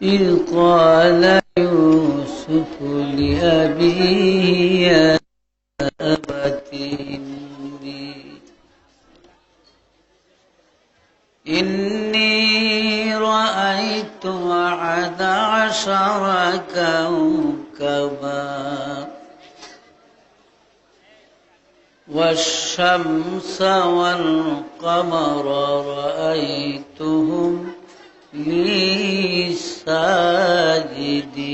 إذ قال يوسف لأبيه يا أبت إني رأيت 11 كوكبا والشمس والقمر رأيتهم لي ساجدين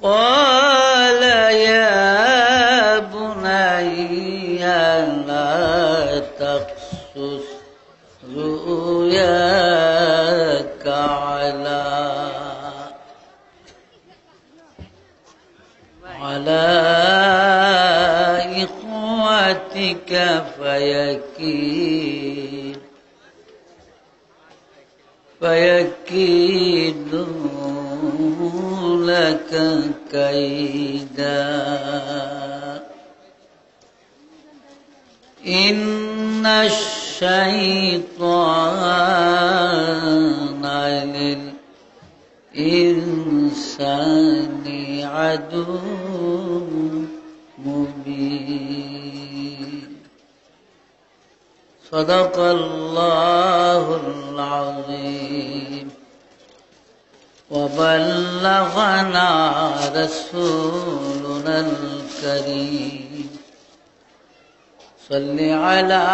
قال يا بني لا تقصص رؤياك على إخوتك فيكيدوا لك كيدا إن الشيطان للإنسان عدو مبين صدق الله العظيم وبلغنا رسولنا الكريم صل على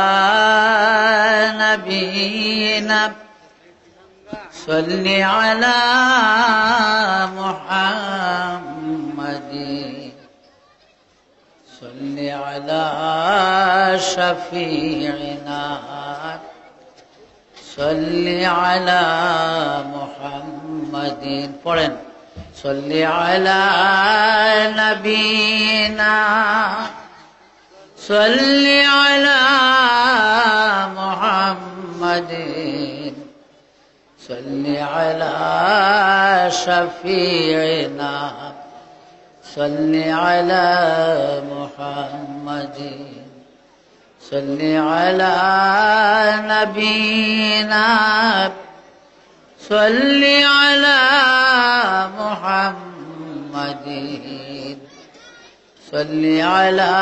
نبينا صل على محمد صل على شفيعنا صل على محمد পড়েন صل على نبينا صل على محمد صل على شفيعنا صل على محمد صل على نبينا صل على محمد صل على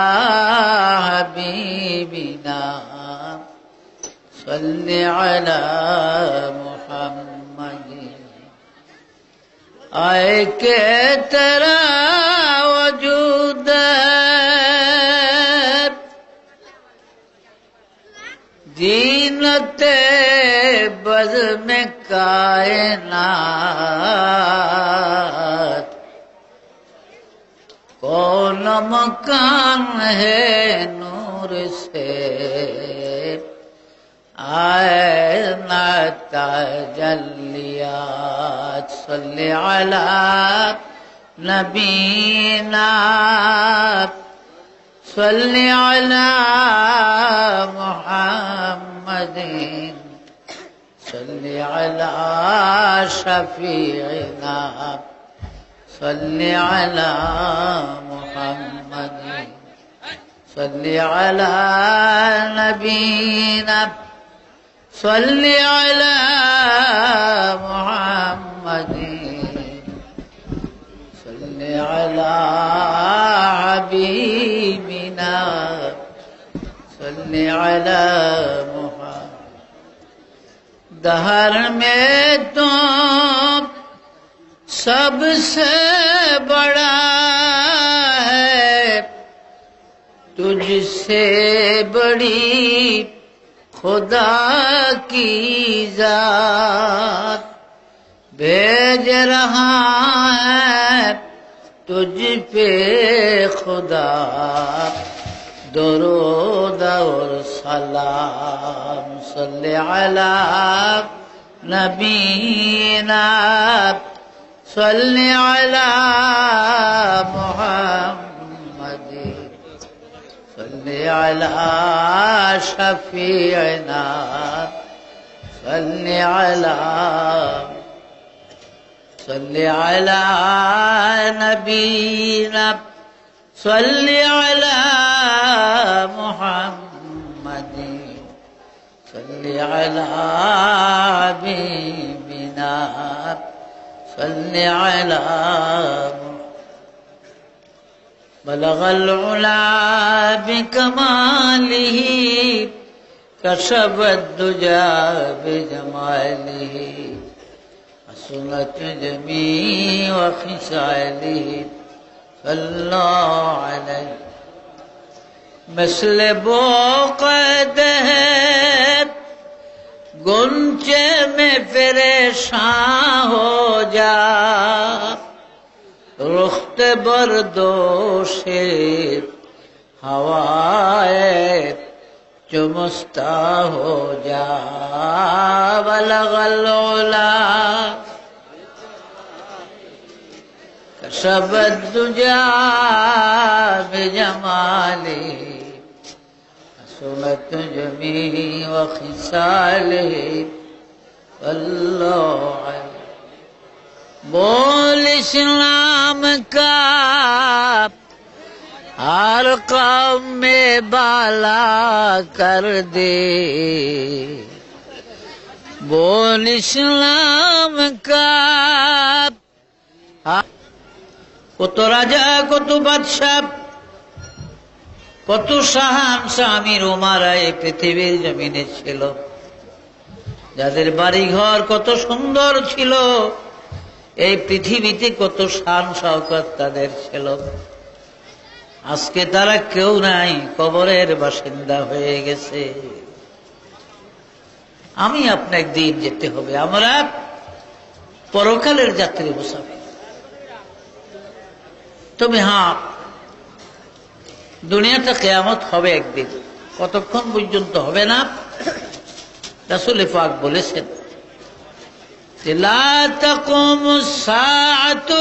حبيبنا صل على محمد آئے کہ تیرا وجود زینت بزم کائنات کون مکان ہے نور سے آئے نہ تجلیات صل علی نبینا صل علی محمد صل علی شفیعنا صل علی محمد صل علی نبینا صل على محمد صل على حبيبنا صل على محمد دہر میں تو سب سے بڑا ہے تجھ سے بڑی خدا کی ذات بھیج رہا ہے تجھ پہ خدا درود اور سلام صلی علی نبینا صلی علی محمد صل على شفيعنا صل على نبينا صل على محمد صل على حبيبنا صل على بلغ العلا بكماله كشف الدجى بجماله حسنت جميع خصاله صلى الله عليه مثل बोक़दहर गुंचे में परेशान हो जा रुख्त बरदोशे हवाए चुमस्ता हो जा बलगल उला कशफ दुजा बिजमाली सुनत जमी व खिसाले अल्लाह बोल इस्लाम का हर कौम में बाला कर दे बोल इस्लाम का কত রাজা কত বাদশাহ কত শাহানশাহ আমির উমারা এই পৃথিবীর জমিনে ছিল, যাদের বাড়িঘর কত সুন্দর ছিল, এই পৃথিবীতে কত শান শওকত তাদের ছিল। আজকে তারা কেউ নাই, কবরের বাসিন্দা হয়ে গেছে। আমি আপনি একদিন যেতে হবে, আমরা পরকালের যাত্রী মুসাফির। তবে হ্যাঁ, দুনিয়াতে কিয়ামত হবে একদিন, কতক্ষণ পর্যন্ত হবে না? রাসূল পাক বলেছেন, লা তাকুমুস সাআতু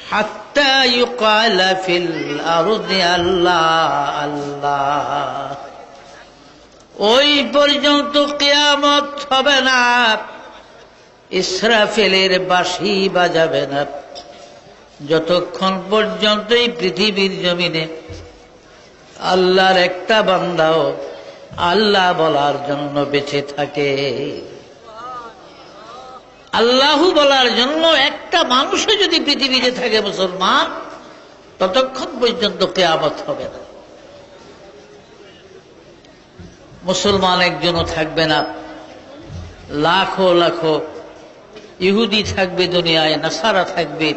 হাত্তা ইউকালা ফিল আরদি আল্লাহ আল্লাহ। ওই পর্যন্ত কিয়ামত হবে না, ইসরাফিলের বাঁশি বাজাবে না, যতক্ষণ পর্যন্ত এই পৃথিবীর জমিনে আল্লাহর একটা বান্দাও আল্লাহ বলার জন্য বেঁচে থাকে। আল্লাহ বলার জন্য একটা মানুষও যদি পৃথিবীতে থাকে মুসলমান, ততক্ষণ পর্যন্ত কিয়ামত হবে না। মুসলমান একজনও থাকবে না, লাখো লাখো ইহুদি থাকবে দুনিয়ায়, নাসারা থাকবে,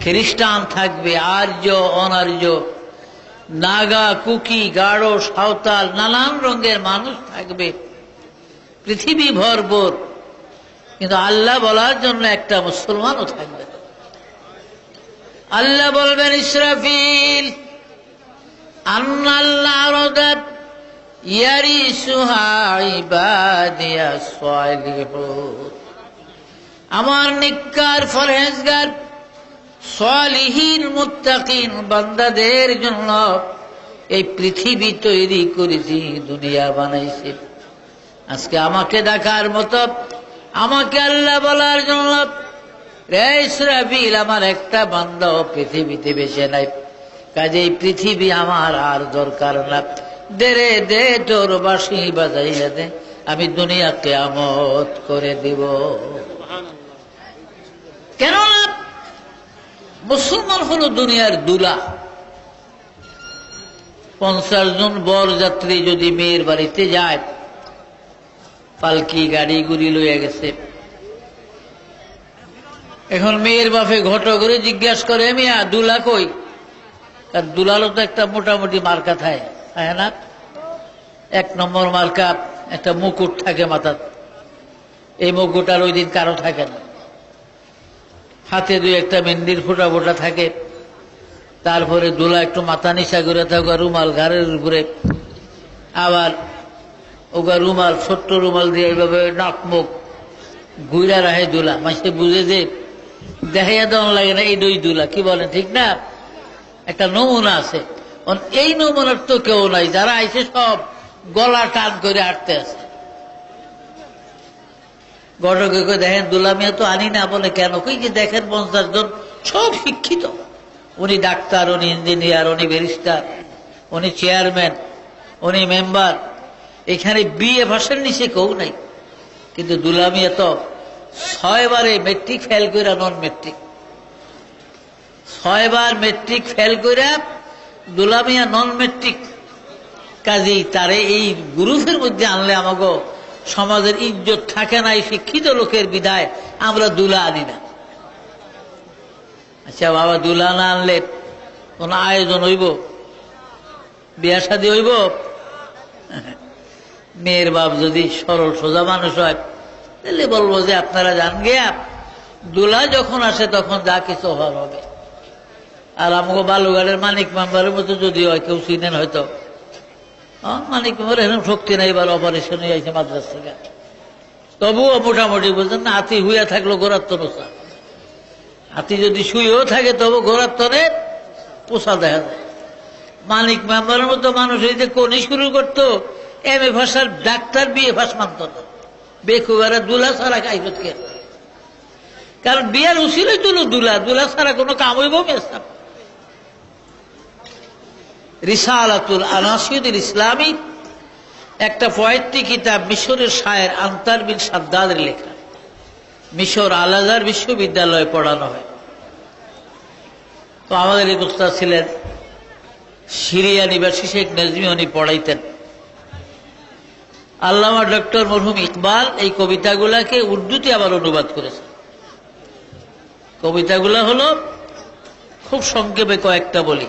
খ্রিস্টান থাকবে, আর্য অনার্য, নাগা কুকি গাঢ় সাঁওতাল, নানান রঙের মানুষ থাকবে, পৃথিবী ভরপুর, কিন্তু আল্লাহ বলার জন্য একটা মুসলমানও থাকবে না। আল্লাহ বলবেন, ইসরাফিল আন্নাল্লাহ আরদাত ইয়ারিসুহা ইবাদিয়াস সালিহুন। আমার নিক্কার ফরহেজগার সালিহিন মুত্তাকিন বান্দাদের জন্য এই পৃথিবী তৈরি করেছি, দুনিয়া বানাইছি। আজকে আমাকে দেখার মতো, আমাকে আল্লাহ বলার জন্য রে ইসরাফিল আমার একটা বান্দাও পৃথিবীতে বেঁচে নাই, কাজেই পৃথিবী আমার আর দরকার না, দে রে দে তোর বাঁশি বাজাইয়া দে, আমি দুনিয়া কিয়ামত করে দিব। কেননা মুসলমান হলো দুনিয়ার দুলা। 50 জন বর যাত্রী যদি মেয়ের বাড়িতে যায়, পালকি গাড়ি গুড়ি লইয়া গেছে, এখন মেয়ের বাপে ঘটো করে জিজ্ঞাসা করে, মিয়া দুলা কই? আর দুলালো তো একটা মোটামুটি মার্কা থাকে, তাই না? 1 নম্বর মার্কা একটা মুকুট থাকে মাথার, এই মুকুট আর ওই দিন কারো থাকে না। হাতে 2-1টা মেহেন্দির ফোঁটা ফোঁটা থাকে, তারপরে দুলা একটু মাথা নিচা করে থাকে, রুমাল ঘাড়ের উপরে, আবার ওগা রুমাল ছোট্ট রুমাল দিয়ে এইভাবে নাক মুখ ঘুরা রাখে দুলা, মাসে বুঝে যে দেখাইয়া দেওয়া লাগে না এই দুই দুলা। কি বলেন, ঠিক না? একটা নমুনা আছে, এই নমুনার তো কেউ নাই, যারা আইসে সব গলা টান করে আটতে আছে। ঘটকে দেখেন দুলামিয়া তো আনি না, বলে কেন? কই যে দেখেন 50 জন সব শিক্ষিত, উনি ডাক্তার, উনি ইঞ্জিনিয়ার, উনি ব্যারিস্টার, উনি চেয়ারম্যান, উনি মেম্বার, এখানে বিএ ভাষার নিচে কেউ নাই, কিন্তু দুলা মিয়া তো 6 বারে মেট্রিক ফেল করে নন মেট্রিক, 6 বার মেট্রিক ফেল করে দুলা মিয়া নন মেট্রিক। কাজেই তারে এই গ্রুপের মধ্যে আনলে আমাকে সমাজের ইজ্জত থাকে না, এই শিক্ষিত লোকের বিদায় আমরা দুলা আনি না। আচ্ছা বাবা, দুলা না আনলে কোন আয়োজন হইব, বিয়া শাদী হইব? মেয়ের বাপ যদি সরল সোজা মানুষ হয় তাহলে বলবো যে আপনারা জান গিয়া দুলা যখন আসে তখন যা কিছু হওয়ার হবে। আর আমাকে বালুঘাটের মানিক মেম্বারের মতো যদি হয়, কেউ চিনেন হয়তো, মানিক মেম্বার এরকম শক্তি নাই, এবার অপারেশন হয়ে যাইছে মাদ্রাস থেকে, তবুও মোটামুটি বলছেন না, হাতি হুইয়া থাকলো ঘোরার তনসা, হাতি যদি শুয়েও থাকে তবু ঘোরার তনে পোষা দেখা যায়। মানিক মেম্বারের মতো মানুষ এই যে কোনি শুরু করতো, এমএ ভাষার ডাক্তার বিএ ভাষ মানত না, বেকুবারা দুলা ছাড়া খাইবত কে? কারণ বিয়ার উচিলই তুলো দুলা, দুলা ছাড়া কোনো কাম হইব? মেসাব রিসালাতুল আনাসিদুল ইসলামী একটা পোয়েট্রি কিতাব, মিশরের শায়ের আনতার বিন সাদ্দাদের লেখা, মিশর আল আজহার বিশ্ববিদ্যালয়ে পড়ানো হয়। তো আমাদের এক উস্তাদ ছিলেন সিরিয়া নিবাসী শেখ নজমি, উনি পড়াইতেন। আল্লামা ডক্টর মরহুম ইকবাল এই কবিতাগুলাকে উর্দুতে আবার অনুবাদ করেছেন। কবিতাগুলা হলো, খুব সংক্ষেপে কয়েকটা বলি।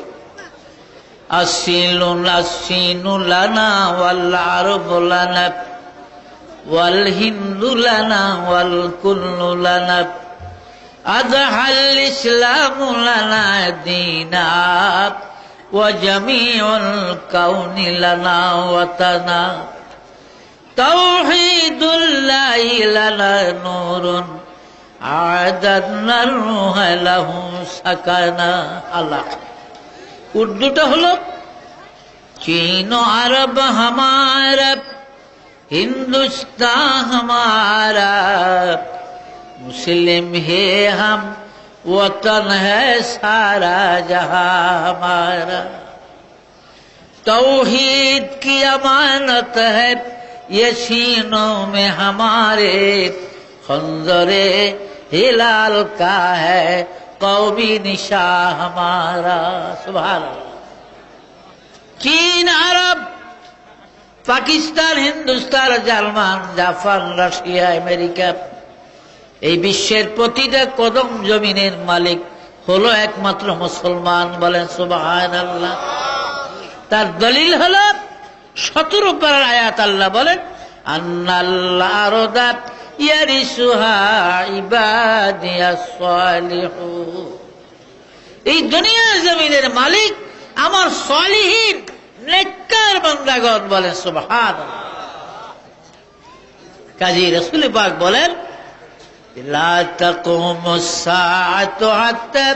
আসিনু লানা ওয়াল আরবু লানা ওয়াল হিন্দু লানা ওয়াল কুল্লু লানা আযহাল ইসলামু লানা দীনা ওয়া জামিউল কাউনি লানা ওয়াতানা তাওহীদুল্লাহি লানা নূরুন আদাদনা রূহা লাহু সাকানা। আল্লাহ। উর্দুটা হলো, চীন আরব হামারা, হিন্দুস্তান হামারা, মুসলিম হে হাম, वतन है सारा जहां हमारा, तौहीद की अमानत है ये सीनों में हमारे, खंजरे हिलाल का है कौमी निशा हमारा। सुभान अल्लाह। चीन, अरब, Pakistan, Hindustan, German, Japan, Russia, America, এই বিশ্বের প্রতিটা কদম জমিনের মালিক হলো একমাত্র মুসলমান। বলেন সুবহানাল্লাহ। তার দলিল হলো 17 পারার আয়াত। আল্লাহ বলেন, আন্নাল্লাহ আরদা ইয়ারিসুহা ইবাদিয়াস সালিহুন, এই দুনিয়া জমিনের মালিক আমার সালিহিন নেককার বান্দাগণ। বলেন সুবহানাল্লাহ। কাজী রাসূল পাক বলেন, লা তাকুমুস সাআতু হাত্তা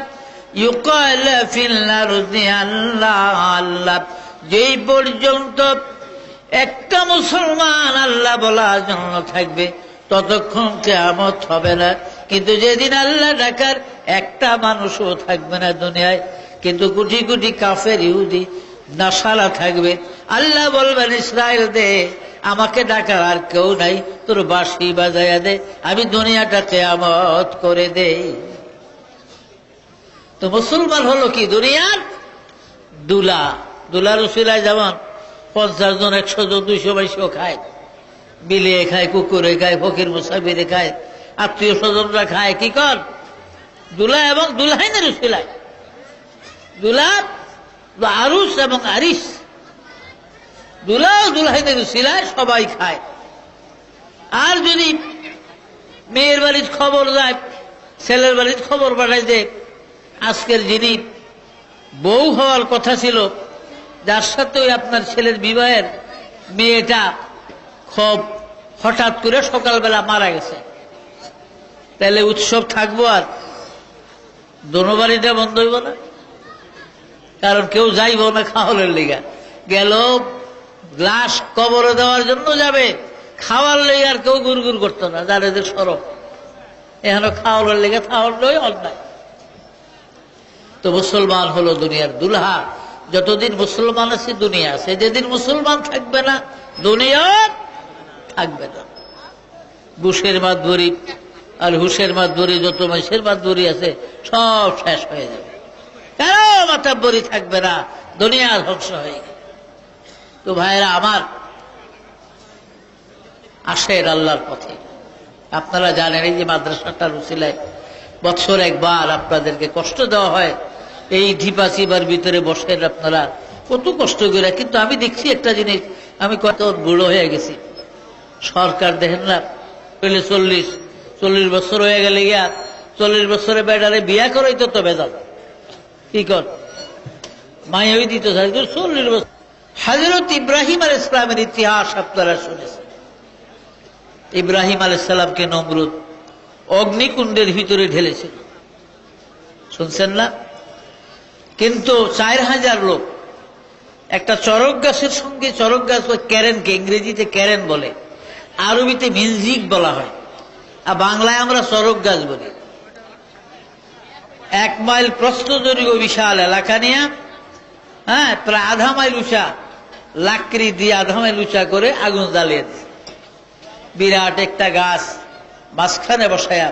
ইউকাল ফিল আরদি আল্লাহ আল্লাহ, যেই পর্যন্ত একটা মুসলমান আল্লাহ বলার জন্য থাকবে ততক্ষণ কিয়ামত হবে না। কিন্তু যেদিন আল্লাহ ডাকার একটা মানুষও থাকবে না দুনিয়ায়, কিন্তু কোটি কোটি কাফের ইহুদি নাসারা থাকবে, আল্লাহ বলবেন, ইসরায়েল দে, আমাকে ডাকার আর কেউ নাই, তোর বাঁশি বাজাইয়া দে, আমি দুনিয়াটা কিয়ামত করে দে। তো মুসলমান হলো কি? দুনিয়ার দুলা। দুলার উসিলায় যেমন 50 জন, 100 জন, 200 বাইশও খায়, বিলিয়ে খায়, কুকুরে খায়, ফকির মুসাফিরে খায়, আত্মীয় স্বজনরা খায়। কি কর? দুলা এবং দুলহাইনের উসিলায়। দুলা আরুস এবং আরিস, দুলা ও দুলহাইনের উসিলায় সবাই খায়। আর যদি মেয়ের বাড়ির খবর যায়, ছেলের বাড়ির খবর পাঠায় যে আজকের যিনি বউ হওয়ার কথা ছিল, যার সাথে আপনার ছেলের বিবাহের মেয়েটা খুব হঠাৎ করে সকালবেলা মারা গেছে, তাহলে উৎসব থাকবো আর দোনো বাড়িটা বন্ধ হইব না? কারণ কেউ যাইব না খাওয়ালের লিগা। গেল লাশ কবরে দেওয়ার জন্য যাবে, খাওয়ার লেগে আর কেউ গুড়গুড় করতো না, যার এদের সরব। এখানে খাওয়ালের লেগে খাওয়ার লই অন্যায়। তো মুসলমান হলো দুনিয়ার দুলহা। যতদিন মুসলমান আছে দুনিয়া আছে, যেদিন মুসলমান থাকবে না দুনিয়া থাকবে না। বুশের মাতবরি আর হুশের মাতবরি, যত মাসের মাতবরি আছে সব শেষ হয়ে যাবে, কারো মাতাব্বরি থাকবে না, দুনিয়া ধ্বংস হয়ে গেছে। তো ভাইরা আমার, আসেন আল্লাহর পথে। আপনারা জানেন এই যে মাদ্রাসাটার উসিলায় বছর একবার আপনাদেরকে কষ্ট দেওয়া হয়, এই ঢিপাচিবার ভিতরে বসেন আপনারা কত কষ্ট করে। কিন্তু আমি দেখছি একটা জিনিস, আমি কত বুড়ো হয়ে গেছি। সরকার দেখেন না, পেলে 40 বছর হয়ে গেলে গিয়া 40 বছরে বেড়ারে বিয়া করাই তো বেজাল, কি কর মাই হয়ে দিত 40 বছর। হযরত ইব্রাহিম আলাইহিস সালামের ইতিহাস আপনারা শুনেছেন। ইব্রাহিম আলাইহিস সালামকে নমরুদ অগ্নিকুণ্ডের ভিতরে ঢেলেছিল, শুনছেন না? কিন্তু 4000 লোক একটা চরক গাছের সঙ্গে, চরক গাছ ক্যারেনকে ইংরেজিতে ক্যারেন বলে, আরবিতে মিনজিক বলা হয়, আর বাংলায় আমরা চরক গাছ বলি। 1 মাইল প্রস্থ দৈর্ঘ্য বিশাল এলাকা নিয়ে, হ্যাঁ, প্রায় আধা মাইল উঁচা লাকড়ি দিয়ে আধা মাইল উঁচা করে আগুন জ্বালিয়ে দিচ্ছে। বিরাট একটা গাছ মাঝখানে বসায়া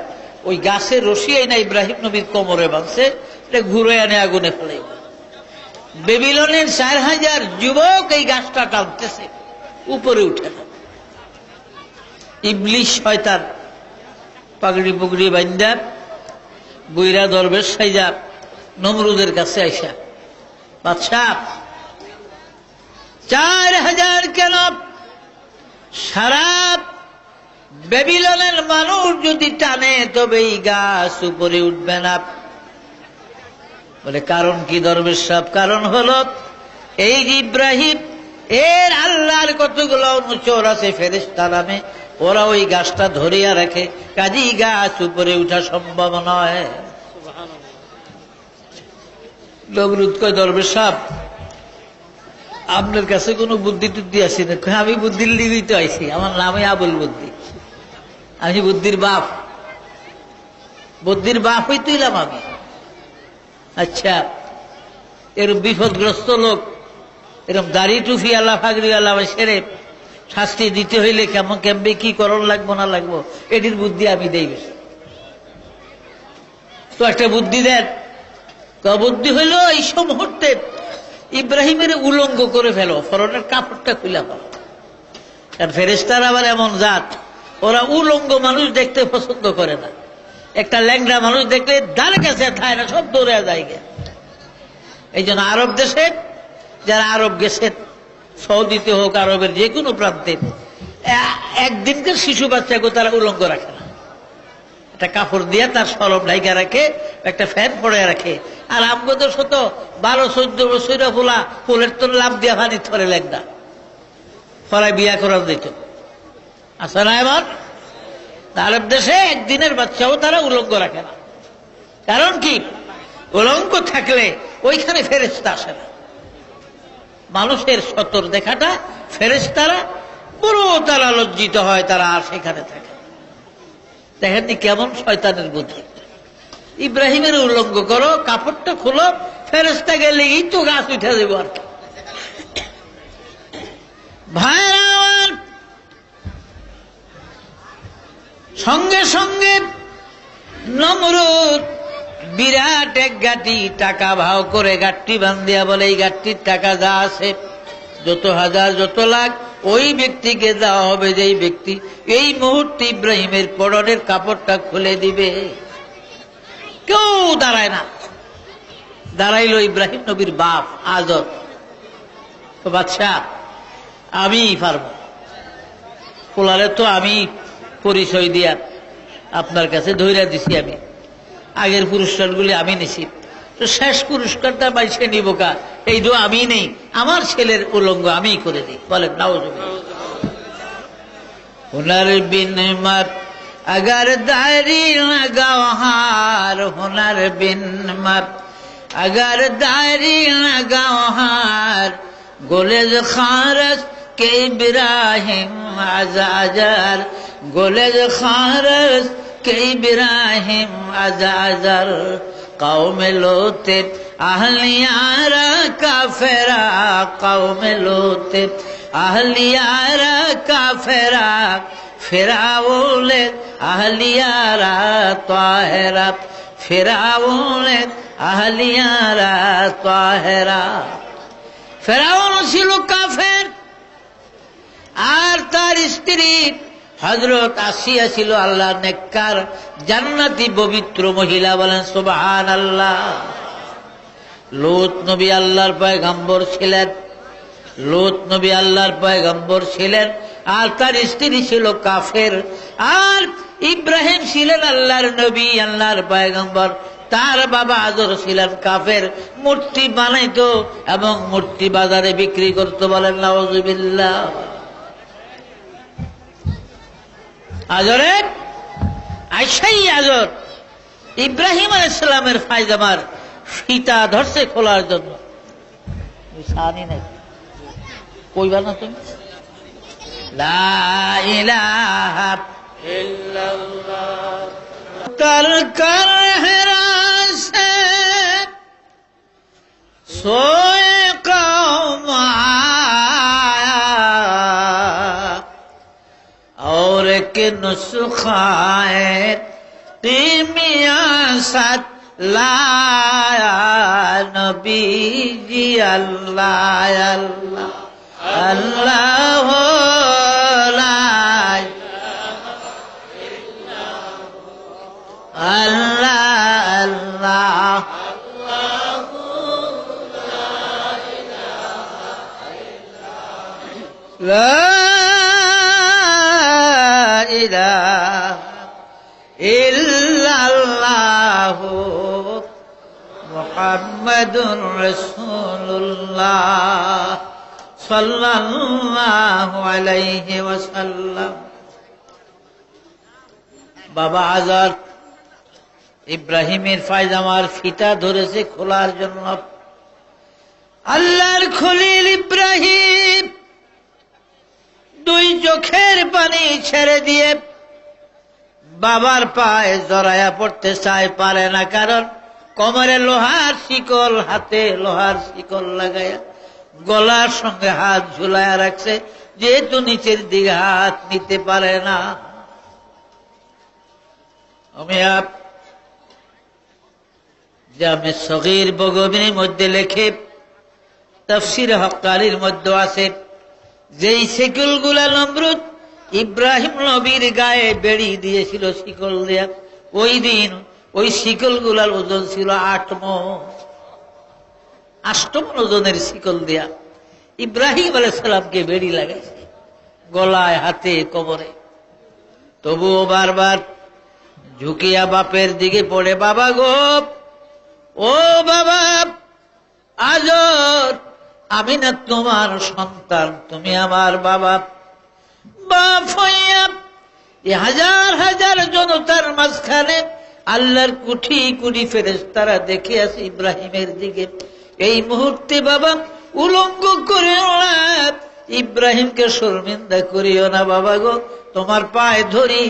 ওই গাছের রশি না ইব্রাহিম নবীর কোমরে বাঁধছে, এটা ঘুরে আনে আগুনে ফেলে। বেবিলনের 4000 যুবক এই গাছটা টানতেছে, উপরে উঠে না। ইবলিশ শয়তান পাগড়ি পুগড়ি বান্দা বুইরা দরবেশ সাইজা নমরুদের কাছে আইসা, বাদশাহ 4000 কেন, সারা বেবিলনের মানুষ যদি টানে তবে এই গাছ উপরে উঠবে না। বলে কারণ কি দরবেশ সাহেব? কারণ হলো এই যে ইব্রাহিম এর আল্লাহর কতগুলো অনুচর আছে ফেরেশতা নামে, ওরা ওই গাছটা ধরিয়া রাখে, কাজেই গাছ উপরে উঠা সম্ভব নয়। নমরুদ কয়, দরবেশ সাহেব আপনার কাছে কোনো বুদ্ধি টুদ্ধি আছে না? আমি বুদ্ধির লিগেই তো আইছি, আমার নামই আবুল বুদ্ধি, আমি বুদ্ধির বাপ, বুদ্ধির বাপ হইতেইলাম আমি। আচ্ছা, এরকম বিপদগ্রস্ত লোক, এরকম দাড়ি টুফি আল্লাহ ফাগরি আল্লাহ সেরে শাস্তি দিতে হইলে কেমন কেমবে কি করণ লাগবো না লাগবো, এটির বুদ্ধি আমি দেই বেশি। তো একটা বুদ্ধি দেন। বুদ্ধি হইল এই মুহূর্তে ইব্রাহিমের উলঙ্গ করে ফেলো, ফরনের কাপড়টা খুলে ফেলো। কারণ ফেরেশতারা আবার এমন জাত, ওরা উলঙ্গ মানুষ দেখতে পছন্দ করে না। একটা ল্যাংড়া মানুষ দেখলে দাঁড়ে কাছে থায় না, সব দৌড়ে যায়। এই জন্য আরব দেশে যারা আরব গেছেন, সৌদিতে হোক আরবের যে কোনো প্রান্তে, একদিনকার শিশু বাচ্চাকে তারা উলঙ্গ রাখে না, একটা কাপড় দিয়ে তার সরব ঢাইকা রাখে, একটা ফ্যান পরে রাখে। আর আমগদের শত 12-14 বছর ফুলা ফুলের তো লাভ দিয়া ভানি ধরে লেগনা ফলায় বিয়া করার দিত, আসে না? এবার আরব দেশে একদিনের বাচ্চাও তারা উলঙ্গ রাখে না। কারণ কি? উলঙ্গ থাকলে ওইখানে ফেরেশতা আসে না। মানুষের সতর দেখাটা ফেরেশতারা পুরো তারা লজ্জিত হয়, তারা আর সেখানে থাকে। দেখেননি কেমন শয়তানের বুদ্ধি। ইব্রাহিমের উলঙ্গ করো, কাপড়টা খুলো, ফেরেশতা গেলেই তো গাছ উঠে দেব। আর ভাইরা, সঙ্গে সঙ্গে নমরুদ বিরাট এক গাটি টাকা ভাও করে গাঠটি বান্ধিয়া বলে, এই গাঠটির টাকা যা আছে, যত হাজার যত লাখ, ওই ব্যক্তিকে দেওয়া হবে যেই ব্যক্তি এই মুহূর্তে ইব্রাহিমের পরনের কাপড়টা খুলে দিবে। কেউ দাঁড়ায় না। দাঁড়াইল ইব্রাহিম নবীর বাপ আজর। তো বাদশা, আমি পারব, পোলারে তো আমি পরিচয় দিয়া আপনার কাছে ধৈর্য দিছি, আমি আগের পুরস্কারগুলি আমি নিছি, তো শেষ পুরস্কারটা বাইসে নিব কা? এই দো আমি নেই, আমার ছেলের উলঙ্গ আমি করে দিই। বলেন নাউজুবিল্লাহ। হুনার বিন মাত अगर दारी लगाओ हार, हुनर बिन मत अगर दारी लगाओ हार, गोलेज खारस के इब्राहिम अजाजर, गोलेज खारस के इब्राहिम अजाजर, कौम लोते अहलियारा काफिरा, कौम लोते আহলিয়ারা কাফেরা, ফেরাউনের আহলিয়ারা তাহেরা, ফেরাউনের আহলিয়ারা তাহেরা। ফেরাউন ছিল কাফের, আর তার স্ত্রী হযরত আসিয়া ছিল আল্লাহ নেককার জান্নাতি পবিত্র মহিলা। বলেন সুবহানাল্লাহ। লূত নবী আল্লাহর পয়গম্বর ছিলেন, লূত নবী আল্লাহর পয়গম্বর ছিলেন, আর তার স্ত্রী ছিল কাফের। আর ইব্রাহিম ছিলেন আল্লাহর নবী, আল্লাহর পয়গম্বর। তার বাবা আজর ছিলেন কাফের, মূর্তি বানাইতো এবং মূর্তি বাজারে বিক্রি করতো। বলেন নাউযুবিল্লাহ। আজরে আইসাই আজর ইব্রাহিম আলাইহিস সালামের পায়জামার ফিতা ধরছে খোলার জন্য। সানি নাই কইবা না তুমি? লা ইলাহা ইল্লাল্লাহ तरकर रास्ते सोए कौम आया और के नुस्खाए तीमिया सत लाया नबी जी अल्लाह अल्लाह अल्लाह हो अल्लाह अल्लाह ला इलाहा इल्लल्लाह मुहम्मदुर रसूलुल्लाह सल्लल्लाहु अलैहि वसल्लम। बाबा आजाद ইব্রাহিমের পায়জামার ফিতা ধরেছে খোলার জন্য। আল্লাহর খলিল ইব্রাহিম দুই চোখের পানি ছেড়ে দিয়ে বাবার পায়ে জড়ায়া পড়তে চায়, পারে না, কারণ কোমরে লোহার শিকল, হাতে লোহার শিকল লাগাইয়া গলার সঙ্গে হাত ঝুলাইয়া রাখছে, যেহেতু নিচের দিকে হাত নিতে পারে না। আমি জামে সগীর বগবীর মধ্যে লেখে, তাফসীর হক্কানির মধ্যে আছে, যেই শিকলগুলা নমরুদ ইব্রাহিম নবীর গায়ে বেড়ি দিয়েছিল শিকল দেয়া, ওই দিন ওই শিকলগুলার ওজন ছিল 8 মণ। 8 মণ ওজনের শিকল দেয়া ইব্রাহিম আলাইহিস সালামকে বেড়ি লাগাইছে গলায়, হাতে, কোমরে। তবুও বারবার ঝুঁকিয়া বাপের দিকে পড়ে, বাবা গো, ও বাবা আজর, আমি না তোমার সন্তান, তুমি আমার বাবা। বাপ হইয়া এই হাজার হাজার জনতার মাঝখানে আল্লাহর কোটি কোটি ফেরেশতারা দেখে আছে ইব্রাহিমের দিকে। এই মুহূর্তে বাবা উলঙ্গ করিও না, ইব্রাহিমকে শর্মিন্দা করিও না বাবা গো, তোমার পায়ে ধরি,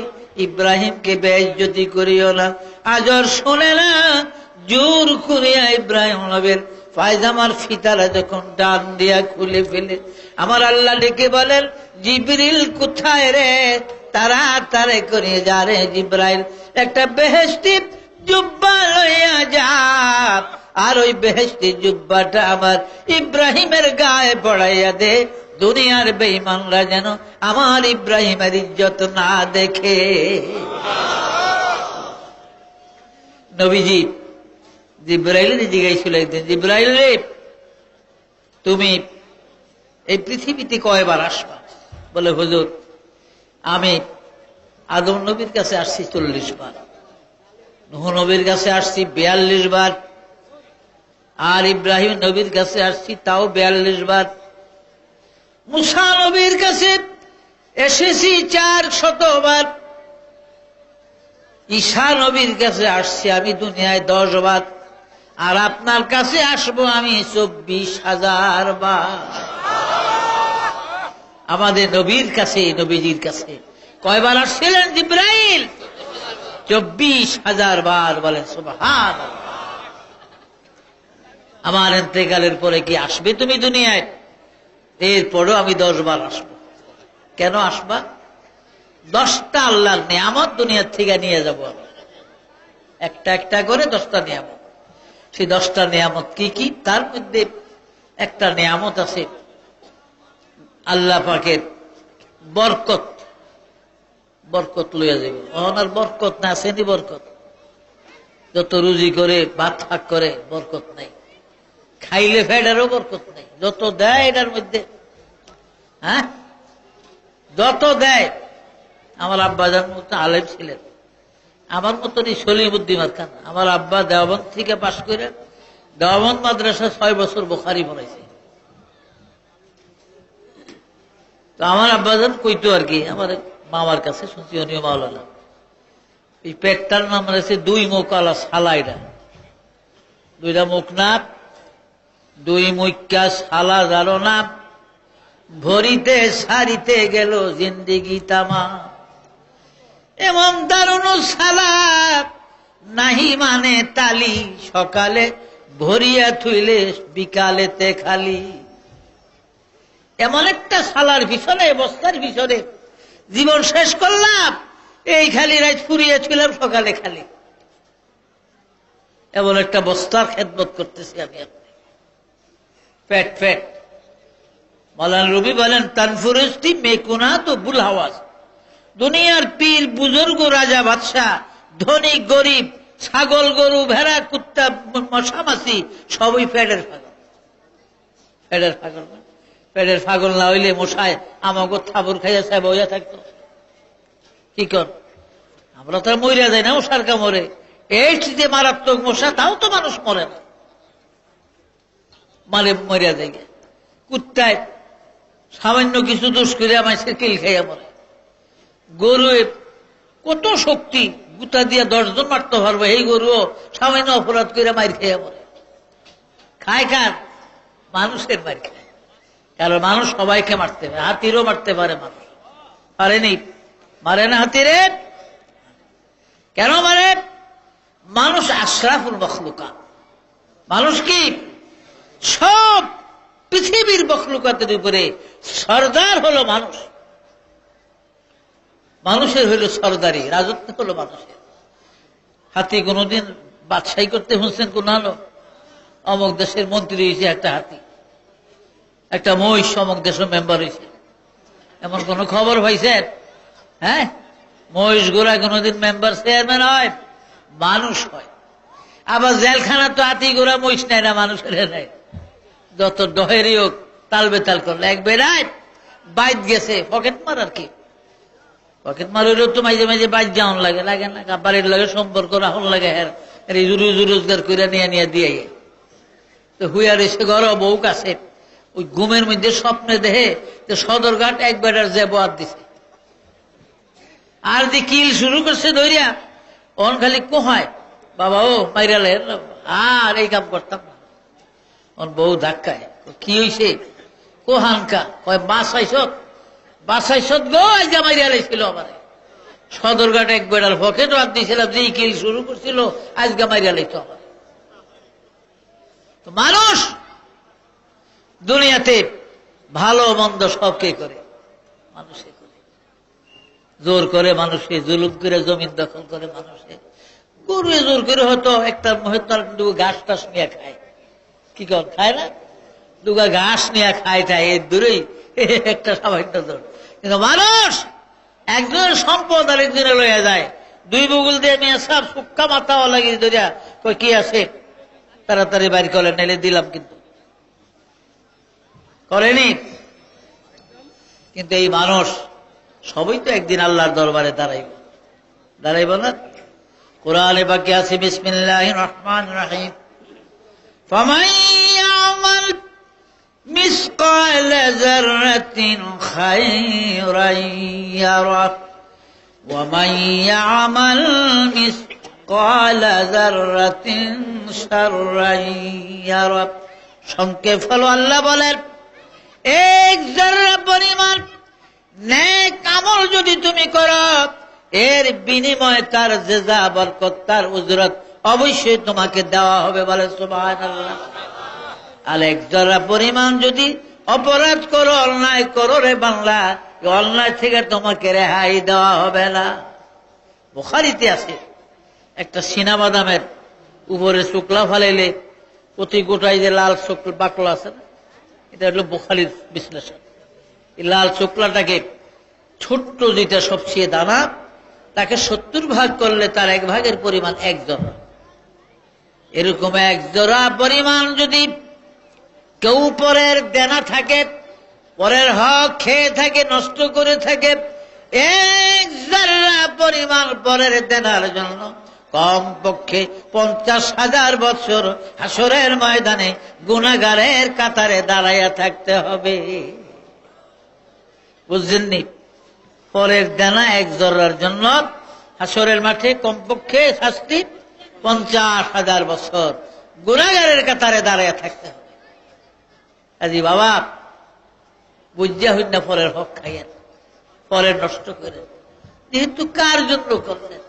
ইব্রাহিমকে বেইজ্জতি করিও না। আজর শোনে না, জোর করিয়া ইব্রাহিম নবীর পায়জামার ফিতারা যখন ডান দিয়া খুলে ফেলে, আমার আল্লাহ ডেকে বলেন, জিবরিল কোথায় রে, তাড়াতাড়ি করে যা রে জিব্রাইল, একটা বেহেশতি জুব্বা লইয়া যা, আর ওই বেহেশতি জুব্বাটা আমার ইব্রাহিমের গায়ে পড়াইয়া দে, দুনিয়ার বেঈমানরা যেন আমার ইব্রাহিমের ইজ্জত না দেখে। নবীজি জিব্রাইলের জিজ্ঞাসা একদিন, জিব্রাইল রে, তুমি এই পৃথিবীতে কয়বার আসবা? বলে, হুজুর আমি আদম নবীর কাছে আসছি 40 বার, নূহ নবীর কাছে আসছি 42 বার, আর ইব্রাহিম নবীর কাছে আসছি তাও 42 বার, মুসা নবীর কাছে এসেছি 400 বার, ঈসা নবীর কাছে আসছি আমি দুনিয়ায় 10 বার, আর আপনার কাছে আসবো আমি 24,000 বার। আমাদের নবীর কাছে, নবীজির কাছে কয়বার আসছিলেন জিব্রাইল? 24,000 বার। বলেন সুবহানাল্লাহ। আমার ইন্তেকালের পরে কি আসবে তুমি দুনিয়ায়? এরপরও আমি 10 বার আসবো। কেন আসবা? 10টা আল্লাহর নিয়ামত দুনিয়ার থেকে নিয়ে যাব আমি, একটা একটা করে 10টা নিয়ামত। সেই 10টা নিয়ামত কি কি? তার মধ্যে একটা নিয়ামত আছে আল্লাহ পাকের বরকত। বরকত লইয়া যাব। ওনার বরকত না আসেনি, বরকত যত রুজি করে ভাত ফাঁক করে বরকত নাই, খাইলে ফেডারও বরকত নাই। যত দেয় এটার মধ্যে, হ্যাঁ যত দেয়। আমার আব্বা যার মতো আলেম ছিলেন, আমার মতনই সলিমুদ্দিন খান। আমার আব্বা দেওবন্দ থেকে পাশ করে দেওবন্দ মাদ্রাসা 6 বছর বুখারী পড়াইছে। তো আমার আব্বাজান কইতো আর কি, আমার মামার কাছে শুনছি, উনিও মাওলানা। এই পেটটার নাম রয়েছে 2 মুখ আলা সালা। এটা 2টা মুখ না, 2 মুখা সালা জানো না, ভরিতে সারিতে গেল জিন্দিগি তামা। এমন দারুণ সালা নাহি মানে তালি, সকালে ভরিয়া থুইলে বিকালেতে খালি। এমন একটা সালার পিছনে, বস্তার পিছনে জীবন শেষ করলাম, এই খালি রাত ফুরিয়ে ছিলাম, সকালে খালি। এমন একটা বস্তার খেদমত করতেছি আমি আপনি। পেট পেট। মাওলানা রুমি বলেন, তানফুরস্তি মেকুনা তো বুল হাওয়াজ। দুনিয়ার পীর বুজুর্গ, রাজা বাদশাহ, ধনী গরিব, ছাগল গরু ভেড়া কুত্তা মশামাছি সবই পেটের পাগল। পেটের পাগল না? পেটের পাগল না হইলে মশায় আমাকে থাবর খাইয়া সাহেব হইয়া থাকতো। কি কর, আমরা তো মরিয়া যাই না মশার কামড়ে। এই যে মারাত্মক মশা, তাও তো মানুষ মরে না, মারে মরিয়া যায়। কুত্তায় সামান্য কিছু দোষ করে আমায় কিল খাইয়া মরে। গরু কত শক্তি, গুতা দিয়া 10 জন মারতে পারবে, এই গরু সামান্য অপরাধ করে মার খাইয়া মরে। খায় কার? মানুষের মার খায়। কারণ মানুষ সবাইকে মারতে পারে, হাতিরও মারতে পারে, মানুষ পারেনি। মারে না হাতিরে? কেন মারে? মানুষ আশরাফুল মখলুকাত। মানুষ কি সব পৃথিবীর মখলুকাতের উপরে সরদার হলো মানুষ। মানুষের হইল সরদারি, রাজত্ব হলো মানুষের। হাতি কোনদিন বাদশাহী করতে শুনছেন কোন আলো? অমুক দেশের মন্ত্রী হয়েছে একটা হাতি, একটা মহিষ অমুক দেশের মেম্বার হয়েছে, এমন কোন খবর পাইছেন? হ্যাঁ, মহিষ গোড়া কোনদিন মেম্বার চেয়ারম্যান হয়? মানুষ হয়। আবার জেলখানা তো হাতি গোড়া মহিষ নেয় না, মানুষের নেয়। যত ডহেরই হোক তাল বেতাল করলে এক বেড়ায় বাইত গেছে, পকেট মার আর কি। পকেট মার হইলেও তো মাঝে মাঝে বাইত যাওয়ান লাগে, লাগে না? বাড়ির লাগে সম্পর্ক রাখুন লাগে, হ্যাঁ রোজগার করে নিয়ে দিয়ে। তো হুইয়ার এসে ঘর বউ কাছে, ওই ঘুমের মধ্যে স্বপ্নে দেহে সদরঘাট এক বেড়ার যে বাদ দিছে, আর যে কিল শুরু করছে ধরিয়া, অন খালি কোহায়, বাবা ও মাইরালে, আর এই কাম করতাম না। ওর বউ ধাক্কায়, কি হইছে? কোহানকা কয় বাসাইছত গো, আজকে মাইরালে ছিল আমার সদরঘাট এক বেড়ার পকেট বাদ দিয়েছিলাম, যে কিল শুরু করছিল আজকে মাইরালে তো আমার। তো মানুষ দুনিয়াতে ভালো মন্দ সব কে করে? মানুষে করে। জোর করে মানুষে, জুলুম করে জমিন দখল করে মানুষে, গরু জোর করে হয়তো একটা মহেতার ঘাস টাস নিয়ে খায়। কি কর খায় না? দুগা ঘাস নিয়ে খায় টায়, এর দূরেই একটা সামান্য দূর। কিন্তু মানুষ একজনের সম্পদ আর একজনে লইয়া যায়, 2 বগুল দিয়ে মেয়ে সব সুক্কা মাথাও লাগিয়ে ধরিয়া কই কি আছে তাড়াতাড়ি বাড়ি করে নেলে দিলাম, কিন্তু করেনি। কিন্তু এই মানুষ সবই তো একদিন আল্লাহর দরবারে দাঁড়াইব না? কোরআনে পাকে আছে, বিসমিল্লাহির রহমানির রহিম, ফামান ইয়ামাল মিসকালা যাররাতিন খায়রান ইয়ারা ওয়া মান ইয়ামাল মিসকালা যাররাতিন শাররান ইয়ারা। সংক্ষেপ হলো, আল্লাহ বলেন, এক যারা পরিমাণ নেক আমল যদি তুমি করো, এর বিনিময়ে তার জেজা বরকত, তার উজরত অবশ্যই তোমাকে দেওয়া হবে। বলে সুবহানাল্লাহ। আর এক যারা পরিমাণ যদি অপরাধ করো, অন্যায় করো রে বাংলা, অন্যায় থেকে তোমাকে রেহাই দেওয়া হবে না। বুখারীতে আছে একটা চীনাবাদামের উপরে শুকলা ফালাইলে প্রতি গোটায় যে লাল শুক্ল বাকলা আছে না, এটা হলো বুখারীর বিশ্লেষণ। এই লাল শুক্লাটাকে ছোট্ট যেটা সবচেয়ে দানা, তাকে 70 ভাগ করলে তার 1 ভাগের পরিমাণ 1 জোড়া। এরকম 1 জোড়া পরিমাণ যদি কেউ পরের দেনা থাকে, পরের হক খেয়ে থাকে, নষ্ট করে থাকে, 1 জোড়া পরিমাণ পরের দেনার জন্য কমপক্ষে 50,000 বছর হাসরের ময়দানে গুনাহগারের কাতারে দাঁড়াইয়া থাকতে হবে। বুঝছেননি? পরের দেনা 1 জোড়ার জন্য হাসরের মাঠে কমপক্ষে শাস্তি 50,000 বছর গুনাহগারের কাতারে দাঁড়াইয়া থাকতে হবে। আজি বাবা, বুঝিয়া হইন না পরের হক খাইয়েন, পরের নষ্ট করে। যেহেতু কার জন্য করলেন?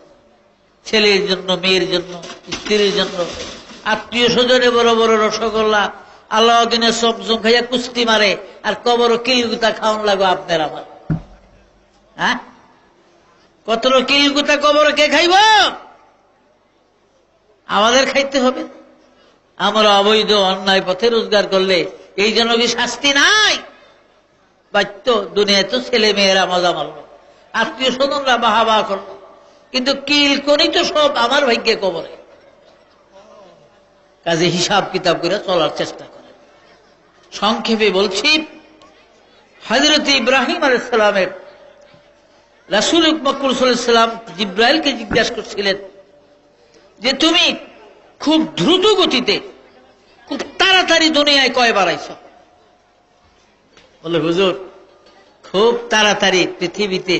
ছেলের জন্য, মেয়ের জন্য, স্ত্রীর জন্য, আত্মীয় স্বজনে বড় বড় রসগোল্লা আল্লাহদিনের চমচম খাইয়া কুস্তি মারে, আর কবর কিলগুতা খাওয়ান লাগো আপনার আমার। হ্যাঁ, কত কিলগুতা কবর কে খাইব? আমাদের খাইতে হবে। আমরা অবৈধ অন্যায় পথে রোজগার করলে এই জন্য কি শাস্তি নাই? বাধ্য। দুনিয়ায় তো ছেলে মেয়েরা মজা মারলো, আত্মীয় স্বজনরা বাহা করলো, কিন্তু কিল করি তো সব আমার ভাগ্যে কবরে। কাজে হিসাব কিতাব করে চলার চেষ্টা করে। সংক্ষেপে বলছি, হযরত ইব্রাহিম আলাইহিস সালামের রাসূল মকবুল সাল্লাল্লাহু আলাইহি সাল্লাম জিবরাইলকে জিজ্ঞাসা করছিলেন যে তুমি খুব দ্রুত গতিতে, খুব তাড়াতাড়ি দুনিয়ায় কয়বার আইছো? বলে, হুজুর, খুব তাড়াতাড়ি পৃথিবীতে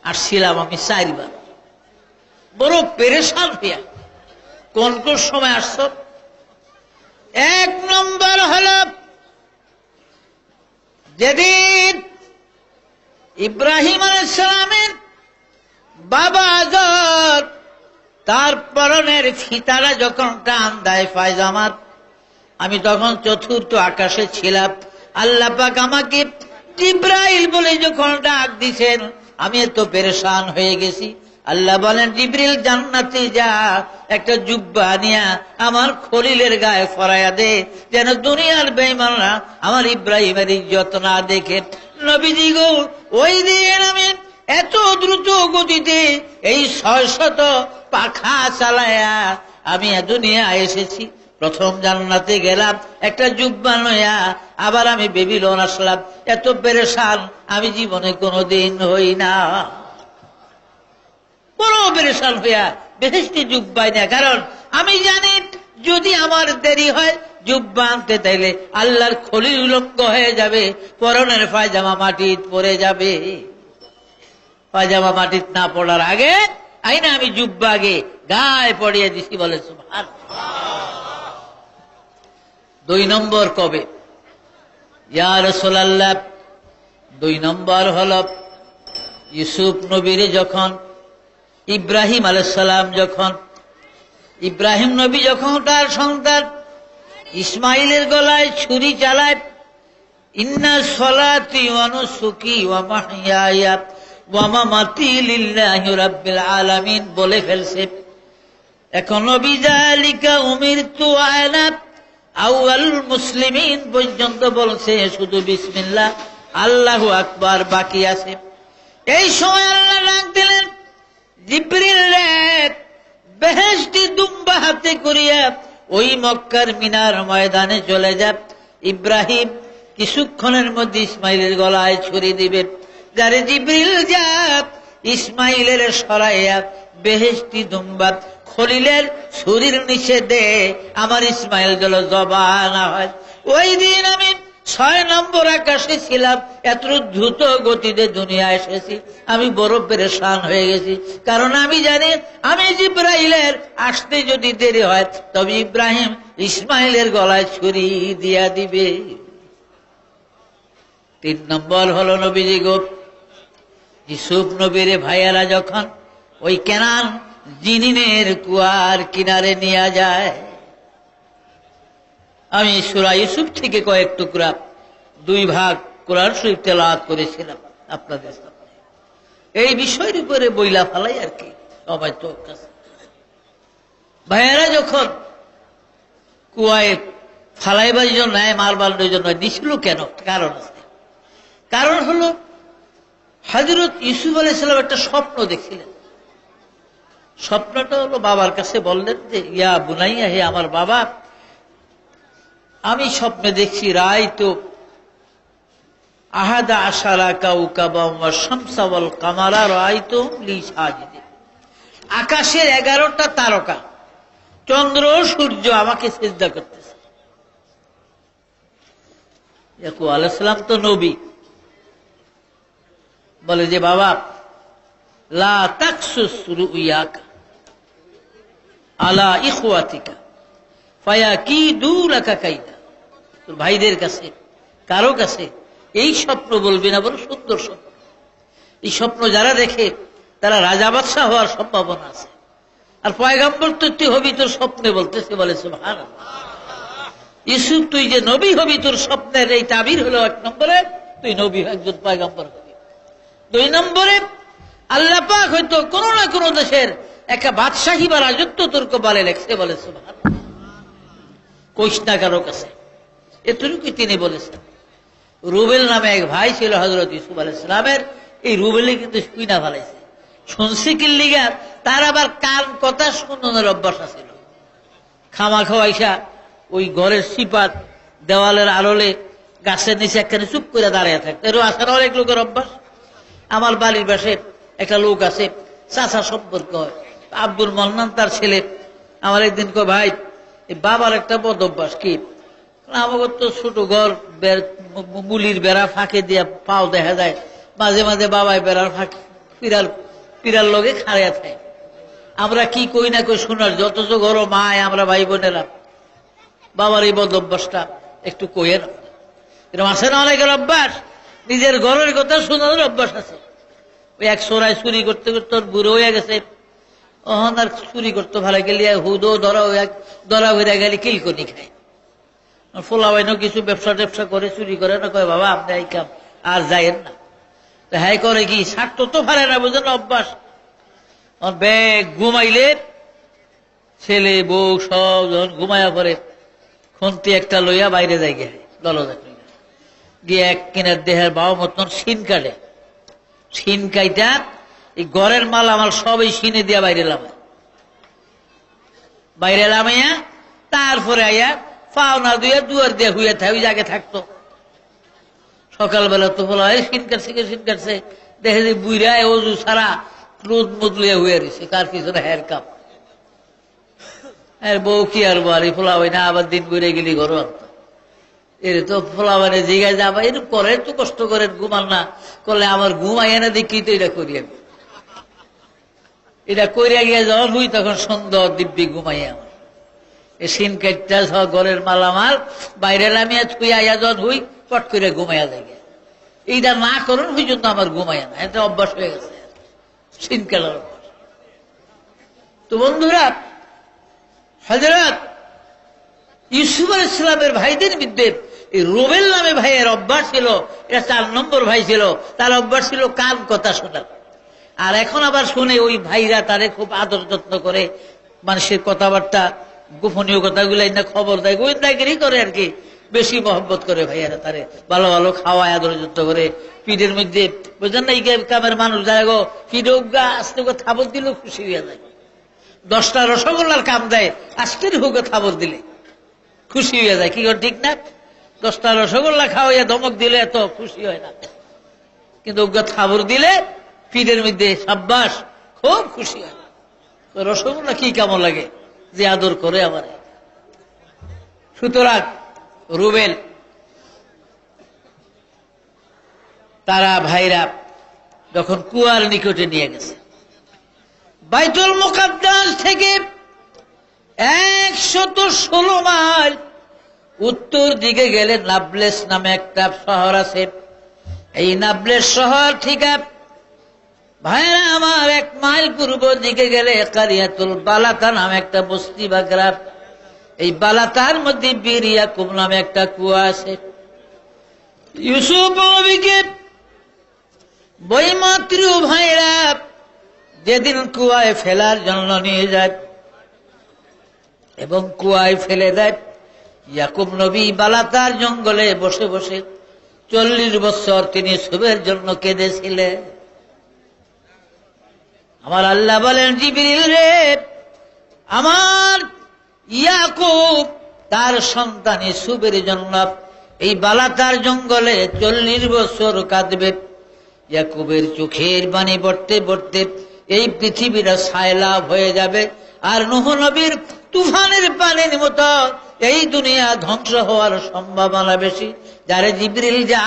আসছিলাম আমি 4 বার। বড় পেরেশান হইয়া। কোন কোন সময় আসছ? 1 নম্বর হল যেদিন ইব্রাহিম আলাইহিস সালামের বাবা আজর তার পরনের ফিতারা যখন টান দেয় পায়জামার, আমি তখন চতুর্থ আকাশে ছিলাম। আল্লাহ পাক আমাকে জিবরাইল বলে যখন ডাক দিছেন, আমি এত পেরেশান হয়ে গেছি। আল্লাহ বলেন, জিবরিল জান্নাতে যা, একটা জুব্বা নিয়া আমার খলিলের গায়ে ফরাইয়া দে, যেন দুনিয়ার বেঈমানরা আমার ইব্রাহিমের ইজ্জত না দেখে। নবীজি গো, ওই দিন আমি এত দ্রুত গতিতে এই 600 পাখা চালায়া আমি দুনিয়ায় এসেছি। প্রথম জান্নাতে গেলাম একটা জুব্বা নয়া, আবার আমি বেবিলন আসলাম। এত পেরেশান আমি জীবনে কোনোদিন হই না। বড় পেরেশান হইয়া বেহেশতি জুব্বাই না, কারণ আমি জানি যদি আমার দেরি হয় জুব্বা আনতে তাইলে আল্লাহর খলিল উলঙ্গ হয়ে যাবে, পরনের পায়জামা মাটিত পড়ে যাবে। পায়জামা মাটিত না পড়ার আগে আইনা আমি জুব্বা আগে গায়ে পড়িয়ে দিছি। বলে সুবহানাল্লাহ। 2 নম্বর কবে? ইয়া রাসূলুল্লাহ, 2 নম্বর হল ইউসুফ নবীর যখন ইব্রাহিম আলাইহিস সালাম ইব্রাহিম নবী যখন তার সন্তান ইসমাইলের গলায় ছুরি চালায়, ইন্না সলাতি ওয়া নুসুকি ওয়া মাহইয়ায়া ওয়া মামাতি লিল্লাহি রাব্বিল আলামিন বলে ফেলছে। এখন নবী যালিকা উমিরতু আনা আউয়াল মুসলিমিন পর্যন্ত বলছে, শুধু বিসমিল্লাহ আল্লাহু আকবার বাকি আছে। এই সময় আল্লাহ ডাক দিলেন, জিবরিল রে, বেহেশতি দুম্বা হাতে করিয়া ওই মক্কার মিনার ময়দানে চলে যা। ইব্রাহিম কিছুক্ষণের মধ্যে ইসমাইলের গলায় ছুরি দিবে। যারে জিবরিল যা, ইসমাইলের সরাইয়া বেহেশতি দুম্বা খলিলের ছুরির নিচে দে, আমার ইসমাইল যেন জবা না হয়। ওই দিন আমি 6 নম্বর আকাশে ছিলাম, এত দ্রুত গতিতে দুনিয়া এসেছি। আমি বড় পেরেশান হয়ে গেছি, কারণ আমি জানি আমি জিবরাইলের আসতে যদি দেরি হয় তবে ইব্রাহিম ইসমাইলের গলায় ছুরি দিয়া দিবে। 3 নম্বর হলো নবীজি গো, ইউসুফ নবীর ভাইয়েরা যখন ওই কেনান জিনিনের কুয়ার কিনারে নিয়ে যায়, আমি সূরা ইউসুফ থেকে কয়েক টুকরা 2 ভাগ কোরআন শরীফ তেলাওয়াত করেছিলাম আপনাদের সামনে। এই বিষয়ের উপরে বইলা ফালাই আর কি, সবাই তো কাছে। ভাইয়েরা যখন কুয়ায় ফালাইবার জন্য মারবার জন্য দিছিল কেন? কারণ আছে। কারণ হলো হযরত ইউসুফ আলাইহিস সালাম একটা স্বপ্ন দেখছিলেন। স্বপ্নটা হলো বাবার কাছে বললেন যে ইয়া বুনাইয়া, হে আমার বাবা, আমি স্বপ্নে দেখছি রাইতু আহাদা আশারা কাওকাবাম ওয়া শামসা ওয়াল কামারা রাইতুহুম লি সাজিদিন। আকাশের 11টা তারকা, চন্দ্র সূর্য আমাকে সিজদা করতেছে। ইয়াকুব আলাইহিস সালাম তো নবী, বলে যে বাবা লা তাকসুস রুয়াকা আলা ইখওয়াতিকা ফায়াকিদু লাকা কাইদা। তোর ভাইদের কাছে কারো কাছে এই স্বপ্ন বলবি না, বড় সুন্দর স্বপ্ন। এই স্বপ্ন যারা দেখে তারা রাজা বাদশাহ হওয়ার সম্ভাবনা আছে। আর পয়গম্বর তো তুই হবি, তোর স্বপ্নে বলতেছে। বলে সুবহানাল্লাহ। ইউসুফ, তুই যে নবী হবি, তোর স্বপ্নের এই তাবির হলো 1 নম্বরে তুই নবী, একজন পয়গম্বর হবি। 2 নম্বরে আল্লাহ পাক হয়তো কোন না কোন দেশের একটা বাদশাহী বা রাজত্ব তোর কপালে লেখছে। বলে সুবহানাল্লাহ। কইস না কারো কাছে, এতটুকুই তিনি বলেছেন। রুবেল নামে এক ভাই ছিল হযরত ইউসুফ আলাইহিস সালামের। এই রুবেলে কিন্তু শুইনা ফেলাইছে। শুনছি কিল্লিগা, তার আবার কান কথা শুনানোর অভ্যাস ছিল। খামা খাওয়াইসা ওই ঘরের সিপাত দেওয়ালের আড়লে গাছের নিচে একখানে চুপ করে দাঁড়িয়ে থাকতো। এরও আছে না অনেক লোকের অভ্যাস। আমার বাড়ির পাশে একটা লোক আছে, চাচা সম্পর্ক হয়, আব্দুল মন্নান তার ছেলে। আমার একদিন কয়, ভাই এই বাবার একটা বদ অভ্যাস কি? আমাকে তো ছোট ঘর, মুলির বেড়া ফাঁকে দিয়ে পাও দেখা যায়, মাঝে মাঝে বাবাই বেড়ার ফাঁকে পিরার লগে খাড়িয়া থাকে। আমরা কি কই না কই শোনার, যত ঘর মায় আমরা ভাই বোনেরা, বাবার এই বদ অভ্যাসটা একটু কইয়ে না। এরকম আছে না অনেকের অভ্যাস, নিজের ঘরের কথা শোনানোর অভ্যাস আছে। ওই এক সোরাই চুরি করতে করতে বুড়ো হয়ে গেছে, ওহন আর চুরি করতে ভালো গেলি হুদো ধরা হয়ে গেলে কিলকনি খায়। ফোলাবাইনও কিছু ব্যবসা ট্যাবসা করে, চুরি করে না, কয় বাবা আপনি এই কাম আর যাইয়েন না। তো হ্যাঁ করে কি, ছাড়তো তো পারে না, বুঝেন অভ্যাস। ব্যাগ ঘুমাইলে ছেলে বউ সব যখন ঘুমাইয়া পরে খন্তি একটা লইয়া বাইরে যাই গে দলদা গিয়ে এক কিনার দেহের বাবা মতন শিন কাটে। শিন কাইটা এই ঘরের মাল আমার সব এই শিনে দিয়া বাইরে লামাইয়া তারপরে আইয়া পাওনা দুইয়া দুয়ার দিয়ে হুয়ে থাকে, ওই জায়গায় থাকতো। সকালবেলা তো বলা হয় শিন কাটছে দেখে যে বুইরায় অজু ছাড়া রোদ মদলিয়া হয়ে রয়েছে, কার পিছনে হের কাপ। এর বউ কি আর বলি ফোলা হয় না, আবার দিন ঘুরে গেলি ঘর আনতো। এর তো ফোলা মানে জিগায় যাবা, এর করে তো কষ্ট করেন, ঘুমান না করলে আমার ঘুমাই না দেখি তো এটা করি আমি। এটা করিয়া গিয়ে যখন হুই তখন সুন্দর দিব্যি ঘুমাই আমার। এই সিন কাটটা সব ঘরের মালামাল বাইরে নামিয়া ছুঁয়া আইয়া যখন হুই পট করে ঘুমাইয়া যায়। এইটা না করুন হুই জন্য আমার ঘুমাইয়া না, এটা অভ্যাস হয়ে গেছে সিন কাটার অভ্যাস। তো বন্ধুরা, হযরত ইউসুফ আলাইহিস সালামের ভাইদের মধ্যে এই রুবেল নামে ভাইয়ের অভ্যাস ছিল, এটা 4 নম্বর ভাই ছিল। তার অভ্যাস ছিল কান কথা শোনার। আর এখন আবার শুনে ওই ভাইরা তারে খুব আদর যত্ন করে, মানুষের কথাবার্তা গোপনীয় কথাগুলো না খবর দেয়, গোয়েন্দাগিরি করে আর কি, বেশি মহব্বত করে ভাইয়ারা তারে ভালো ভালো খাওয়ায় আদর যত্ন করে। পিঠের মধ্যে বুঝলেন না, এই কামের মানুষ যায় গো পিঠা আস্তে করে থাবর দিলেও খুশি হয়ে যায়। 10টা রসগোল্লার কাম দেয়, আজকের হোক থাবর দিলে খুশি হয়ে যায়। কি করে ঠিক না? 10টা রসগোল্লা খাওয়াইয়া ধমক দিলে এত খুশি হয় না, কিন্তু থাবর দিলে পিঠের মধ্যে সাব্বাস খুব খুশি হয়। রসগোল্লা কি কেমন লাগে যে আদর করে আমার। সুতরাং রুবেল তারা ভাইরা যখন কুয়ার নিকটে নিয়ে গেছে, বাইতুল মুকাদ্দাস থেকে 116 মাইল উত্তর দিকে গেলে নাবলেস নামে একটা শহর আছে। এই নাবলেস শহর থেকে ভাইরা আমার 1 মাইল পূর্ব দিকে গেলে কারিয়াতুল বালাতা নামে একটা বস্তি বা গ্রাম। এই বালাতার মধ্যে বীর ইয়াকুব নামে একটা কুয়া আছে। ইউসুফ নবীকে বৈমাত্রীয় ভাইরা যেদিন কুয়ায় ফেলার জন্য নিয়ে যায় এবং কুয়ায় ফেলে দেয়, ইয়াকুব নবী বালাতার জঙ্গলে বসে বসে 40 বছর তিনি ইউসুফের জন্য কেঁদেছিলেন। আমার আল্লাহ বলেন, জিবরিল রে, আমার ইয়াকুব তার সন্তান ইউসুফের জন্য এই বালাতার জঙ্গলে 40 বছর কাঁদবে। ইয়াকুবের চোখের পানি পড়তে পড়তে এই পৃথিবীটা সায়লাভ হয়ে যাবে, আর নূহ নবীর তুফানের পানির মতো এই দুনিয়া ধ্বংস হওয়ার সম্ভাবনা বেশি। যারে জিবরিল, যা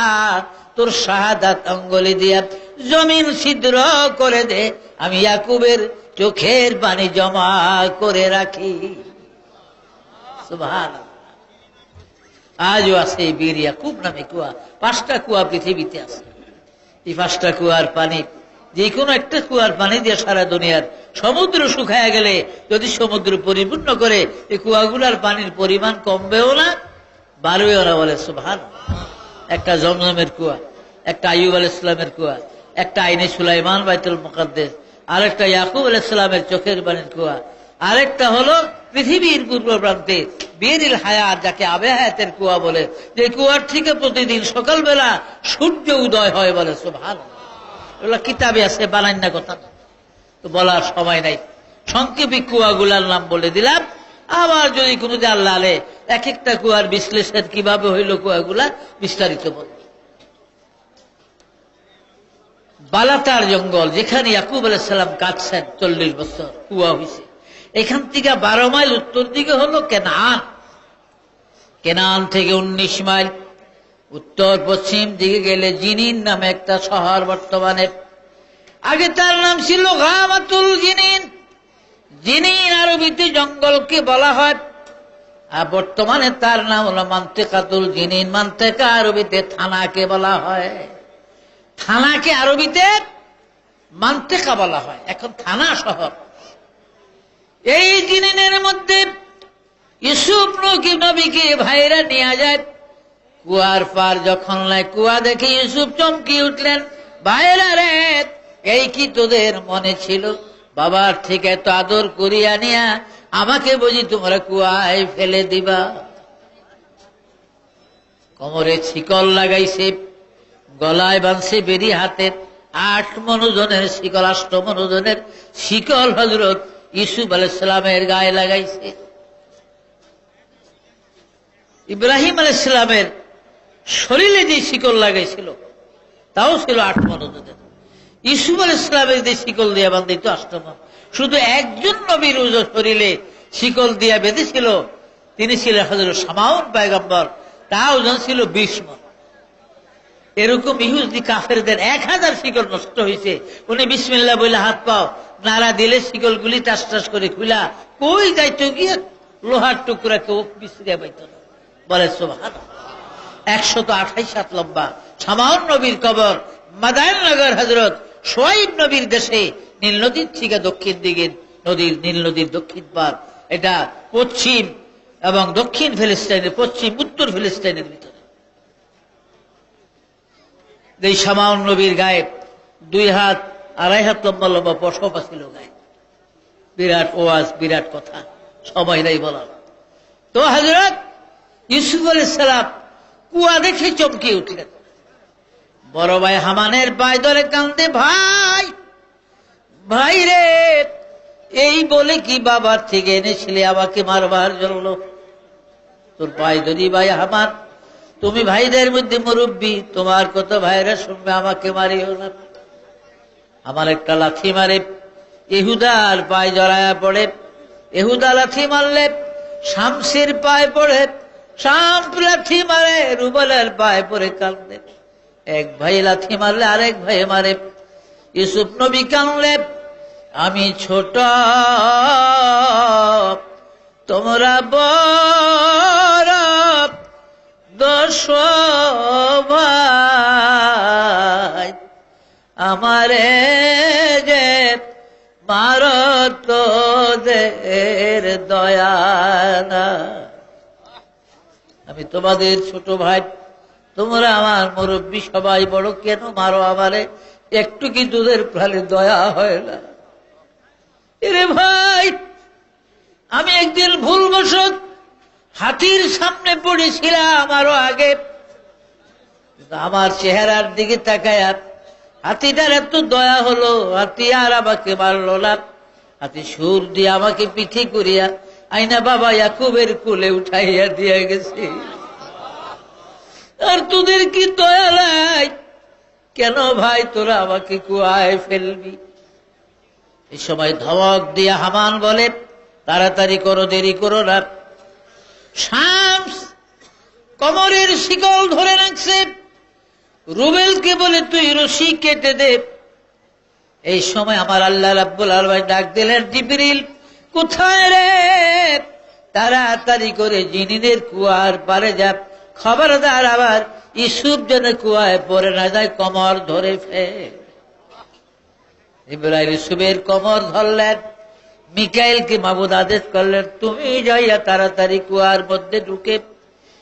তোর শাহাদাত আঙ্গুলি দিয়া জমিন ছিদ্র করে দে, আমি ইয়াকুবের চোখের পানি জমা করে রাখি। সুবহানাল্লাহ। আজও আছে এই বীর ইয়াকুব নামে কুয়া। 5টা কুয়া পৃথিবীতে আছে। এই 5টা কুয়ার পানি, যে কোনো একটা কুয়ার পানি দিয়ে সারা দুনিয়ার সমুদ্র শুকায় গেলে যদি সমুদ্র পরিপূর্ণ করে, এই কুয়াগুলার পানির পরিমাণ কমবেও না, বাড়বেও না। বলে সুবহানাল্লাহ। একটা জমজমের কুয়া, একটা আইয়ুব আলাইহিস সালামের কুয়া, একটা আইনে সুলাইমান বাইতুল মুকাদ্দাস, আরেকটা ইয়াকুব আলাইহিস সালামের চোখের পানির কুয়া, আরেকটা হলো পৃথিবীর পূর্ব প্রান্তে বীরিল হায়াত, যাকে আবে হায়াতের কুয়া বলে, যে কুয়ার থেকে প্রতিদিন সকালবেলা সূর্য উদয় হয়। বলে সুবহানাল্লাহ। এগুলো কিতাবে আছে, বানাই না কথা, তো বলার সময় নাই। সংক্ষেপে কুয়াগুলার নাম বলে দিলাম। আবার যদি কোনো আল্লাহ আলে এক একটা কুয়ার বিশ্লেষণ কিভাবে হইল কুয়াগুলা বিস্তারিত বলব। বালাতার জঙ্গল, যেখানে ইয়াকুব আলাইহিস সালাম কাটছেন 40 বছর, কুয়া হয়েছে। এখান থেকে 12 মাইল উত্তর দিকে হলো কেনান। কেনান থেকে 19 মাইল উত্তর পশ্চিম দিকে গেলে জিনিন নামে একটা শহর বর্তমানে। আগে তার নাম ছিল গামাতুল জিনিন। জিনিন আরবিতে জঙ্গলকে বলা হয়, আর বর্তমানে তার নাম হলো মান্তেকাতুল জিনিন। মান্তেকা আরবিতে থানাকে বলা হয়, থানাকে আরবিতে মান্তেকা বলা হয়, এখন থানা শহর। এই জিনিনের মধ্যে ইউসুফ নবীকে ভাইরা নিয়ে যায়। কুয়ার পার যখন লাই কুয়া দেখে ইউসুফ চমকি উঠলেন, ভাইরা রে, এই কি তোদের মনে ছিল বাবার থেকে এত আদর করিয়া নিয়া আমাকে বুঝি তোমরা কুয়ায় ফেলে দিবা? কোমরে শিকল লাগাইছে, গলায় বাঁধছে বেরি হাতে 8 মনোজনের শিকল, 8 মনোজনের শিকল হযরত ইউসুফ আলাইহিস সালামের গায়ে লাগাইছে। ইব্রাহিম আলাইহিস সালামের শরীরে যে শিকল লাগাইছিল তাও ছিল 8 মনোজনের। ইউসুফ আলাইহিস সালামের যে শিকল দিয়ে বাঁধিত 8 মন। শুধু একজন নবীর শরীরে শিকল দিয়া বেঁধেছিল, তিনি ছিলেন হযরত শামাউন পয়গম্বর, তার ওজন ছিল 20 মন। এরকম ইহুদি কাফেরদের 1000 শিকল নষ্ট হয়েছে। উনি বিসমিল্লাহ বলে হাত পাও নাড়া দিলে শিকলগুলি টাস টাস করে খুলা কই যাইতো গিয়ে লোহার টুকরা কেউ বিছড়িয়া পাইত না। বলে সুবহানাল্লাহ। 128 হাত লম্বা শামাউন নবীর কবর মাদায়ননগর হযরত শুআইব নবীর দেশে, নীল নদীর থেকে দক্ষিণ দিকে নীল নদীর দক্ষিণ পার। এটা পশ্চিম এবং দক্ষিণ ফিলিস্তিনের, পশ্চিম উত্তর ফিলিস্তিনের ভিতরে। এই শামাউন নবীর গায়ে 2 হাত 2.5 হাত লম্বা লম্বা পশপা ছিল গায়ে। বিরাট ওয়াজ, বিরাট কথা, সময় নাই বলার। তো হযরত ইউসুফ আলাইহিস সালাম কুয়া দেখে চমকে উঠলেন। বড় ভাই হামানের পায়ে ধরে কান্দে, ভাই ভাই রে, এই বলে কি বাবার থেকে এনেছিলে আমাকে মারবার জন্য? তোর পায়ে ধরি ভাই হামান, তুমি ভাইদের মধ্যে মুরব্বী, তোমার কত ভাইরা শুনবে, আমাকে মারিও না। আমার একটা লাথি মারে, ইহুদার পায়ে জড়ায়া পড়ে। ইহুদা লাথি মারলে শামসের পায়ে পড়ে, শাম লাথি মারে রুবেলের পায়ে পড়ে কান্দে। এক ভাই লাথি মারলে আরেক ভাই মারে। ইউসুফ নবী কান্দলে, আমি ছোট তোমরা বড়, 10 ভাই আমারে যে মারত তোদের দয়া না। আমি তোমাদের ছোট ভাই, তোমরা আমার মুরব্বী সবাই বড়, কেন মারো আমারে? একটু কি দুধের প্রাণে দয়া হয় না? এরে ভাই, আমি একদিন ভুলবশত হাতির সামনে পড়েছিলাম আরো আগে। আমার চেহারার দিকে তাকায় হাতিটার এত দয়া হলো, হাতি আর আমাকে মারল না। হাতি সুর দিয়ে আমাকে পিঠে করিয়া আইনা বাবা ইয়াকুবের কোলে উঠাইয়া দিয়ে গেছে। আর তোদের কি দয়া নাই? কেন ভাই তোরা আমাকে কুয়ায় ফেলবি? এই সময় ধমক দিয়া হামান বলে, তাড়াতাড়ি করো, দেরি করো না। শামস কমরের শিকল ধরে রাখছে। রুবেলকে বলে, তুই রশি কেটে দে। এই সময় আমার আল্লাহ রাব্বুল আলামিন ডাক দিলেন, জিবরিল কোথায় রে? তাড়াতাড়ি করে জিনিনের কুয়ার পারে যা, খবরদার আবার ইউসুফ যেন কুয়ায় পড়ে না যায়, কমর ধরে ফেল। ইব্রাহিম ইউসুফের কমর ধরলেন। মিকাইলকে মাবুদ আদেশ করলেন, তুমি যাইয়া তাড়াতাড়ি কুয়ার মধ্যে ঢুকে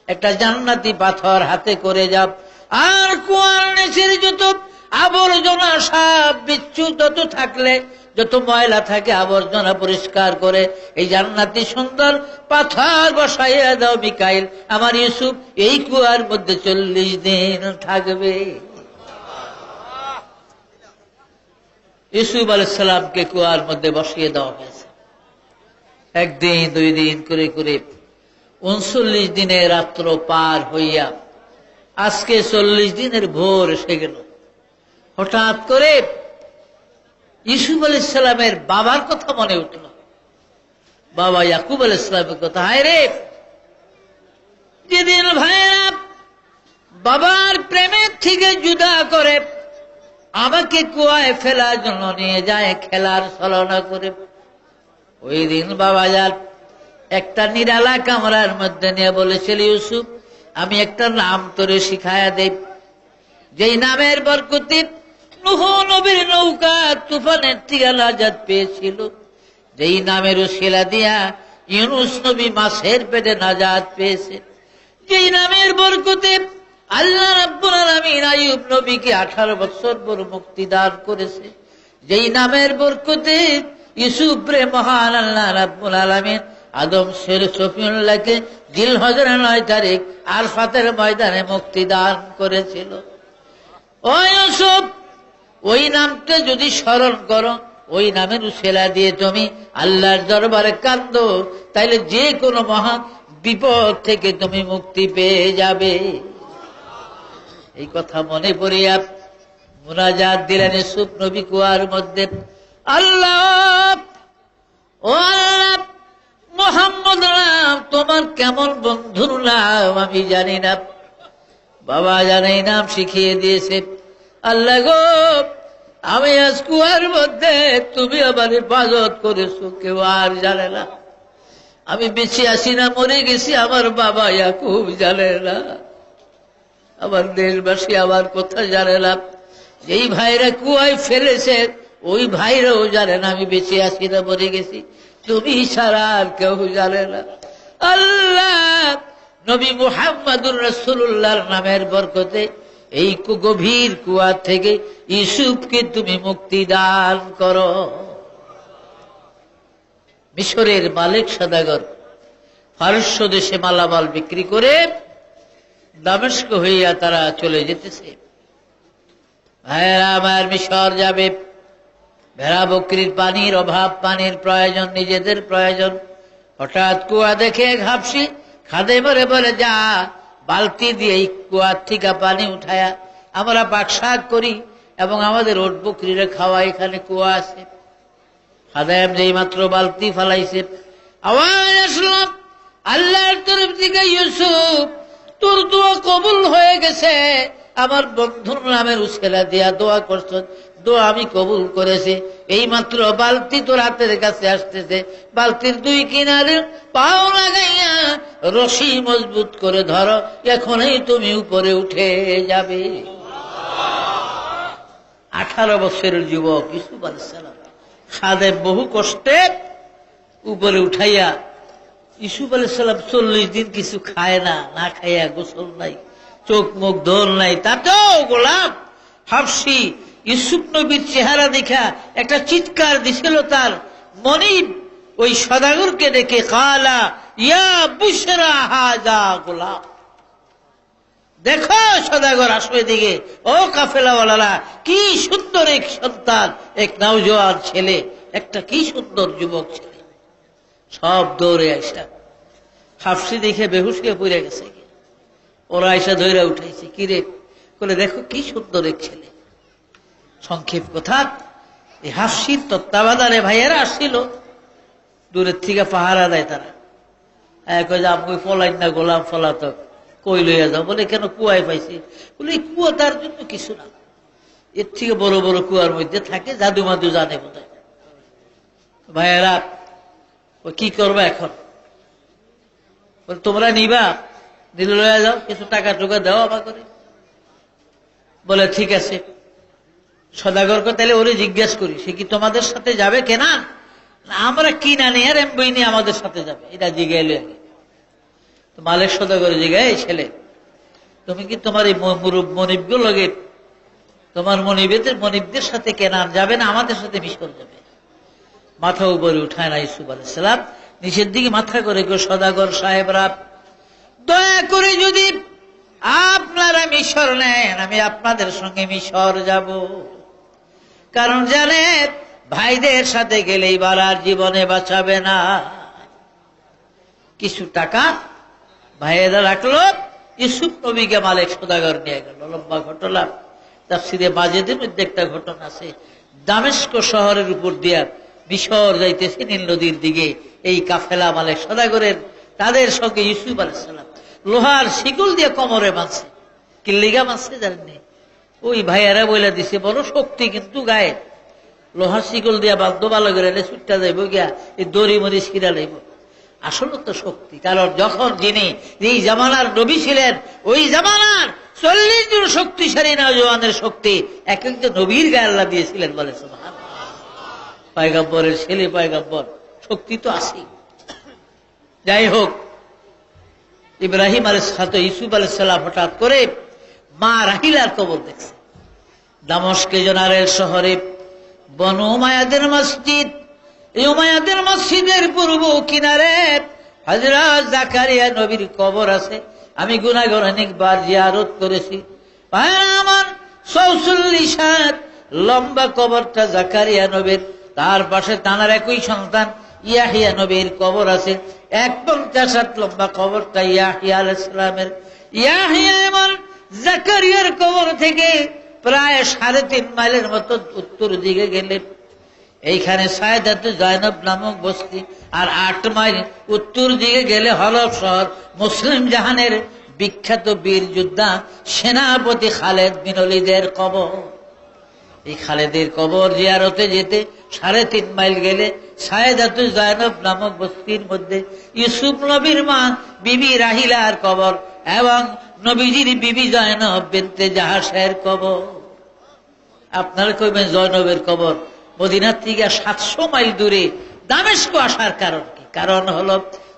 একটা জান্নাতি পাথর হাতে করে যাও, আর কুয়ার নিচের যত আবর্জনা, সাপ বিচ্ছু যত থাকলে, যত ময়লা থাকে, আবর্জনা পরিষ্কার করে এই জান্নাতি সুন্দর পাথর বসাইয়া দাও। মিকাইল, আমার ইউসুফ এই কুয়ার মধ্যে 40 দিন থাকবে। ইউসুফ আলাইহিস সালামকে কুয়ার মধ্যে বসিয়ে দেওয়া হয়েছে। একদিন 2 দিন করে করে 39 দিনের রাত্র পার হইয়া আজকে 40 দিনের ভোর এসে গেল। হঠাৎ করে ইউসুফ আলাইহিস সালামের বাবার কথা মনে উঠল। বাবা ইয়াকুব আলাইহিস সালামের কথা। হায় রে, যেদিন ভাইরা বাবার প্রেমের থেকে জুদা করে আমাকে কুয়ায় ফেলার জন্য নিয়ে যায় খেলার ছলনা করে, ওই দিন বাবা যার একটা নিরালা কামরার মধ্যে নিয়ে বলেছিল, ইউসুফ আমি একটা নাম তোরে শিখায়া দেব, যেই নামের বরকতে নূহ নবীর নৌকা তুফানের থেকে নাজাত পেয়েছিল, যেই নামের উসিলা দিয়া ইউনুস নবী মাছের পেটে নাজাত পেয়েছে, যেই নামের বরকতে আল্লাহ রাব্বুল আলামিন আইয়ুব নবীকে 18 বছর পর মুক্তি দান করেছে, যেই নামের বরকতে ইউসুফ রে মহান আল্লাহ রাব্বুল আলামিন আদম শের সফিউল্লাহকে জিলহজের 9 তারিখ আরফাতের ময়দানে মুক্তি দান করেছিল। ওই ইউসুফ, ওই নামটা যদি স্মরণ করো, ওই নামের উসিলা দিয়ে তুমি আল্লাহর দরবারে কাঁদো, তাইলে যে কোনো মহা বিপদ থেকে তুমি মুক্তি পেয়ে যাবে। এই কথা মনে পড়িয়া মুনাজাত দিলেন ইউসুফ নবী কুয়ার মধ্যে। আল্লাহ, ও আল্লাহ, মুহাম্মদ নাম তোমার কেমন বন্ধুর নাম আমি জানি না, বাবা জানে নাম শিখিয়ে দিয়েছে। আল্লাহ গো, আমি আজ কুয়ার মধ্যে, তুমি আমার হেফাজত করেছো, কেউ আর জানে না। আমি বেঁচে আছি না মরে গেছি, আমার বাবা ইয়াকুব জানে না, আমার দেশবাসী আমার কথা জানে না, যেই ভাইরা কুয়ায় ফেলেছে ওই ভাইরাও জানে না আমি বেঁচে আছি না মরে গেছি, তুমি ছাড়া আর কেউ জানে না। আল্লাহ, নবী মুহাম্মদুর রাসূলুল্লাহর নামের বরকতে এই গভীর কুয়া থেকে ইউসুফকে তুমি মুক্তি দান করো। মিশরের মালিক সদাগর পারস্য দেশে মালামাল বিক্রি করে দামেস্ক হইয়া তারা চলে যেতেছে। ভাইয়েরা আমার, মিশর যাবে, ভেড়া বকরির পানির অভাব, পানির প্রয়োজন, নিজেদের প্রয়োজন। হঠাৎ কুয়া দেখে ঘাপসি খাদে মরে বলে, যা বালতি দিয়ে এই কুয়ার থেকে পানি উঠায়া আমরা পাকশাক করি এবং আমাদের ওট বকরিরে খাওয়া, এখানে কুয়া আছে। খাদেম যেই মাত্র বালতি ফালাইছে, আওয়াজ আসলাম আল্লাহর তরফ থেকে, ইউসুফ তোর দোয়া কবুল হয়ে গেছে, আমার বন্ধুর নামের উসিলা দিয়া দোয়া করছ, দোয়া আমি কবুল করেছি। এই মাত্র বালতি তোর হাতের কাছে আসতেছে, বালতির 2 কিনারে পাও লাগাইয়া রশি মজবুত করে ধরো, এখনই তুমি উপরে উঠে যাবে। 18 বছরের যুবক ইউসুফ আলাইহিস সালাম খাদেম বহু কষ্টে উপরে উঠাইয়া, ইউসুফ আলাইহিস সালাম 40 দিন কিছু খায় না, না খাইয়া, গোসল নাই, চোখ মুখ দোল নাই, তাতেও গোলাপ হাফসি ইউসুফ নবীর চেহারা দেখা একটা চিৎকার দিছিল তার মনিব ওই সদাগরকে ডেকে, কালা ইয়া বুশরা হাজা গোলাপ, দেখো সদাগর আসো এদিকে, ও কাফেলাওয়ালারা, কি সুন্দর এক সন্তান, এক নওজোয়ান ছেলে, একটা কি সুন্দর যুবক ছেলে। সব দৌড়ে আইসা হাফসি দেখে বেহুশ হয়ে পড়ে গেছে। ওরা আইসা ধরে উঠাইছে, কিরে, বলে দেখো কি সুন্দর এক ছেলে। সংক্ষেপ কথা, এই হাফসির তত্ত্বাবধানে ভাইয়েরা আসছিল, দূরের থেকে পাহারা দেয় তারা। আমি ফলাই না গোলাম ফলাতক, কই লইয়া যাও, বলে কেন কুয়ায় পাইছি, বলে এই কুয়া তার জন্য কিছু না, এর থেকে বড় বড় কুয়ার মধ্যে থাকে, জাদু মাদু জানে বোধ হয়। ভাইয়েরা ও কি করবা এখন, বলে তোমরা নিবা, নিলে লইয়া যাও, কিছু টাকা টুকা দাও আমা করে। বলে ঠিক আছে। সদাগরকে তাহলে ওরে জিজ্ঞেস করি, সে কি তোমাদের সাথে যাবে কেনা, আমরা কিনা নিয়ে আর এমবই নিয়ে আমাদের সাথে যাবে, এটা জিগাইলে আগে। তো মালিক সদাগর জিগায়, এই ছেলে তুমি কি তোমার এই মনিবগুলো লগে, তোমার মনিবদের সাথে কেনান যাবে না আমাদের সাথে মিশর যাবে? মাথা উপরে উঠায় না ইউসুফ আলাইহিস সালাম, নিচের দিকে মাথা করে কেউ, সদাগর সাহেবরা দয়া করে যদি আপনারা মিশর নেন, আমি আপনাদের সঙ্গে মিশর যাব। কারণ জানেন ভাইদের সাথে গেলেই বালার জীবনে বাঁচাবে না। কিছু টাকা ভাইয়েরা রাখলো, ইউসুফ নবীকে মালিক সদাগর নিয়ে গেল। লম্বা ঘটনা, তাফসীরে মাজিদের মধ্যে একটা ঘটনা আছে। দামেস্ক শহরের উপর দিয়া মিশর যাইতেছে নীল নদীর দিকে, এই কাফেলা মালিক সদাগরের, তাদের সঙ্গে ইউসুফ আলাইহিস সালাম লোহার শিকল দিয়ে কোমরে বাঁধছে। কিল্লিগা বাঁধছে জানেন, ওই ভাইয়েরা বলে দিছে বড় শক্তি কিন্তু গায়ে, লোহার শিকল দিয়া বাধ্য ভালো করে ছুটটা যাইব গিয়া, এই দড়ি মরি ছিঁড়া লাইব। আসলে তো শক্তি, কারণ যখন যিনি এই জামানার নবী ছিলেন, ওই জামানার 40 জন শক্তিশালী নওজওয়ানের শক্তি এক একটা নবীর গায়ে আল্লাহ দিয়েছিলেন, বলে সুবহানাল্লাহ। পয়গম্বরের ছেলে পয়গম্বর, শক্তি তো আছে। যাই হোক, ইব্রাহিম আলাইহিস সালাম ইউসুফ আলাইহিস সালাম হঠাৎ করে মা রাহিলার কবর দেখছে। দামেস্কে জনারের শহরে বনু উমাইয়াদের মসজিদ, এই উমাইয়াদের মসজিদের পূর্ব কিনারে হযরত জাকারিয়া নবীর কবর আছে। আমি গুনাহগার অনেকবার জিয়ারত করেছি। আমার ৪৪ হাত লম্বা কবরটা জাকারিয়া নবীর, তার পাশে তানার একই সন্তান ইয়াহিয়া নবীর কবর আছে। ৫০ হাত লম্বা কবরটা ইয়াহিয়া আলাইহিস সালামের। ইয়াহিয়া এবং জাকারিয়ার কবর থেকে প্রায় ৩.৫ মাইলের মতো উত্তর দিকে গেলে এইখানে সায়েদাতুল জায়নব নামক বস্তি, আর ৮ মাইল উত্তর দিকে গেলে হলফ শহর, মুসলিম জাহানের বিখ্যাত বীর যোদ্ধা সেনাপতি খালেদ বিন ওলীদের কবর। এই খালেদের কবর জিয়ারতে যেতে ৩.৫ মাইল গেলে সায়েদাতুল জায়নব নামক বস্তির মধ্যে ইউসুফ নবীর মা বিবি রাহিলার কবর এবং নবীজির বিবি জয়নব বিনতে জাহাসের কবর। আপনারা কইবেন জয়নবের কবর মদিনার থেকে ৭০০ মাইল দূরে দামেস্ক আসার কারণ কি? কারণ হলো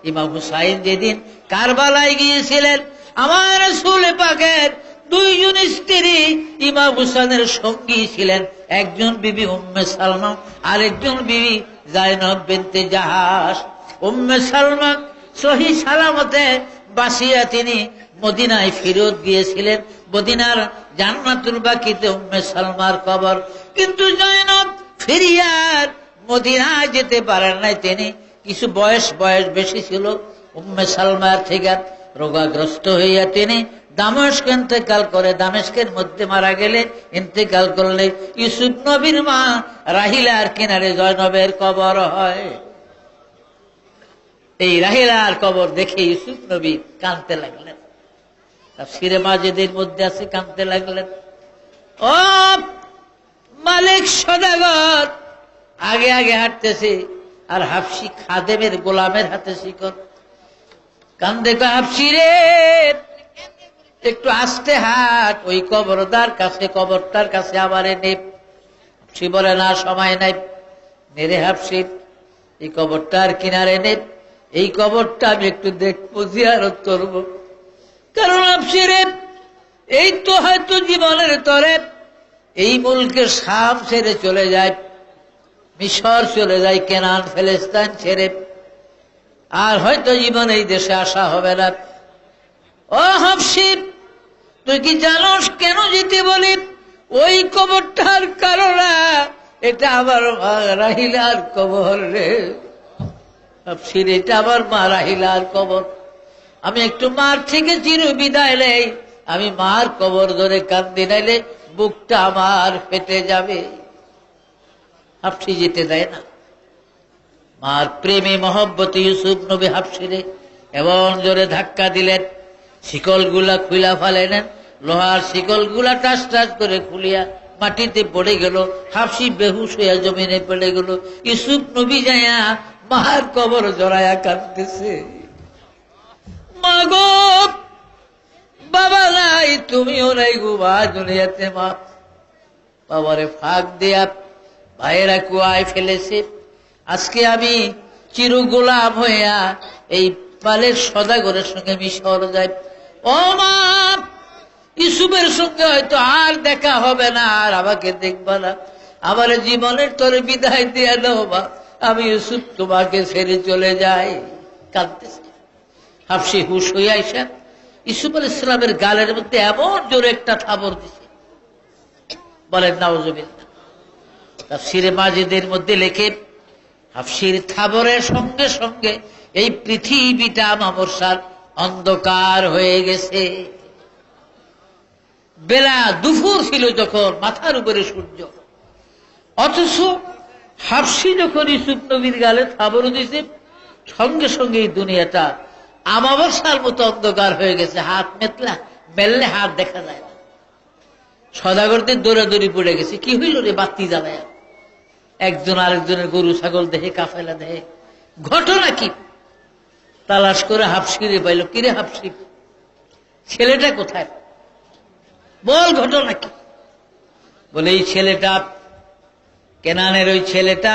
ইমাম হুসাইন যেদিন কারবালায় গিয়েছিলেন, আমার রাসূল পাকের ২ জন স্ত্রী ইমাম হুসাইনের সঙ্গী ছিলেন, একজন বিবি উম্মে সালমা, আরেকজন বিবি জয়নব বিনতে জাহাস। উম্মে সালমা সহি সালামতে বাসিয়া তিনি মদিনায় ফেরত গিয়েছিলেন। মদিনার জান্নাতুল বাকিতে উম্মে সালমার কবর, কিন্তু জয়নব ফিরিয়ার মদিনায় যেতে পারেন নাই। তিনি কিছু বয়স বেশি ছিল উম্মে সালমার থেকে, রোগাগ্রস্ত হইয়া তিনি দামেস্ক ইন্তেকাল করে। দামেস্কের মধ্যে মারা গেলে, ইন্তেকাল করলে ইউসুফ নবীর মা রাহিলার কিনারে জয়নবের কবর হয়। এই রাহিলার কবর দেখে ইউসুফ নবী কাঁদতে লাগলেন। তাফসীরে মাজিদের মধ্যে আছে, কাঁদতে লাগলেন। ও মালিক সদাগর আগে আগে হাঁটতেছে, আর হাফসি খাদেমের গোলামের হাতে শিকল। কান্দে কয়, হাফসি রে একটু আস্তে হাট, ওই কবরটার কাছে আবার এনে। হাফসি বলে, না সময় নাই, নেরে হাফসি এই কবরটার কিনারে নে, এই কবরটা আমি একটু দেখবো, জিয়ারত করবো। কারণ হাফসি রে এই তো হয়তো জীবনের তরে এই মুলকে শাম ছেড়ে চলে যায়, মিশর চলে যায়, কেনান ফিলিস্তিন ছেড়ে, আর হয়তো জীবন এই দেশে আসা হবে না। ও হাফসি, তুই কি জানোস কেন যেতে বলি? ওই কবরটার কারণে, এটা আমার মা রাহিলার কবর রে হাফসির, এটা আমার মা রাহিলার কবর। আমি একটু মার থেকে চির বিদায় নেই, আমি মার কবর ধরে কান্দি, নাইলে বুকটা আমার ফেটে যাবে। হাফসি যেতে দেয় না। মার প্রেমে মহব্বতে ইউসুফ নবী হাফসিরে এমন জোরে ধাক্কা দিলেন, শিকল গুলা খুলা ফেলেন, লোহার শিকল গুলা টাস টাস করে খুলিয়া মাটিতে পড়ে গেল। হাফসি বেহুশ হইয়া জমিনে পড়ে গেল। ইউসুফ নবী যাইয়া মার কবর জড়াইয়া কাঁদতেছে, মা গো, বাবা নাই, তুমিও নাই গো মা, দুনিয়াতে মা। বাবারে ফাঁক দিয়া ভাইয়েরা কুয়ায় ফেলেছে। আজকে আমি চির গোলাম হইয়া এই পালের সদাগরের সঙ্গে মিশর যাই। ও মা, ইউসুফের সঙ্গে হয়তো আর দেখা হবে না, আর আমাকে দেখবা না, আমার জীবনের তোরে বিদায় দিয়ে দাও মা, আমি ইউসুফ তোমাকে ছেড়ে চলে যাই। কাঁদতেছে। হাফসি হুশ হইয়া আইসা ইউসুফ আলাইহিস সালামের গালের মধ্যে এমন জোরে একটা থাবর দিছে, বলেন নাউজুবিল্লাহ। তাফসীরে মাজিদের মধ্যে লেখে, হাফসির থাবরের সঙ্গে সঙ্গে এই পৃথিবীটা মামরসার অন্ধকার হয়ে গেছে। বেলা দুপুর ছিল যখন, মাথার উপরে সূর্য, অথচ হাফসি যখন ইউসুফ নবীর গালে থাবর দিছে, সঙ্গে সঙ্গে এই দুনিয়াটা আমাবস্যার মতো অন্ধকার হয়ে গেছে। হাত মেললে হাত দেখা যায় না। সদাগরদের দৌড়াদৌড়ি পড়ে গেছে, কি হইল রে? বাতি জ্বালায় একজন আরেকজনের গরু ছাগল দেহে, কাফেলা দেহে। ঘটনা কি? তালাশ করে হাফসিরে পাইল। কিরে হাফসি, ছেলেটা কোথায়? বল ঘটনা কি? বলে এই ছেলেটা, কেনানের ওই ছেলেটা,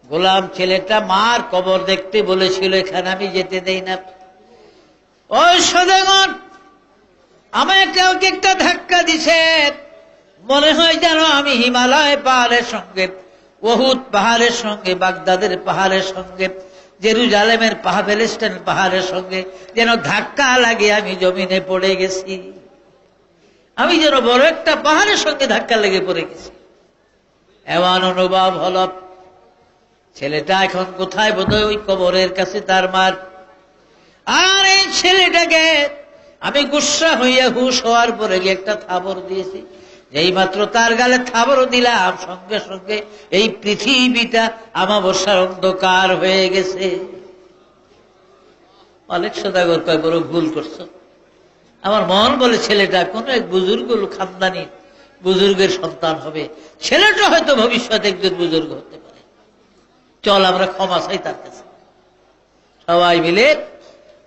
গোলাম ছেলেটা মার কবর দেখতে বলেছিল, এখানে আমি যেতে দেই না। ওই সদাগর আমায় কাউকে একটা ধাক্কা দিছে, মনে হয় যেন আমি হিমালয় পাহাড়ের সঙ্গে, ওহুদ পাহাড়ের সঙ্গে, বাগদাদের পাহাড়ের সঙ্গে, জেরুজালেমের পাহাড়, প্যালেস্টাইন পাহাড়ের সঙ্গে যেন ধাক্কা লাগে আমি জমিনে পড়ে গেছি। আমি যেন বড় একটা পাহাড়ের সঙ্গে ধাক্কা লেগে পড়ে গেছি, এমন অনুভব হল। ছেলেটা এখন কোথায়? বোধহয় ওই কবরের কাছে তার মার। আর এই ছেলেটাকে আমি গুসা হইয়া হুশ হওয়ার পরে গিয়ে একটা থাবর দিয়েছি। যেই মাত্র তার গালে থাবর দিলাম, সঙ্গে সঙ্গে এই পৃথিবীটা আমাবস্যার অন্ধকার হয়ে গেছে। অনেক সদাগর কয়, বড় ভুল করছো। আমার মন বলে ছেলেটা কোন এক বুজুর্গ খানদানি বুজুর্গের সন্তান হবে, ছেলেটা হয়তো ভবিষ্যতে একজন বুজুর্গ হতে পারে। চল আমরা ক্ষমা চাই তার কাছে। সবাই মিলে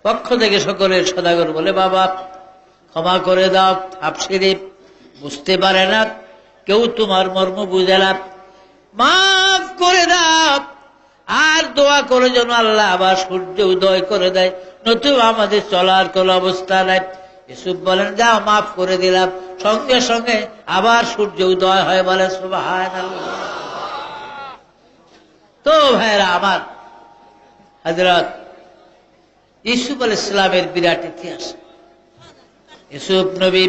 পক্ষ থেকে সকলের সদাগর বলে, বাবা ক্ষমা করে দাও, হাফসিরে বুঝতে পারে না, কেউ তোমার মর্ম বুঝে না, মাফ করে দাও। আর দোয়া করে যেন আল্লাহ আবার সূর্য উদয় করে দেয়, নতুবা আমাদের চলার কোন অবস্থা নাই। ইউসুফ বলেন, যাও মাফ করে দিলাম। সঙ্গে সঙ্গে আবার সূর্য উদয় হয়, বলে সুবহানাল্লাহ। তো ভাইরা আমার, হযরত ইউসুফ আলাইহিস সালামের বিরাট ইতিহাস। ইউসুফ নবী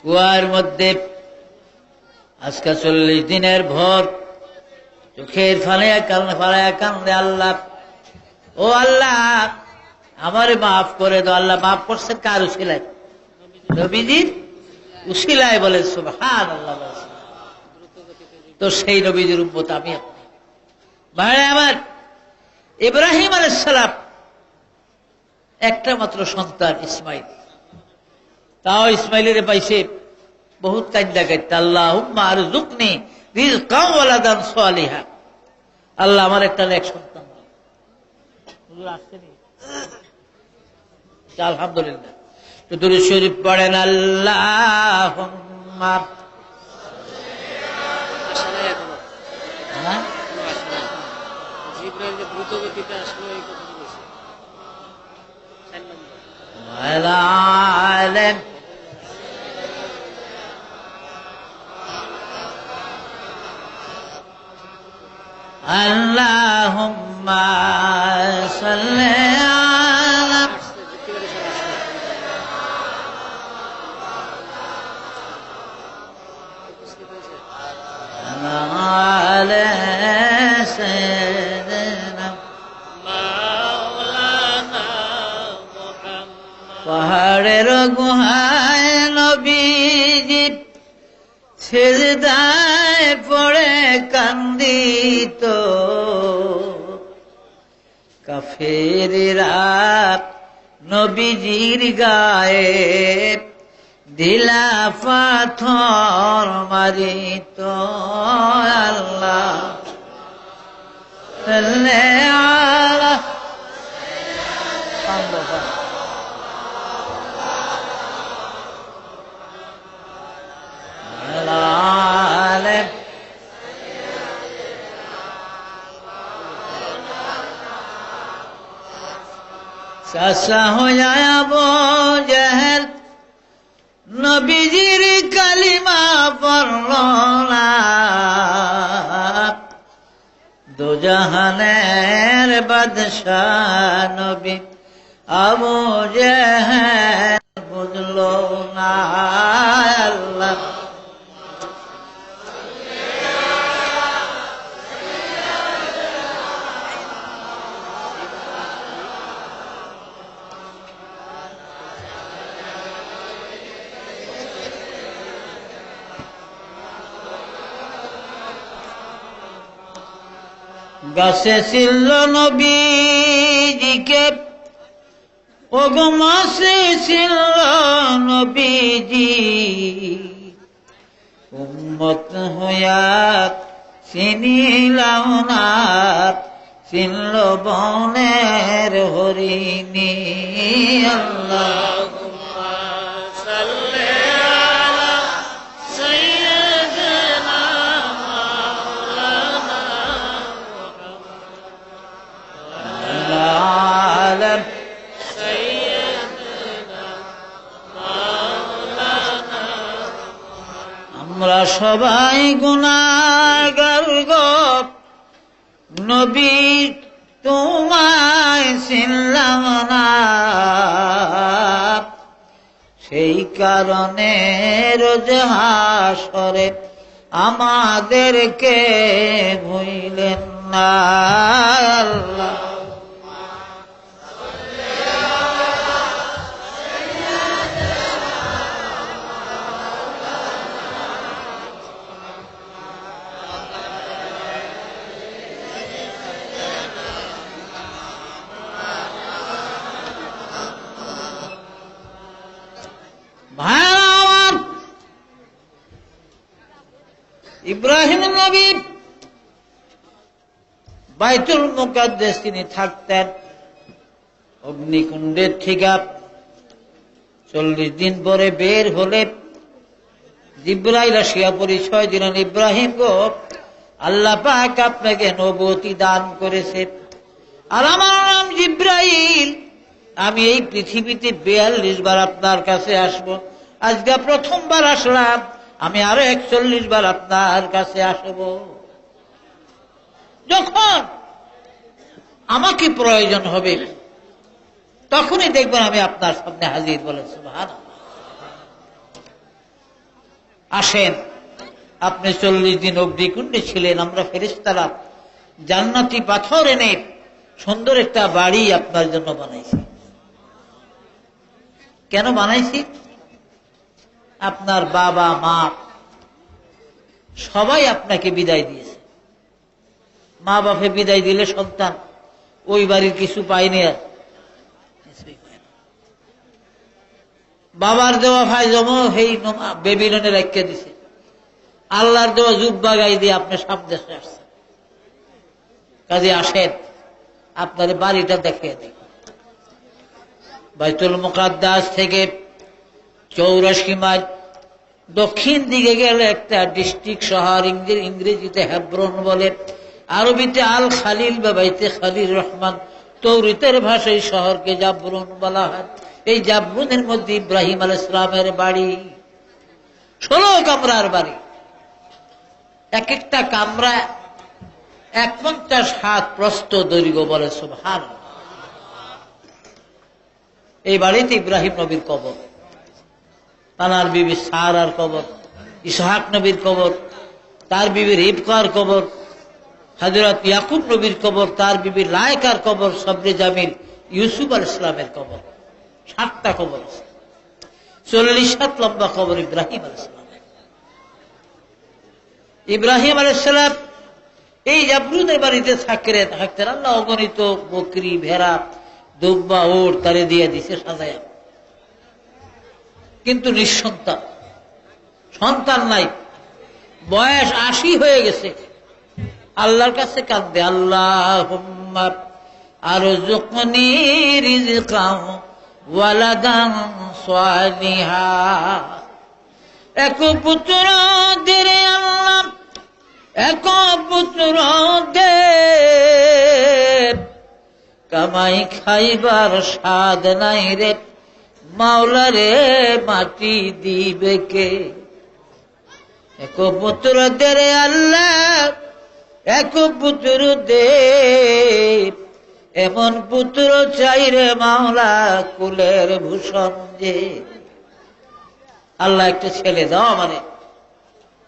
কুয়ার মধ্যে আজকে 40 দিনের ভর চোখের ফালাইয়া কান্দে, আল্লাহ ও আল্লাহ আমারে মাফ করে দাও। আল্লাহ মাফ করছে কার উসিলায়? নবীজির উসিলায়, বলে সুবহানাল্লাহ। তো সেই নবীজির উম্মত আমি আপনি। ভাইরা আমার, ইব্রাহিম আলাইহিস সালাম একটা মাত্র সন্তান ইসমাইল, তাও ইসমাইলের পাইছে বহুত কান্দা কাইতে, আল্লাহুম্মা আরযুকনি রিজকান ওয়ালাদান সালিহা। আল্লাহ আমার একটা নেক সন্তান দাও। হুজুর আসছেন? আলহামদুলিল্লাহ। তো দুরূদ শরীফ পড়েন, আল্লাহুম্মা আল্লাহুম্মা সাল্লি আলা আলা সাইয়্যিদিনা মাওলানা মুহাম্মদ। পাহাড়ের গুহায় নবীজি সিজদায় পড়ে কান্দিত, কাফেররা নবীজির গায়ে দিলা পাথর মারিত। আল্লাহ সাল্লি আলা চাচা হইয়া আবু জেহেল নবীজির কালিমা পড়ল না, দুজাহানের বাদশাহ নবী আবু জেহেল বুঝল না। আল্লাহ গাছে ছিল নবীজিকে, ওগো মাসে ছিল নবীজি, উম্মত হইয়া চিনিলাম না, চিনল বনের হরিণী। আল্লাহুম্মা সাল্লি আলা সাইয়্যিদিনা মাওলানা আমরা সবাই গুনাহগার গো নবী, তোমায় চিনলাম না, সেই কারণে রোজ হাসরে আমাদেরকে ভুলিলেন না। আল্লাহ ইব্রাহিম নবী বাইতুল মুকাদ্দাস তিনি থাকতেন, অগ্নিকুণ্ডের থেকে 40 দিন পরে বের হলে জিবরাইল আসিয়া পরিচয় দিলেন, ইব্রাহিম গো, আল্লাহ পাক আপনাকে নবুয়তি দান করেছে, আর আমার নাম জিবরাইল, আমি এই পৃথিবীতে 42 বার আপনার কাছে আসব, আজকে প্রথমবার আসলাম, আমি আরো 41 বার আপনার কাছে আসব, যখন আমাকে প্রয়োজন হবে তখনই দেখবেন আমি আপনার সামনে হাজির। বলেন সুবহানাল্লাহ। আসেন, আপনি 40 দিন অগ্নিকুণ্ডে ছিলেন, আমরা ফেরেশতারা জান্নাতি পাথর এনে সুন্দর একটা বাড়ি আপনার জন্য বানাইছি। কেন বানাইছি? আপনার বাবা মা সবাই আপনাকে বিদায় দিয়েছে। মা বাপে বিদায় দিলে সন্তান ওই বাড়ির কিছু পায়নি, আর বাবার দেওয়া ভাই জমা সেই বেবিলনে রাখিয়ে দিছে, আল্লাহর দেওয়া জুব্বা গাই দিয়ে আপনি সামনে আসছেন। কাজে আসেন, আপনার বাড়িটা দেখিয়ে দিই। বাইতুল মুকাদ্দাস থেকে 84 মাইল দক্ষিণ দিকে গেলে একটা ডিস্ট্রিক্ট শহর, ইংরেজিতে হেব্রন বলে, আরবিতে আল খালিল বা বাইতে খালিল রহমান, তৌরিতের ভাষায় শহরকে জাবরুন বলা হয়। এই জাবরুনের মধ্যে ইব্রাহিম আলাইহিস সালামের বাড়ি, 16 কামরার বাড়ি, এক একটা কামরা 51 হাত প্রস্থ দৈর্ঘ্য, বলে সুবহানাল্লাহ। এই বাড়িতে ইব্রাহিম নবীর কবর, তার বিবি সারার কবর, ইসহাক নবীর কবর, তার বিবি রিবকার কবর, হযরত ইয়াকুব নবীর কবর, তার বিবি লায়কার কবর, সবরে জামিল ইউসুফ আলাইহিস সালামের কবর। 7টা কবর আছে। 40 হাত লম্বা কবর ইব্রাহিম আলাইহিস সালাম। ইব্রাহিম আলাইহিস সালাম এই জাবরুদের বাড়িতে থাকতেন। আল্লাহ অগণিত বকরি, ভেড়া, দুব্বা, ওট তারে দিয়ে দিছে সাজায়া, কিন্তু নিঃসন্তান, সন্তান নাই। বয়স 80 হয়ে গেছে। আল্লাহর কাছে কাঁদে, আল্লাহুম্মা আরযুকনি রিজকান ওয়ালাদান সালিহা। এক পুত্র দে রে আল্লাহ, এক পুত্র দে, কামাই খাইবার স্বাদ নাই রে মাওলা রে, মাটি দিবে কে? এক পুত্র দে রে আল্লাহ, এক পুত্র দে, এমন পুত্র চাই রে মাওলা, কুলের ভূষণ যে। আল্লাহ একটা ছেলে দাও আমারে,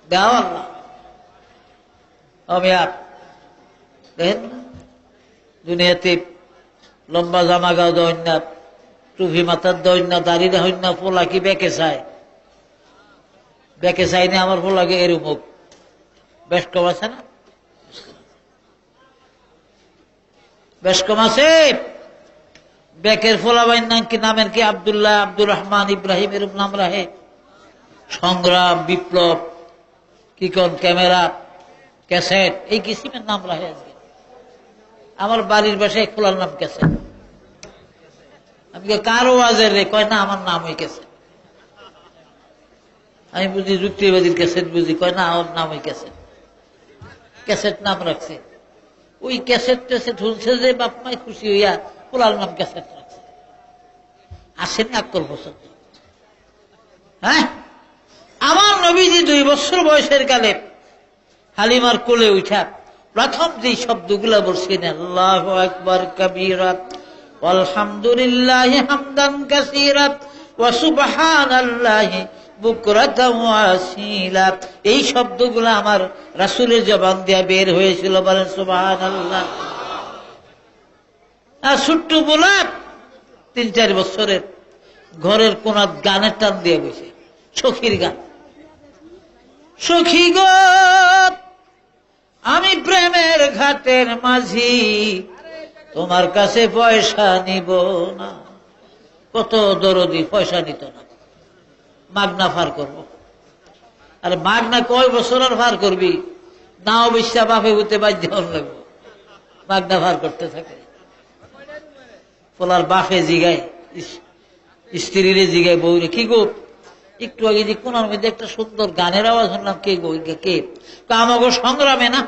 দাও আল্লাহ। আমি দেখেন না, দুনিয়াতে লম্বা জামা গাও দেন না, টুপি মাথার দেন না, দাড়ি দেন না, পোলা কি বেঁকে চায়? বেঁকে চাই না আমার পোলাকে এরুমুখ বেশ কম আছে না? বেশ কম আছে। বেকের ফোলা বাইন নাম কি, নামের কি আব্দুল্লাহ, আব্দুর রহমান, ইব্রাহিম, এরকম নাম রাখে। সংগ্রাম, বিপ্লব, কি কোন, ক্যামেরা, ক্যাসেট, এই কিসিমের নাম রাখে আজকে। আমার বাড়ির বাসায় খোলার নাম ক্যাসেট। আমি কারো ওয়াজের রে, কয় না আমার নাম ওই ক্যাসেট। আমি বুঝি যুক্তিবাদীর ক্যাসেট বুঝি, কয় না আমার নাম ওই ক্যাসেট। ক্যাসেট নাম রাখছে। ওই ক্যাসেট ট্যাসেট শুনছে যে বাপ মাই খুশি হইয়া খোলার নাম ক্যাসেট রাখছে। আসেনি আক্কল পছন্দ। হ্যাঁ, আমার নবীজি 2 বছর বয়সের কালে হালিমার কোলে উঠা প্রথম যে শব্দগুলা বলছেন, আল্লাহু আকবার কাবীরা আলহামদুলিল্লাহি হামদান কাসীরা ওয়া সুবহানাল্লাহি বুকরাতান ওয়া আসীলা, এই শব্দগুলো আমার রাসূলের জবান দিয়ে বের হয়েছিল, বলেন সুবহানাল্লাহ। আর ছোট্ট বলা 3-4 বছরের, ঘরের কোন গানের টান দিয়ে বসে, সখীর গান। সখী গো আমি প্রেমের ঘাটের মাঝি, তোমার কাছে পয়সা নিব না। কত দরদি, পয়সা নিত না, মাগনা ফার করবো। আর মাগনা কয় বছর আর ফার করবি? নাও বিশ্বাস বাপে হতে বাধ্য লাগবো, মাগনা ফার করতে থাকে। পোলার বাপে জিগায়, স্ত্রীরে জিগায়, বউরে, কি গো একটু আগে যে কোনার মধ্যে একটা সুন্দর গানের আওয়াজ শুনলাম, কে গো? কে? আমাগো সংগ্রামে না।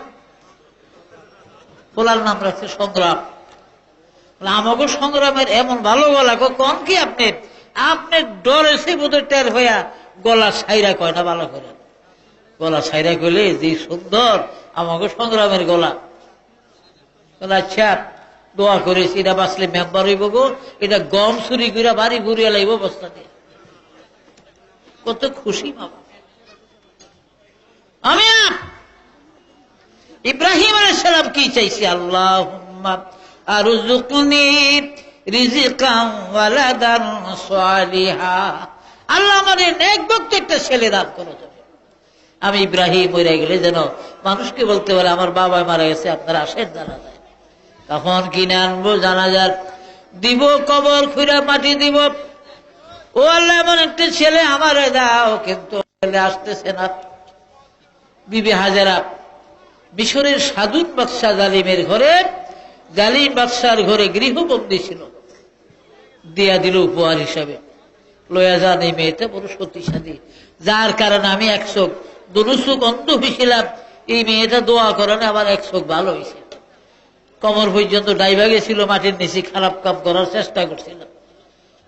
পোলার নাম রাখছে সংগ্রাম। আমাগো সংগ্রামের এমন ভালো গলা, কন কি আপনি? আপনি ডরে সে বোধের টের হইয়া গলা ছাইরা কয় না ভালো করে। গলা ছাইরা কইলে যে সুন্দর আমাগো সংগ্রামের গলা। আচ্ছা দোয়া করেছি, এটা বাঁচলে মেম্বার হইব গো, এটা গম চুরি করে বাড়ি ঘুরিয়া লাগবো বস্তা দিয়ে। কত খুশি বাবা। আমি ইব্রাহিম আলাইহিস সালাম কি চাইছি? আল্লাহুম্মা আরযুকনি রিজকান ওয়ালাদান সালিহা, আল্লাহ আমাদের নেক বক্ত একটা ছেলে দান করো। আমি ইব্রাহিম মরে গেলে যেন মানুষকে বলতে পারে আমার বাবা মারা গেছে, আপনারা আসেন জানাজায়। তখন কিনে আনবো জানাজার, দিব কবর খুঁড়া মাটি দিব। ও আল্লাহ এমন একটা ছেলে আমারে দাও, কিন্তু ছেলে আসতেছে না। বিবি হাজেরা মিশরের সাদুত বাদশাহ জালিমের ঘরে, জালিম বাদশার ঘরে গৃহবন্দী ছিল, দিয়া দিল উপহার হিসাবে। লয়া যান এই মেয়েটা বড় শক্তিশালী, যার কারণে আমি 1 চোখ, 2 চোখ অন্ধ হয়েছিলাম, এই মেয়েটা দোয়া করেন আমার 1 চোখ ভালো হয়েছে। কমর পর্যন্ত ডাইবা গেছিল, মাটির নিচে খারাপ কাম করার চেষ্টা করছিলাম।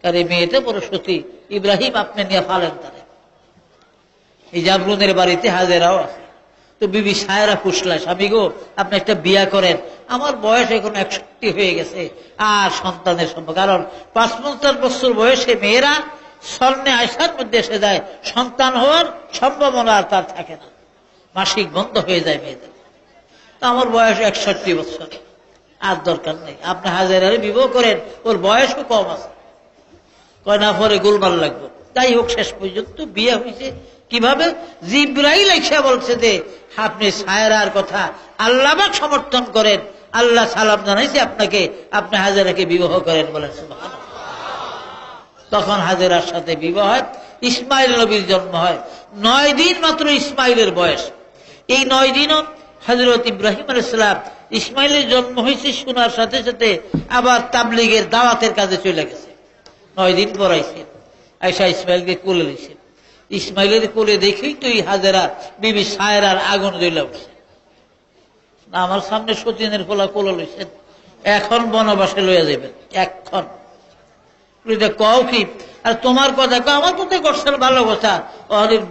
আর এই মেয়েটা বড় সতী, ইব্রাহিম আপনি নিয়ে ফালেন তারে। এই জাবরুনের বাড়িতে হাজেরাও আছে। তো বিবি সায়রা পুষলা, স্বামী গো আপনি একটা বিয়া করেন, আমার বয়স এখন 61 হয়ে গেছে, আর সন্তানের সম্ভব, কারণ 55 বছর বয়সে মেয়েরা স্বর্ণে আয়সার মধ্যে এসে যায়, সন্তান হওয়ার সম্ভাবনা আর তার থাকে না, মাসিক বন্ধ হয়ে যায় মেয়েদের। তো আমার বয়স 61 বছর, আর দরকার নেই, আপনি হাজারে বিবাহ করেন, ওর বয়সও কম আছে। কয় না, পরে গোলমাল লাগবে। তাই হোক, শেষ পর্যন্ত বিয়ে হয়েছে। কিভাবে? জিব্রাইল এসে বলছে যে আপনি সায়রার কথা আল্লাহ পাক সমর্থন করেন, আল্লাহ সালাম জানাইছে আপনাকে, আপনি হাজেরাকে বিবাহ করেন বলেন সুবহানাল্লাহ। তখন হাজেরার সাথে বিবাহ হয়, ইসমাইল নবীর জন্ম হয়। 9 দিন মাত্র ইসমাইলের বয়স। এই 9 দিনও হযরত ইব্রাহিম আলাইহিস সালাম, ইসমাইলের জন্ম হয়েছে শোনার সাথে সাথে আবার তাবলীগের দাওয়াতের কাজে চলে গেছে। 9 দিন পর আইছে, আয়েশা ইসমাইলকে কোলে নিয়েছে। ইসমাইলের কোলে দেখেই তো এই হাজেরা বিবি সায়রার আগুন জ্বলে উঠছে। না, আমার সামনে সতীনের কোলা কোলে লইছেন, এখন বনবাসে লইয়া যাবেন, এখন কও কি? আর তোমার কথা কও, আমার তো করছেন ভালো কথা,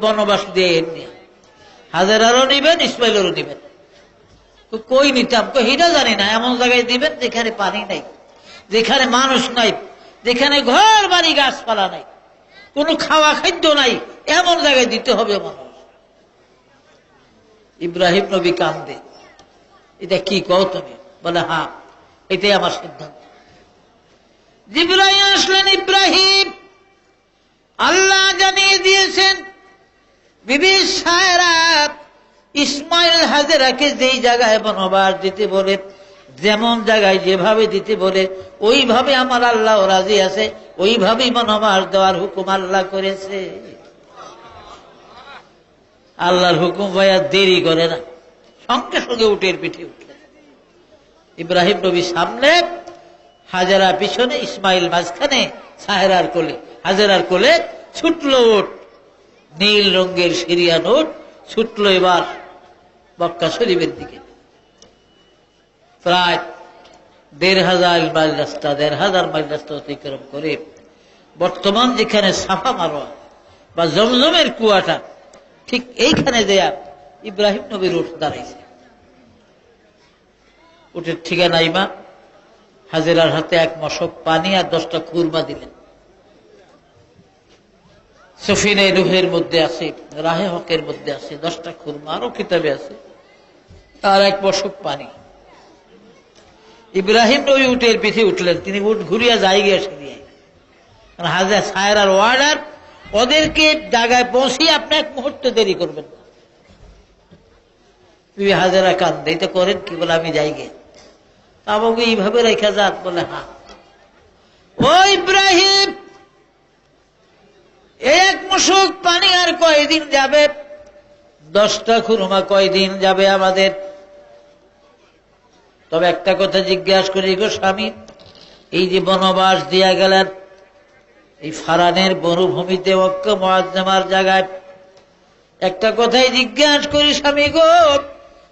বনবাস দিয়ে এমনি হাজেরারও নিবেন, ইসমাইলেরও নিবেন। কই নিতাম? হিটা জানি না, এমন জায়গায় দিবেন যেখানে পানি নাই, যেখানে মানুষ নাই, যেখানে ঘর বাড়ি গাছপালা নাই, কোনো খাওয়া খাদ্য নাই, এমন জায়গায় দিতে হবে মানুষ। ইব্রাহিম নবী কান্দে, এটা কি কও তুমি? বলে হ্যাঁ, এটাই আমার সিদ্ধান্ত। জিবরাইল আসলেন, ইব্রাহিম আল্লাহ জানিয়ে দিয়েছেন বিবি সায়রা ইসমাইল হাজেরাকে যেই জায়গায় বনবাস দিতে বলে, যেমন জায়গায় যেভাবে দিতে বলে, ওইভাবে আমার আল্লাহ রাজি আছে, ওইভাবেই বনবাস দেওয়ার হুকুম আল্লাহ করেছে। আল্লাহর হুকুম ভাইয়া দেরি করে না, সঙ্গে সঙ্গে উটের পিঠে উঠলে। ইব্রাহিম নবী সামনে, হাজেরা পিছনে, ইসমাইল মাঝখানে, সায়রার কোলে, হাজেরার কোলে ছুটল উট, নীল রঙের সিরিয়ান উট ছুটল এবার মক্কা শরীফের দিকে। প্রায় 1500 মাইল রাস্তা, 1500 মাইল রাস্তা অতিক্রম করে বর্তমান যেখানে সাফা মারোয়া বা জমজমের কুয়াটা, ঠিক এইখানে দেয়া ইব্রাহিম নবীর উট দাঁড়াইছে। উটের ঠিকানা ইমা হাজেরার হাতে 1 মশক পানি আর 10টা খুরমা দিলেন। সফিনে রুহের মধ্যে আছে, রাহে হকের মধ্যে আছে 10টা খুরমা, আরো কিতাবে আছে, আর 1 মশক পানি। ইব্রাহিম নবী উটের পিঠে উঠলেন, তিনি উট ঘুরিয়া যাই গিয়ে সেরিয়ে হাজার সায়রার ওয়ার্ডার, ওদেরকে জায়গায় পৌঁছে আপনি 1 মুহূর্ত দেরি করবেন না। তুই হাজারা কান্দে, এটা করেন কি? বলে আমি যাই গে, আমাকে এইভাবে রেখা যাক। বলে হ্যাঁ। ও ইব্রাহিম, 1 মশক পানি আর কয়দিন যাবে? 10টা খুরমা কয়দিন যাবে আমাদের? তবে একটা কথা জিজ্ঞাসা করি গো স্বামী, এই যে বনবাস দিয়া গেলেন এই ফারানের বনভূমিতে, মক্কা মুআজ্জামার জায়গায়, একটা কথাই জিজ্ঞাসা করি স্বামী গো,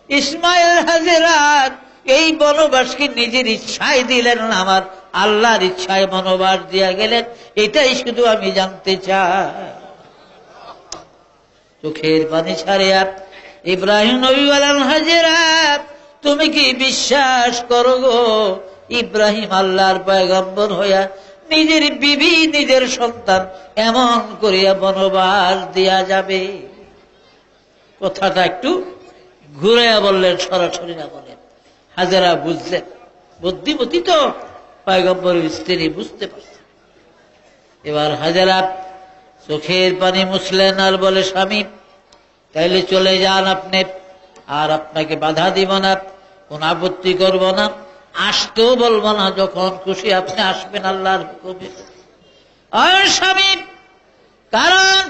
ইসমাইল হাজেরার এই বনবাস কি নিজের ইচ্ছায় দিলেন না আমার আল্লাহর ইচ্ছায় বনবাস দিয়া গেলেন? এটাই শুধু আমি জানতে চাই। চোখের পানি ছাড়িয়া ইব্রাহিম নবী বলেন, হাজেরা তুমি কি বিশ্বাস করো গো, ইব্রাহিম আল্লাহর পয়গম্বর হইয়া নিজের বিবি, নিজের সন্তান এমন করিয়া বনবাস দিয়া যাবে? কথাটা একটু ঘুরাইয়া বললেন, সরাসরি না বলেন। হাজেরা বুঝলেন, বুদ্ধিমতী তো, পয়গম্বরের স্ত্রী, বুঝতে পারছে। এবার হাজেরা চোখের পানি মুছলেন আর বলে, স্বামী তাইলে চলে যান আপনি, আর আপনাকে বাধা দিব না, কোন আপত্তি করব না, আসতেও বলবো না, যখন খুশি আপনি আসবেন আল্লাহর হুকুমে। আর স্বামী, কারণ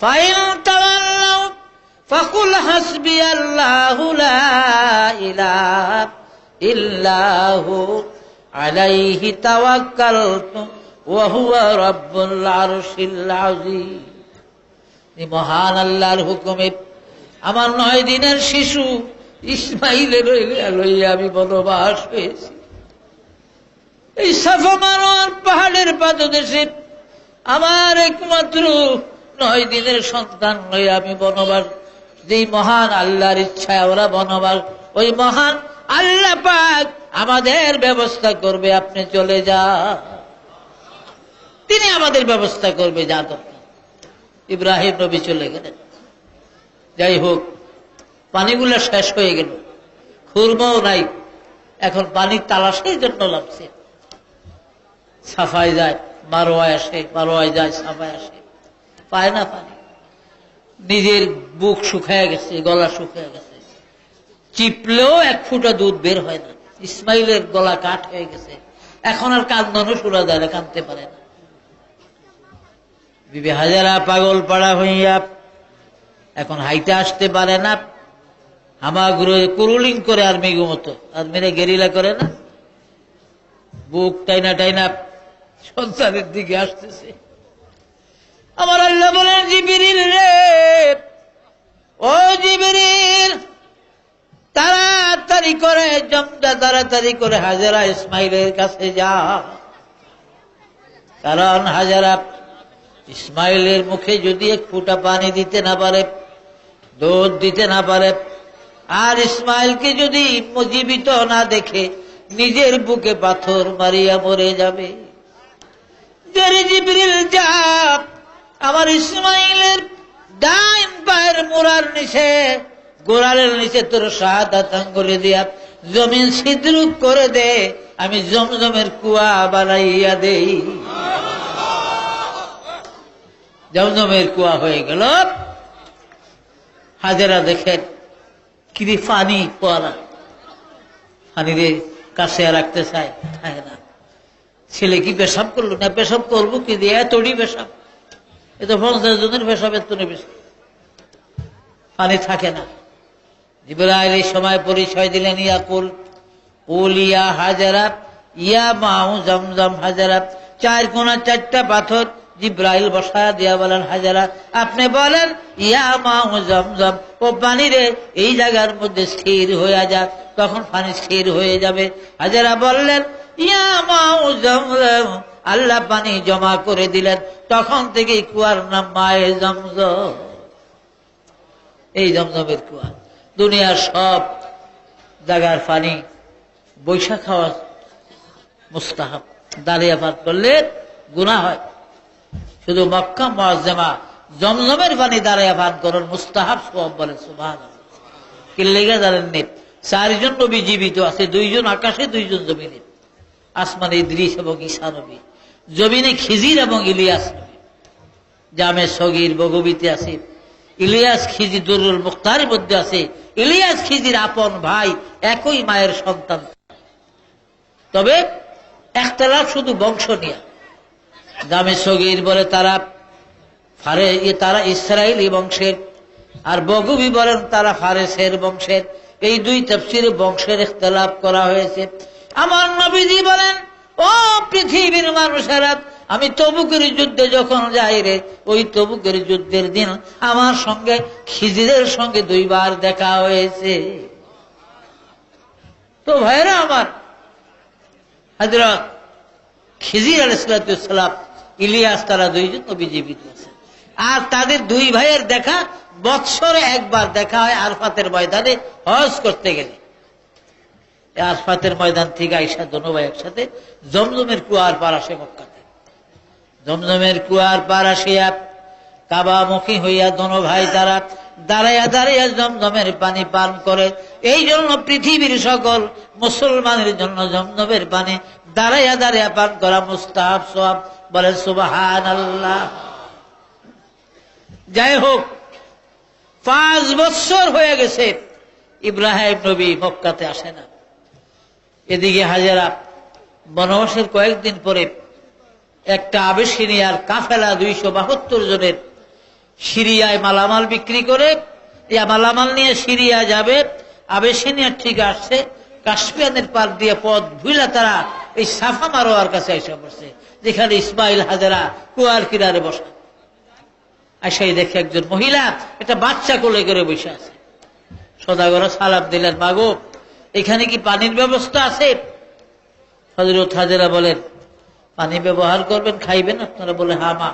ফাইন তাওয়াল্লাউ ফাকুল হাসবিয়াল্লাহু লা ইলাহা ইল্লাহু আলাইহি তাওয়াক্কালতু ওয়া হুয়া রাব্বুল আরশিল আযীম। মহান আল্লাহর হুকুমে আমার 9 দিনের শিশু ইসমাইলের লইয়া আমি বনবাস হয়েছি। এই সাফা মারোয়ার পাহাড়ের পাদদেশে আমার একমাত্র 9 দিনের সন্তান লইয়া আমি বনবাস যে মহান আল্লাহর ইচ্ছায় ওরা বনবাস, ওই মহান আল্লাহ পাক আমাদের ব্যবস্থা করবে, আপনি চলে যা, তিনি আমাদের ব্যবস্থা করবে যা দরকার। ইব্রাহিম নবী চলে গেলেন। যাই হোক, পানিগুলো শেষ হয়ে গেল, খুরমাও নাই, এখন পানির তালাশের জন্য লাগছে। সাফায় যায়, মারোয়ায় আসে, মারোয়ায় যায়, সাফায় আসে, পায় না পানি। নিজের বুক শুকায় গেছে, গলা শুকায় গেছে, চিপলেও এক ফুটা দুধ বের হয় না। ইসমাইলের গলা কাঠ হয়ে গেছে, এখন আর কান্দনও শোনা যায় না, কাঁদতে পারে না। বিবি হাজারা পাগল পাড়া হইয়া এখন হাইতে আসতে পারে না, হামাগুড়ো কুরুলিং করে আর্মির মতো, আর্মিরা গেরিলা করে না, বুক টাইনা টাইনা সন্তানের দিকে আসতেছে। আমার আল্লাহ বলেন, জিবরিল রে, ও জিবরিল, তাড়াতাড়ি করে জমদা, তাড়াতাড়ি করে হাজারা ইসমাইলের কাছে যা। কারণ হাজারা ইসমাইলের মুখে যদি এক ফুটা পানি দিতে না পারে, দুধ দিতে না পারে, আর ইসমাইলকে যদি জীবিত না দেখে নিজের বুকে পাথর মারিয়া মরে যাবে। জিবরিল যা, আমার ইসমাইলের ডাইন পায়ের মোড়ার নিচে, গোড়ালের নিচে তোর শাহাদাত আঙ্গুলে দিয়া জমিন ছিদ্রুক করে দে, আমি জমজমের কুয়া বানাইয়া দেই। জমজমের কুয়া হয়ে গেল। হাজেরা দেখেন কি পানি, কুয়ারা পানিরে কাছে রাখতে চায়, থাকে না। ছেলে কি পেশাব করলো না, পেশাব করবো কি দিয়ে, এতটি পেশাব, এ তো 50 জনের পেশাব, এত বেশি পানি থাকে না। জিবরাইল এই সময় পরিচয় দিলেন, ইয়াকুল কুল ইয়া হাজারা ইয়া মাউ জমজম হাজারা, 4 কোনা 4টা পাথর জিবরাইল বসায়া দিয়া বলেন, হাজারা আপনি বলেন ইয়া মাউ জমজম, ও পানি রে এই জায়গার মধ্যে স্থির হয়ে যা, তখন পানি স্থির হয়ে যাবে। হাজারা বললেন ইয়া মাউ জমজম, আল্লাহ পানি জমা করে দিলেন, তখন থেকে কুয়ার নাম মায়ে জমজম। এই জমজমের কুয়া। দুনিয়ার সব জায়গার পানি বৈশা খাওয়া মুস্তাহাব, দাঁড়িয়ে পান করলে গুনাহ হয়। শুধু মক্কা মুআজ্জামা জমজমের পানি দাঁড়িয়ে পান করার মুস্তাহাব সওয়াব বলে। সুবহানাল্লাহ। কি লেগে জানেন নি? 4 জন নবী জীবিত আছে, 2 জন আকাশে, 2 জন জমিনে। আসমানে ইদ্রিস এবং ঈসা নবী, জমিনে খিজির এবং ইলিয়াস নবী। জামে সগীর বগবীতে আছে, ইলিয়াস খিজির দুরুল মুখতারের মধ্যে আছে। ইলিয়াস খিজির আপন ভাই, একই মায়ের সন্তান, তবে ইখতিলাফ শুধু বংশ নিয়ে। জামে সগীর বলে তারা ইসরায়েলি বংশের, আর বগবী বলেন তারা ফারেসের বংশের। এই 2 তাফসীরে বংশের ইখতিলাফ করা হয়েছে। আমার নবীজি বলেন, ও পৃথিবীর মানুষেরা, আমি তবুকের যুদ্ধে যখন যাই রে, ওই তবুকের যুদ্ধের দিন আমার সঙ্গে খিজিরের সঙ্গে 2 বার দেখা হয়েছে। তো ভাইরা আমার, হযরত খিজির আলাইহিস সালাম, ইলিয়াস, তারা 2 জন নবী জীবিত আছে। আর তাদের 2 ভাইয়ের দেখা বৎসরে একবার দেখা হয় আরফাতের ময়দানে হজ করতে গেলে। আরফাতের ময়দান থেকে আইসা দোনো ভাই একসাথে জমজমের কুয়ার পার আসে মক্কাতে। জমজমের কুয়ার পার আসিয়া কাবামুখী হইয়া দোনো ভাই তারা দাঁড়াইয়া দাঁড়াইয়া জমজমের পানি পান করে। এই জন্য পৃথিবীর সকল মুসলমানের জন্য জমজমের পানি দাঁড়াইয়া দাঁড়াইয়া পান করা মুস্তাহাব সওয়াব বলে। সুবহানাল্লাহ। যাই হোক, 5 বছর হয়ে গেছে ইব্রাহিম নবী মক্কাতে আসে না। এদিকে হাজেরা বনবাসের কয়েকদিন পরে একটা আবেশিনিয়ার কাফেলা 272 জনের সিরিয়ায় মালামাল বিক্রি করে, মালামাল নিয়ে সিরিয়া যাবে। আবেশিনিয়ার ঠিক আসছে, কাশ্মীরের পার দিয়ে পথ ভুইলা তারা এই সাফা মারোয়ার কাছে এসে বসছে, যেখানে ইসমাইল হাজেরা কুয়ার কিনারে বসা। আসাই দেখে একজন মহিলা একটা বাচ্চা কোলে করে বসে আছে। সদাগর সালাম দিলেন, মাগো এখানে কি পানির ব্যবস্থা আছে? হযরত হাজেরা বলেন, পানি ব্যবহার করবেন, খাইবেন? আপনারা বলে, হ্যাঁ মা,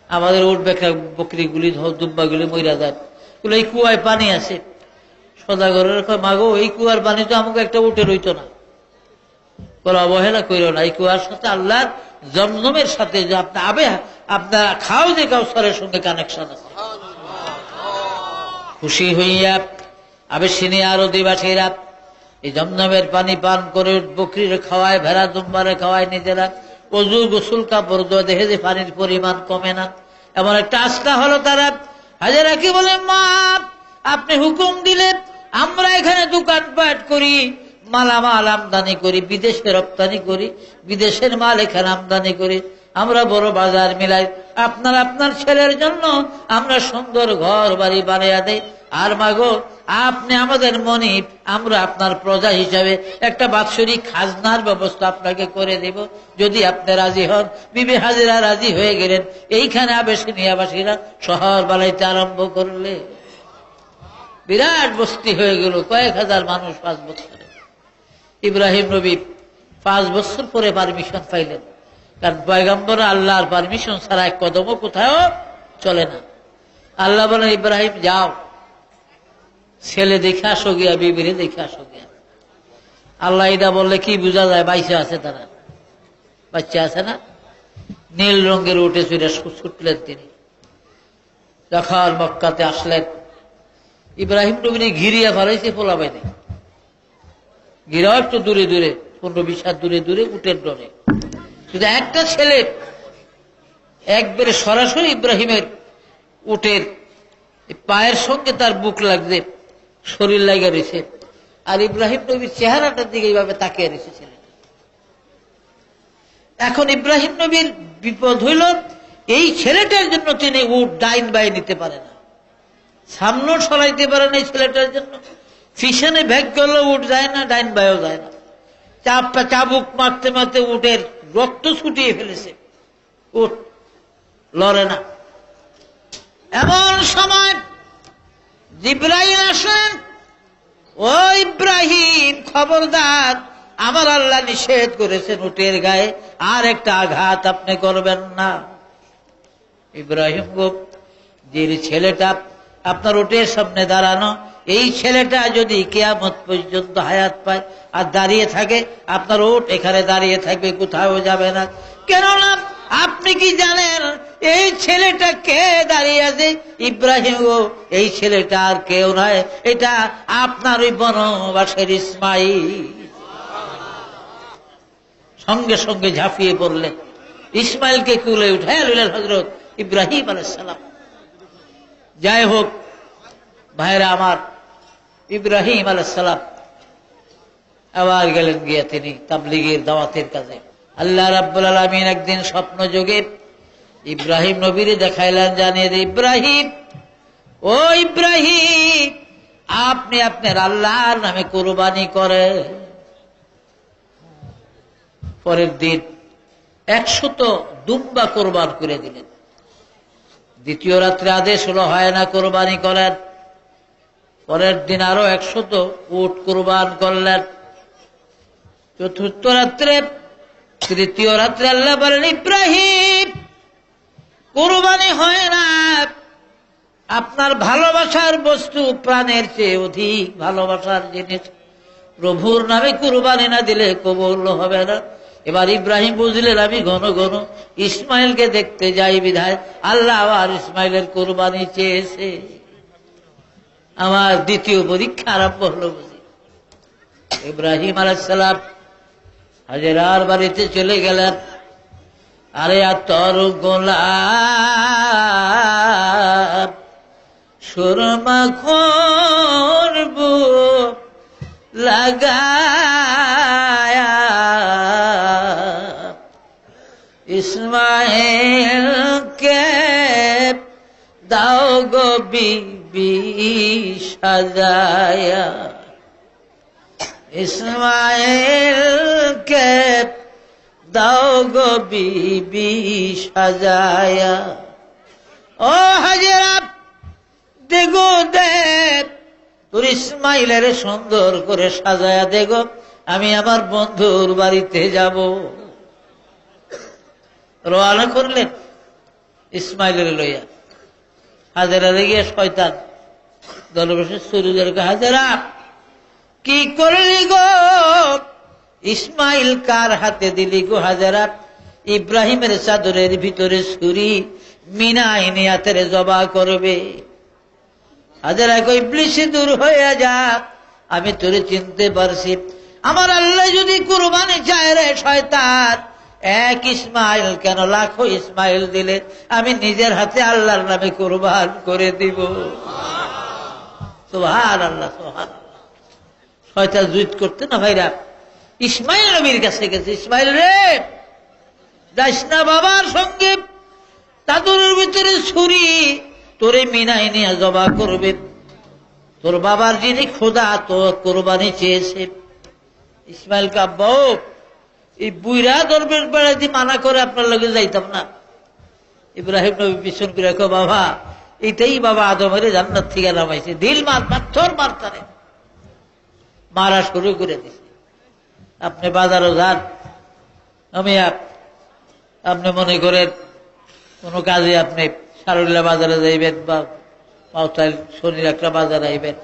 আমাদের উঠ বেকা বকরিগুলি দুব্বাগুলি মইরা যায়, বলে এই কুয়ায় পানি আছে। সদাগরের মাগো এই কুয়ার পানি তো আমাকে একটা উঠে রইতো না। বলে অবহেলা করিও না, এই কুয়ার সাথে আল্লাহর জমজমের সাথে যে আপনার খাও যে কাউসারের সঙ্গে কানেকশন আছে। খুশি হইয়া আবেশিনী আর অধিবাসীরা এই জমজমের পানি পান করে বকরির খাওয়ায়, ভেড়া দুম্বারে খাওয়ায়, নিজেরা অজু গোসল কাপড় ধোয়া, দেখে যে পানির পরিমাণ কমে না। এমন একটা আস্থা হলো তারা। হাজেরা কি বলে, মা আপনি হুকুম দিলে আমরা এখানে দোকানপাট করি, মালামাল আমদানি করি, বিদেশে রপ্তানি করি, বিদেশের মাল এখানে আমদানি করি, আমরা বড় বাজার মিলাই। আপনার ছেলের জন্য আমরা সুন্দর ঘর বাড়ি বানিয়ে দেই। আর মাগো আপনি আমাদের মনিব, আমরা আপনার প্রজা হিসাবে একটা বাৎসরিক খাজনার ব্যবস্থা আপনাকে করে দেব, যদি আপনি রাজি হন। বিবি হাজেরা রাজি হয়ে গেলেন। এইখানে আবেশিনিয়াবাসীরা শহর বানাইতে আরম্ভ করলে। বিরাট বস্তি হয়ে গেল, কয়েক হাজার মানুষ 5 বছরে। ইব্রাহিম নবী 5 বছর পরে পারমিশন পাইলেন, কারণ পয়গম্বর আল্লাহর পারমিশন ছাড়া এক কদমও কোথাও চলে না। আল্লাহ বলেন, ইব্রাহিম যাও, ছেলে দেখে আসো গিয়া, বিবিরে দেখে আসো গিয়া। আল্লাহ এটা বললে কি বোঝা যায়? বাইসে আছে, তারা বাচ্চা আছে না। নীল রঙের উঠে চুরে ছুটলেন তিনি। যখন মক্কাতে আসলেন, ইব্রাহিম নবী ঘিরিয়া ফেলাইছে ফোলাবাই নেই, ঘিরাও একটু দূরে দূরে, 15-20 হাত দূরে দূরে উটের ডরে। শুধু একটা ছেলে একবারে সরাসরি ইব্রাহিমের উটের পায়ের সঙ্গে তার বুক লাগছে, শরীর লাগা রয়েছে। আর ইব্রাহিম নবীর চেহারাটার দিকে এইভাবে তাকিয়ে রয়েছে ছেলেটা। এখন ইব্রাহিম নবীর বিপদ হইল, এই ছেলেটার জন্য তিনি উট ডাইন বাই নিতে পারে না, সামনেও সরাইতে পারে না। এই ছেলেটার জন্য পিছনে ভেগ করলে উঠ যায় না, ডাইন বায়ও যায় না। চাবুক মারতে মারতে উটের রক্ত ছুটিয়ে ফেলেছে, উট লড়ে না। এমন সময় জিবরাইল আসেন, ও ইব্রাহিম খবরদার, আমার আল্লাহ নিষেধ করেছেন উটের গায়ে আর একটা আঘাত আপনি করবেন না। ইব্রাহিম গো, যে ছেলেটা আপনার উটের সামনে দাঁড়ানো, এই ছেলেটা যদি কিয়ামত পর্যন্ত হায়াত পায় আর দাঁড়িয়ে থাকে, আপনার উট এখানে দাঁড়িয়ে থাকবে, কোথাও যাবে না। কেননা আপনি কি জানেন এই ছেলেটা কে দাঁড়িয়ে আছে? ইব্রাহিম গো, এই ছেলেটা আর কেউ নয়, এটা আপনার ওই বনবাসের ইসমাইল। সঙ্গে সঙ্গে ঝাঁপিয়ে পড়লেন, ইসমাইলকে কুলে উঠায় লইলেন হযরত ইব্রাহিম আলাইহিস সালাম। যাই হোক ভাইরা আমার, ইব্রাহিম আলাইহিস সালাম আবার গেলেন গিয়ে তিনি তাবলীগের দাওয়াতের কাজে। আল্লাহ রাব্বুল আলামিন একদিন স্বপ্ন যোগে ইব্রাহিম নবীরে দেখাইলেন, জানিয়ে দে ইব্রাহিম, ও ইব্রাহিম, আপনি আপনার আল্লাহর নামে কুরবানি করে। পরের দিন 100 দুম্বা কোরবান করে দিলেন। দ্বিতীয় রাত্রে আদেশ হলো, হয় না কোরবানি করেন। পরের দিন আরো 100 উট কোরবান করলেন। চতুর্থ রাত্রে, তৃতীয় রাত্রে আল্লাহ বলেন, ইব্রাহিম কোরবানি হয় না, আপনার ভালোবাসার বস্তু প্রাণের চেয়ে অধিক ভালোবাসার জিনিস, প্রভুর নামে কোরবানি না দিলে কবুল হবে না। এবার ইব্রাহিম বুঝলেন, আমি ঘন ঘন ইসমাইলকে দেখতে যাই বিধায় আল্লাহ আবার ইসমাইলের কোরবানি চেয়েছে। আমার দ্বিতীয় পরীক্ষা আরম্ভ হলো বুঝি। ইব্রাহিম আলাইহিস সালাম হাজেরার বাড়িতে চলে গেলেন। আরে আর তোর গোলাপ সুরমা করব লাগায়া, ইসমাইলকে দাও গো বিবি সাজায়া, ইসমাইলকে দাও গো বিবি সাজায়া। ও হাজেরা, দেখো দেব তোর ইসমাইলের সুন্দর করে সাজায়া দেখো, আমি আমার বন্ধুর বাড়িতে যাব। রওনা করলেন ইসমাইলের লইয়া। হাজেরা গিয়ে শয়তান দরবেশের শরীরের হাজেরা কি করলি গো, ইসমাইল কার হাতে দিলি গো হাজেরা? ইব্রাহিমের চাদরের ভিতরে ছুরি, মিনায় নিয়াতের জবা করবে। হাজেরা কই ইবলিস দূর হয়ে যা, আমি তোরে চিনতে পারছি। আমার আল্লাহ যদি কুরবানি চায় রে শয়তান, এক ইসমাইল কেন লাখো ইসমাইল দিলে আমি নিজের হাতে আল্লাহর নামে কুরবান করে দিব। সুবহানাল্লাহ, সুবহানাল্লাহ। শয়তান জুত করতে না ভাইরা, ইসমাইল নবীর কাছে গেছে, ইসমাইল রে যাইস না বাবার সঙ্গে, চাদরের ভিতরে ছুরি, তোরে মিনায় নিয়ে জবা করবে। তোর বাবার যিনি খোদা তো কোরবানি চেয়েছে। ইসমাইল কাব্বা এই বুইরা দরবেশ বেড়াইতে মানা করে আপনার লগে যাইতাম না। ইব্রাহিম নবী পিছন করে রাখো, বাবা এটাই বাবা আদমের জান্নাত থেকে নামাইছে, দিল মার পাথর মারতারে মারা শুরু করে দিছে। আপনি বাজারও যান, আমি আপনি মনে করেন কোনো কাজে আপনি সারুল্লা বাজারে যাইবেন বা মাউতাইল শনির একটা বাজারে আইবেন,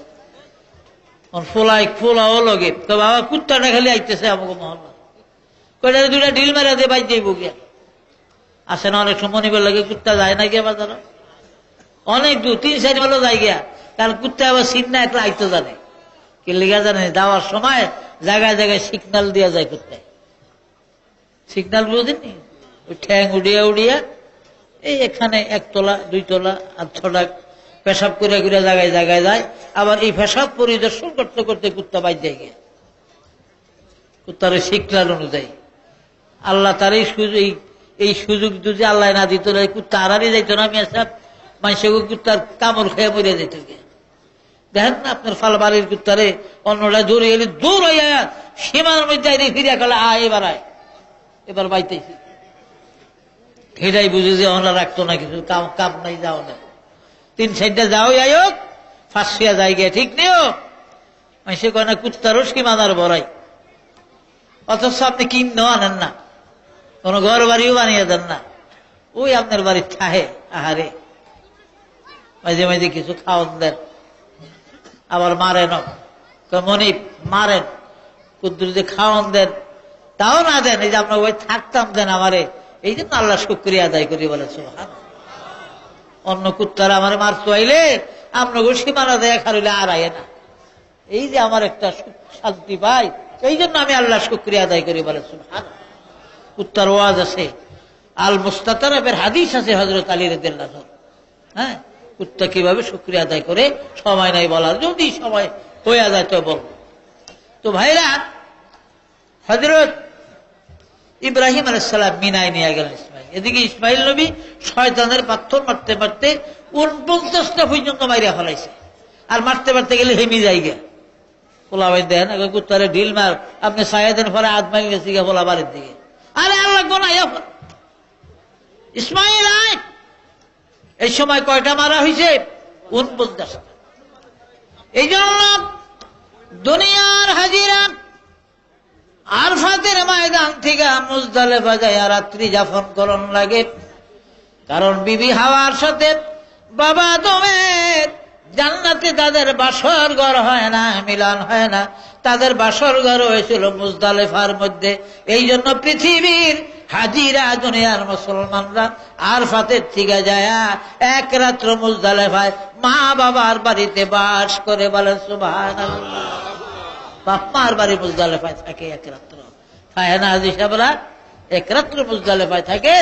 ফোলাও লগে তো বাবা কুত্তাটা খালি আইতেছে আমাকে মহল্লা কয়টা দুইটা ঢিল মেরা দিয়ে বাইর যাইব গিয়া। আসে না অনেক সময় মনিবের লাগে কুত্তা যায় না গিয়া বাজারে, অনেক দূর 3-4 মাইলও যায় গিয়া, কারণ কুত্তা আবার সিন না একটা আইতে জানে কি লেগা জানে। যাওয়ার সময় জায়গায় জায়গায় সিগন্যাল দেওয়া যায় কুত্তায়, সিগন্যাল বুঝেননি, ওই ঠ্যাং উড়িয়া উড়িয়া এই এখানে 1 তলা 2 তলা আর 6টা পেশাব করে ঘুরে জায়গায় জায়গায় যায়। আবার এই পেশাব পরিদর্শন করতে করতে কুত্তা বাইর যায় গিয়া, কুত্তার সিগন্যাল অনুযায়ী। আল্লাহ তার এই সুযোগ যদি আল্লাহ না দিত, কুত্তা আড়ানি যাইতো না। আমি সব মানুষ কুত্তার কামড় খেয়ে মরিয়া যেত গিয়া। দেখেন না আপনার ফালবাড়ির কুত্তারে অন্যটা দৌড়ে এলে দৌড় হইয়া সীমার মধ্যে ফিরিয়া গেলে এবার আয়, এবার বাইতেছি। এটাই বুঝে যে ওনারা রাখতো না কিছু কাম নাই, যাও না 3 সাইডটা যাও আয়োগ ফাঁসিয়া যায় গিয়া, ঠিক নেও মানুষে কয় না কুত্তারও সীমানার বড়াই। অথচ আপনি কিনেও আনেন না, কোন ঘর বাড়িও বানিয়ে দেন না, ওই আপনার বাড়ির থাহে আহারে মাঝে মাঝে কিছু খাওয়ান দেন, আবার মারেন মনিপ মারেন, কুদ্দুর যে খাওয়ান দেন তাও না দেন, এই যে আপনার ওই থাকতাম দেন আমারে, এই জন্য আল্লাহ শুকরিয়া আদায় করি বলে সুবহান। অন্য কুত্তারা আমার মার চুয়াইলে আপনাকে সীমানা দেয়া খারিলে আর আয় না, এই যে আমার একটা শান্তি পাই, এই জন্য আমি আল্লাহ শুকরিয়া আদায় করি বলে সুবহান। কুত্তার ওয়াজ আছে, আল মুস্তাতারাবের হাদিস আছে হযরত আলী রাদিয়াল্লাহু আনহু। হ্যাঁ, কুত্তা কিভাবে শুকরিয়া আদায় করে সময় নাই বলার, যদি সময় হয়ে যায় তো বল। তো ভাইরা, হযরত ইব্রাহিম আলাইহিস সালাম মিনায় নিয়ে গেলেন ইসমাইল। এদিকে ইসমাইল নবী শয়তানের পাথর মারতে মারতে 49টা পর্যন্ত মাইরা ফেলাইছে, আর মারতে মারতে গেলে হেমি যায় গিয়া। পোলা ভাই দেন কুত্তারে ঢিল মার, আপনি ছায়া দেন পরে আদমাই গেছে গিয়া পোলা বাড়ির দিকে, আরে আল্লাহ গোনাইয়া ইসমাইল আয়। এই সময় কয়টা মারা হয়েছে? 49টা। এই জন্য দুনিয়ার হাজিরা আরফাতের ময়দান থেকে মুজদালিফা যায় রাত্রি যাপন করন লাগে, কারণ বিবি হাওয়ার সাথে বাবা আদমের জান্নাতে তাদের বাসর ঘর হয় না, মিলন হয় না, তাদের বাসর ঘর হয়েছিল মুজদালিফার মধ্যে। এই জন্য পৃথিবীর হাজিরা দুনিয়ার মুসলমানরা আরফাতের থেকে যায় 1 রাত্র মুজদালিফায় মা বাবার বাড়িতে বাস করে, বলে সুবহানাল্লাহ। বাপ মার বাড়ি মুজদালিফায় থাকে 1 রাত্র, হয় না হাজী সাহেবরা? 1 রাত্র মুজদালিফায় থাকে,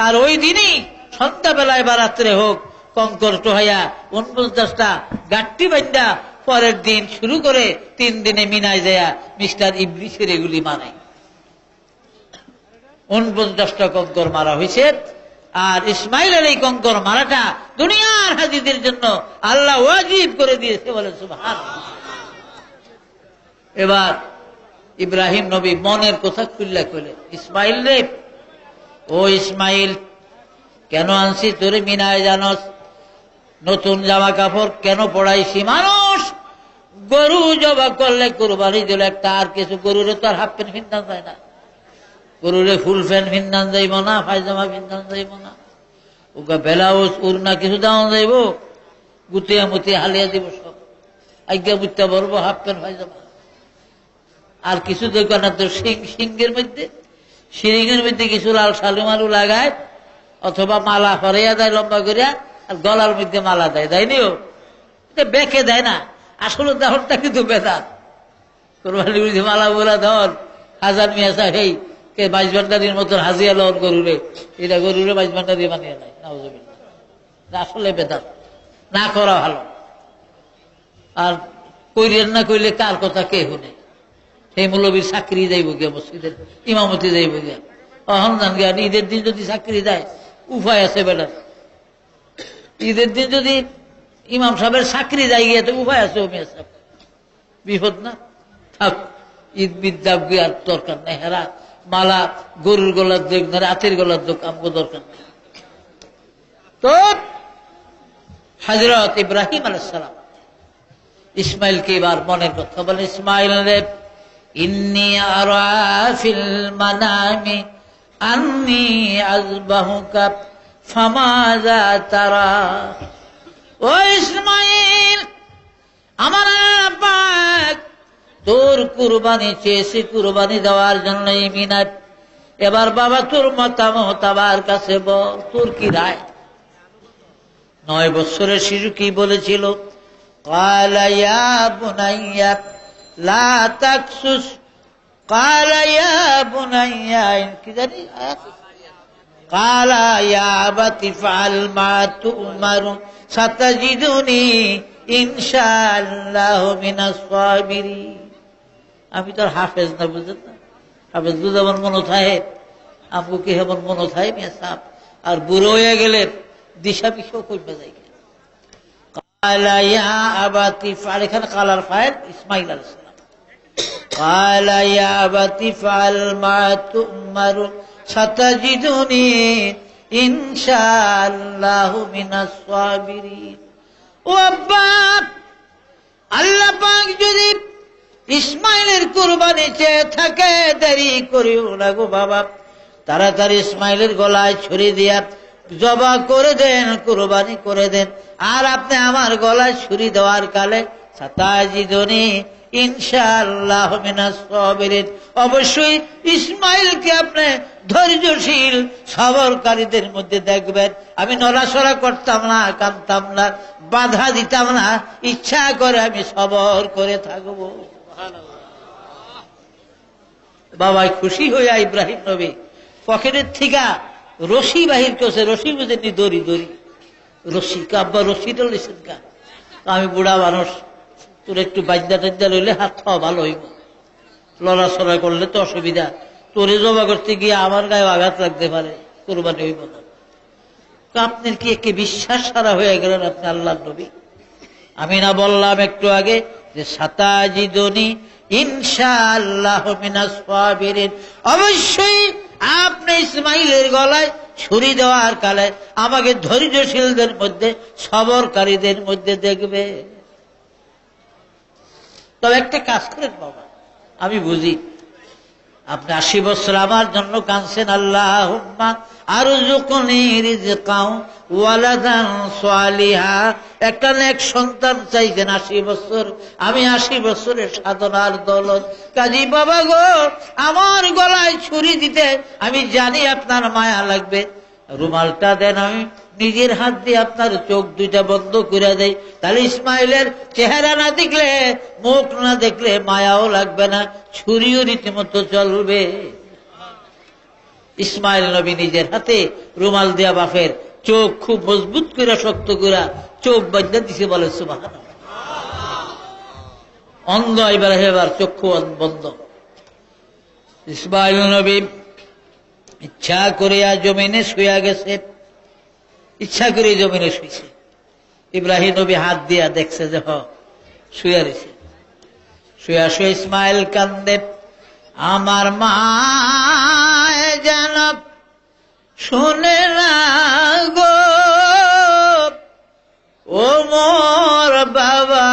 আর ওই দিনই সন্ধ্যাবেলায় বা রাত্রে হোক কঙ্কর টোহাইয়া 49টা গাঠটি বান্ধা পরের দিন শুরু করে 3 দিনে মিনায় যায় মিস্টার ইবলিসের এগুলি মানে 49টা কঙ্কর মারা হয়েছে। আর ইসমাইলের এই কঙ্কর মারাটা দুনিয়ার হাজিদের জন্য আল্লাহ ওয়াজিব করে দিয়েছে, বলে সুবহানাল্লাহ। এবার ইব্রাহিম নবী মনের কথা খুললা কইলেন, ইসমাইল রে, ও ইসমাইল, কেন আনছি তোরে মিনায় জানস? নতুন জামা কাপড় কেন পড়াইছি? মানুষ গরু জবা করলে কুরবানি দিল একটা, আর কিছু গরুরে তো আর হাফ প্যান্ট ফিন্দান যায় না, গরুরে ফুল প্যান্ট ফিন্দান যাইব না, পায়জামা ফিন্দান যাইব না, ওকে ব্লাউজ উড়না কিছু দেওয়া যাইব, গুতিয়া মুতিয়া হালিয়া দিব সব। আজ্ঞা বুঝতে পারবো, হাফ প্যান্ট হয়ে যাবো। আর কিছু দোকান তো সিংহের মধ্যে, শিরিঙের মধ্যে কিছু লাল শালু মালু লাগায়, অথবা মালা ফরাইয়া দেয় লম্বা করিয়া, আর গলার মধ্যে মালা দেয়, দেয়নিও বেঁকে দেয় না। আসলে দেহরটা কিন্তু বেদাত। কোরবানির মধ্যে মালা বোলা দেওয়ার হাজার মিয়া সাহেব কে 22 ভান্ডারির মতন হাজিয়া লন গরুরে, এটা গরুরে 22 ভান্ডারি বানিয়ে নেয়, আসলে বেদাত না করা ভালো। আর কইরেন না কইলে কার কথা কে শুনে? সেই মৌলবীর চাকরি যাইব গিয়া, মসজিদের ইমামতি যাইব গিয়া, অহন জান গিয়া। ঈদের দিন যদি চাকরি দেয় উপায় আছে বেটার। ঈদের দিন যদি ইমাম সাহেবের চাকরি যাই গিয়া তো উপায় আছে, ওমিয়া সাহেব বিপদ না থাক। ঈদ বিদ্যা আর দরকার নেই, হেরা মালা গরুর গলার যোগ না, রাতের গলার যোগ আমগো দরকার নেই। তো হযরত ইব্রাহিম আলাইহিস সালাম ইসমাইলকে এবার মনের কথা বলে, ইসমাইল রে, ইন্নী আরা ফিল মানামি আন্নী আযবাহুকা ফামাযা তারা। ও ইসমাইল, আমার পাক তোর কুরবানি চেয়েছি, কুরবানি দেওয়ার জন্য মিনাত। এবার বাবা তোর মতামত আমার কাছে বল, তোর কি রায়? 9 বছরের শিশু কি বলেছিল? قال يا بني لا تقصص قال يا بني কি জানি قال يا أبت افعل ما تؤمر ستجدني إن شاء الله من الصابرين। আমি তো হাফেজ না, বুঝলেন না? হাফেজ বুঝে আমার মনে থাকে, আমগো কি আমার মনে থাকে মিয়া সাহেব। আর বুড়ো হয়ে গেলে দিশা পিছাও করবে যাই। قال يا أبت افعل, এখানে কালার ফাইল ইসমাইল আলাইহিস সালাম। قال يا أبت افعل ما تؤمر ستجدني إن شاء الله من الصابرين। ও আব্বা, আল্লাহ পাক যদি ইসমাইলের কুরবানি চেয়ে থাকে, দেরি করিও না গো বাবা, তাড়াতাড়ি ইসমাইলের গলায় ছুরি দিয়া জবা করে দেন, কুরবানি করে দেন। আর আপনি আমার গলায় ছুরি দেওয়ার কালে সাতাজিদুনি ইনশাআল্লাহ মিনাস সাবিরিন, অবশ্যই ইসমাইলকে আপনি ধৈর্যশীল সবরকারীদের মধ্যে দেখবেন। আমি নড়াচড়া করতাম না, কাঁদতাম না, বাধা দিতাম না, ইচ্ছা করে আমি সবর করে থাকবো। বাবাই খুশি হইয়া ইব্রাহিম নবী পকেটের থেকে রশি বাহির করছে। রশি বুঝেনি? দড়ি, দড়ি রশি। কাব্বা রশিটা লইছেন কা? আমি বুড়া মানুষ, তোর একটু বাজ্যা টাজ্যা লইলে হাত খাওয়া ভালো হইব, লড়াচড়া করলে তো অসুবিধা। তোরে জমা করতে গিয়ে আমার গায়ে আঘাত লাগতে পারে, কোরবানি হইব না। আপনার কি একে বিশ্বাস সারা হয়ে গেলেন আপনি আল্লাহর নবী? আমি না বললাম একটু আগে যে সাতাজিদুনি ইনশাআল্লাহ মিনাস সাবিরিন, অবশ্যই আপনি ইসমাইলের গলায় ছুরি দেওয়ার কালে আমাকে ধৈর্যশীলদের মধ্যে, সবরকারীদের মধ্যে দেখবে। তবে একটা কাজ করেন বাবা, আমি বুঝি আপনি 80 বছর আমার জন্য কাঁদছেন, আল্লাহুম্মা আরযুকনি রিজকাও ওয়ালাদান সালিহা, একটা নেক সন্তান চাইছেন 80 বছর। আমি 80 বছরের সাধনার দৌলত। কাজী বাবা গো, আমার গলায় ছুরি দিতে আমি জানি আপনার মায়া লাগবে, রুমালটা দেন, আমি নিজের হাত দিয়ে আপনার চোখ দুইটা বন্ধ করে দেই। তাহলে ইসমাইলের চেহারা না দেখলে, মুখ না দেখলে মায়াও লাগবে না, ছুরিও রীতিমতো চলবে। ইসমাইল নবী নিজের হাতে রুমাল দিয়া বাপের চোখ খুব মজবুত করে, শক্ত করে চোখ বাঁধা দিছে, বলে সুবহানাল্লাহ। অন্ধ এবার চক্ষু বন্ধ। ইসমাইল নবী ইচ্ছা করিয়া জমিনে শুয়া গেছে, ইচ্ছা করে জমিনে শুইছে। ইব্রাহিম নবী হাত দিয়া দেখছে যে শুয়া রয়েছে। শুয়া শুয়ে ইসমাইল কান্দে, আমার মা যেন শুনে না গো, ও মোর বাবা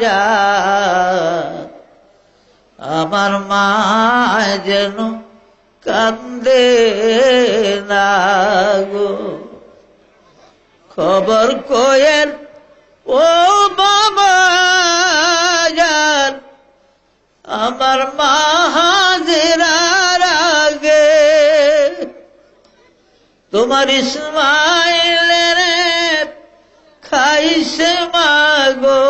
যা, আমার মা যেন কান্দে না গো, খবর কোয়েল ও বাবা আমার মা হাজেরার আগে তোমার ইসমাইলের খাইছে মাগো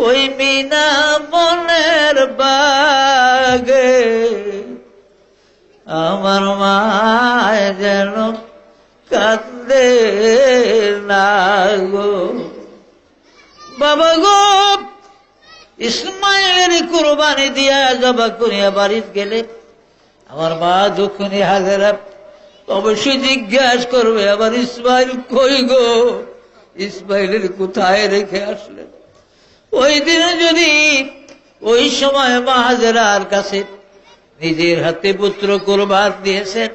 ওই মিনা মনের বাগে। আমার মা যেন কান্দে না গো। বাবা গো, ইসমাইলের কুরবানি দিয়া জবা করিয়া বাড়িতে গেলে আমার মা যখনই হাজেরা অবশ্যই জিজ্ঞাসা করবে আবার ইসমাইল কই গো, ইসমাইলের কোথায় রেখে আসলেন। ওই দিন যদি ওই সময় মা হাজেরার কাছে নিজের হাতে পুত্র কুরবান দিয়েছেন,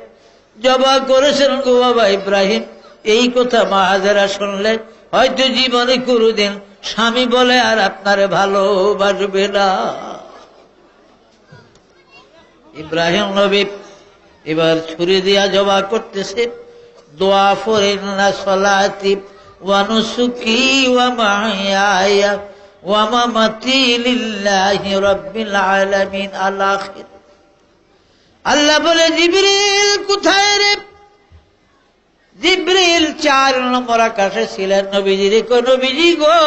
জবা করেছেন গো বাবা ইব্রাহিম, এই কথা মা হাজেরা শুনলেন হয়তো জীবনে কোনদিন স্বামী বলে আর আপনারে ভালোবাসবে না। ইব্রাহিম নবী এবার ছুরি দিয়া জবা করতেছে, দোয়া ফরিন না সলাতি ওয়া নুসুকি ওয়া মাহইয়ায়া ওয়া মামাতি লিল্লাহি রাব্বিল আলামিন। আল-আখির। আল্লাহ বলে জিবরিল কোথায় রে? জিবরিল 4 নম্বর আকাশে ছিলেন। নবীজি রে কো নবীজি গো,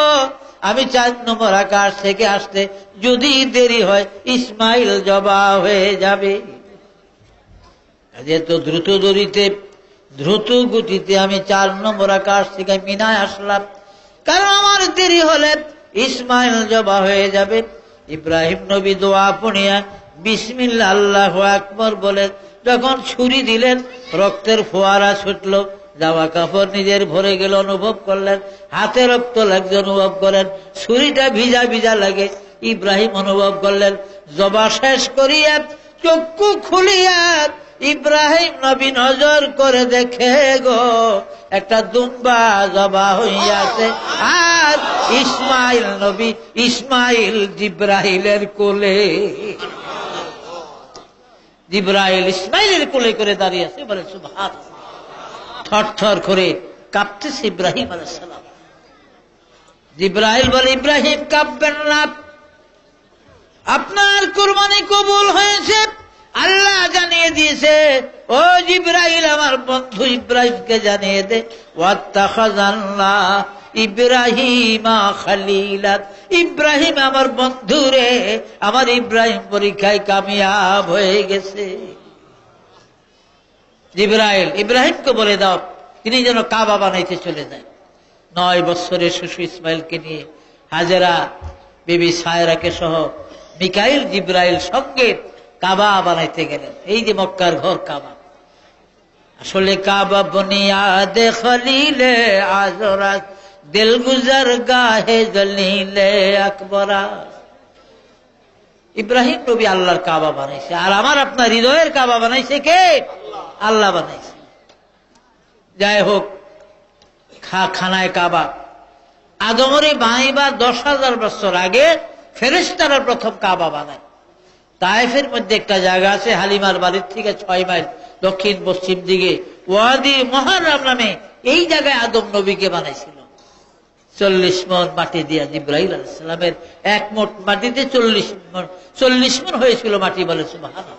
আমি 4 নম্বর আকাশ থেকে আসতে যদি দেরি হয় ইসমাইল জবা হয়ে যাবে। যেহেতু দ্রুত গতিতে আমি 4 নম্বর আকাশ থেকে মিনায় আসলাম, কারণ আমার দেরি হলে ইসমাইল জবা হয়ে যাবে। ইব্রাহিম নবী দোয়া পড়িয়া বিসমিল্লাহ আল্লাহু আকবার বলে যখন ছুরি দিলেন, রক্তের ফোয়ারা ছুটল, জামা কাপড় নিজের ভরে গেল, অনুভব করলেন, হাতে রক্ত লাগছে অনুভব করেন, ছুরিটা ভিজা ভিজা লাগে ইব্রাহিম অনুভব করলেন। জবা শেষ করিয়া চক্ষু খুলিয়া ইব্রাহিম নবী নজর করে দেখে গো, একটা দুম্বা জবা হইয়াছে, আর ইসমাইল নবী ইসমাইল জিব্রাইলের কোলে, জিব্রাইল ইসমাইলের কোলে করে দাঁড়িয়ে আছে। বলে সুবহানাল্লাহ। থরথর করে কাঁপতেছে ইব্রাহিম আলাইহিস সালাম। জিব্রাইল বলে ইব্রাহিম কাঁপবেন না, আপনার কুরবানি কবুল হয়েছে, আল্লাহ জানিয়ে দিয়েছে। ও জিব্রাইল, আমার বন্ধু ইব্রাহিমকে জানিয়ে দে, ওয়াত্তাখাযাল্লাহ ইব্রাহিমা খালিলা, ইব্রাহিম আমার বন্ধু রে, আমার ইব্রাহিম পরীক্ষায় কামিয়াব হয়ে গেছে। জিব্রাইল ইব্রাহিমকে বলে দাও তিনি যেন কাবা বানাইতে চলে যায়। 9 বছরের শিশু ইসমাইলকে নিয়ে হাজেরা বিবি সায়রাকে সহ মিকাইল জিব্রাইল সঙ্গে কাবা বানাইতে গেলেন। এই যে মক্কার ঘর কাবা, আসলে কাবা বুনিয়াদে খলিলে আজরাত দিল গুজার গাহে জলিলে আকবরা। ইব্রাহিম নবী আল্লাহর কাবা বানাইছে, আর আমার আপনার হৃদয়ের কাবা বানাইছে কে? আল্লাহ বানাইছে। যাই হোক, খানায় কাবা আদমরে বানাইবা 10,000 বছর আগে ফেরেশতারা প্রথম কাবা বানায়। তায়েফের মধ্যে একটা জায়গা আছে, হালিমার বাড়ির থেকে 6 মাইল দক্ষিণ পশ্চিম দিকে, ওয়াদি মুহাররম নামে, এই জায়গায় আদম নবীকে বানাইছিল। 40 মণ মাটি দিয়া জিব্রাইল আলাইহিস সালামের এক মোট মাটিতে 40 মণ হয়েছিল মাটি। বলে সুবহানাল্লাহ।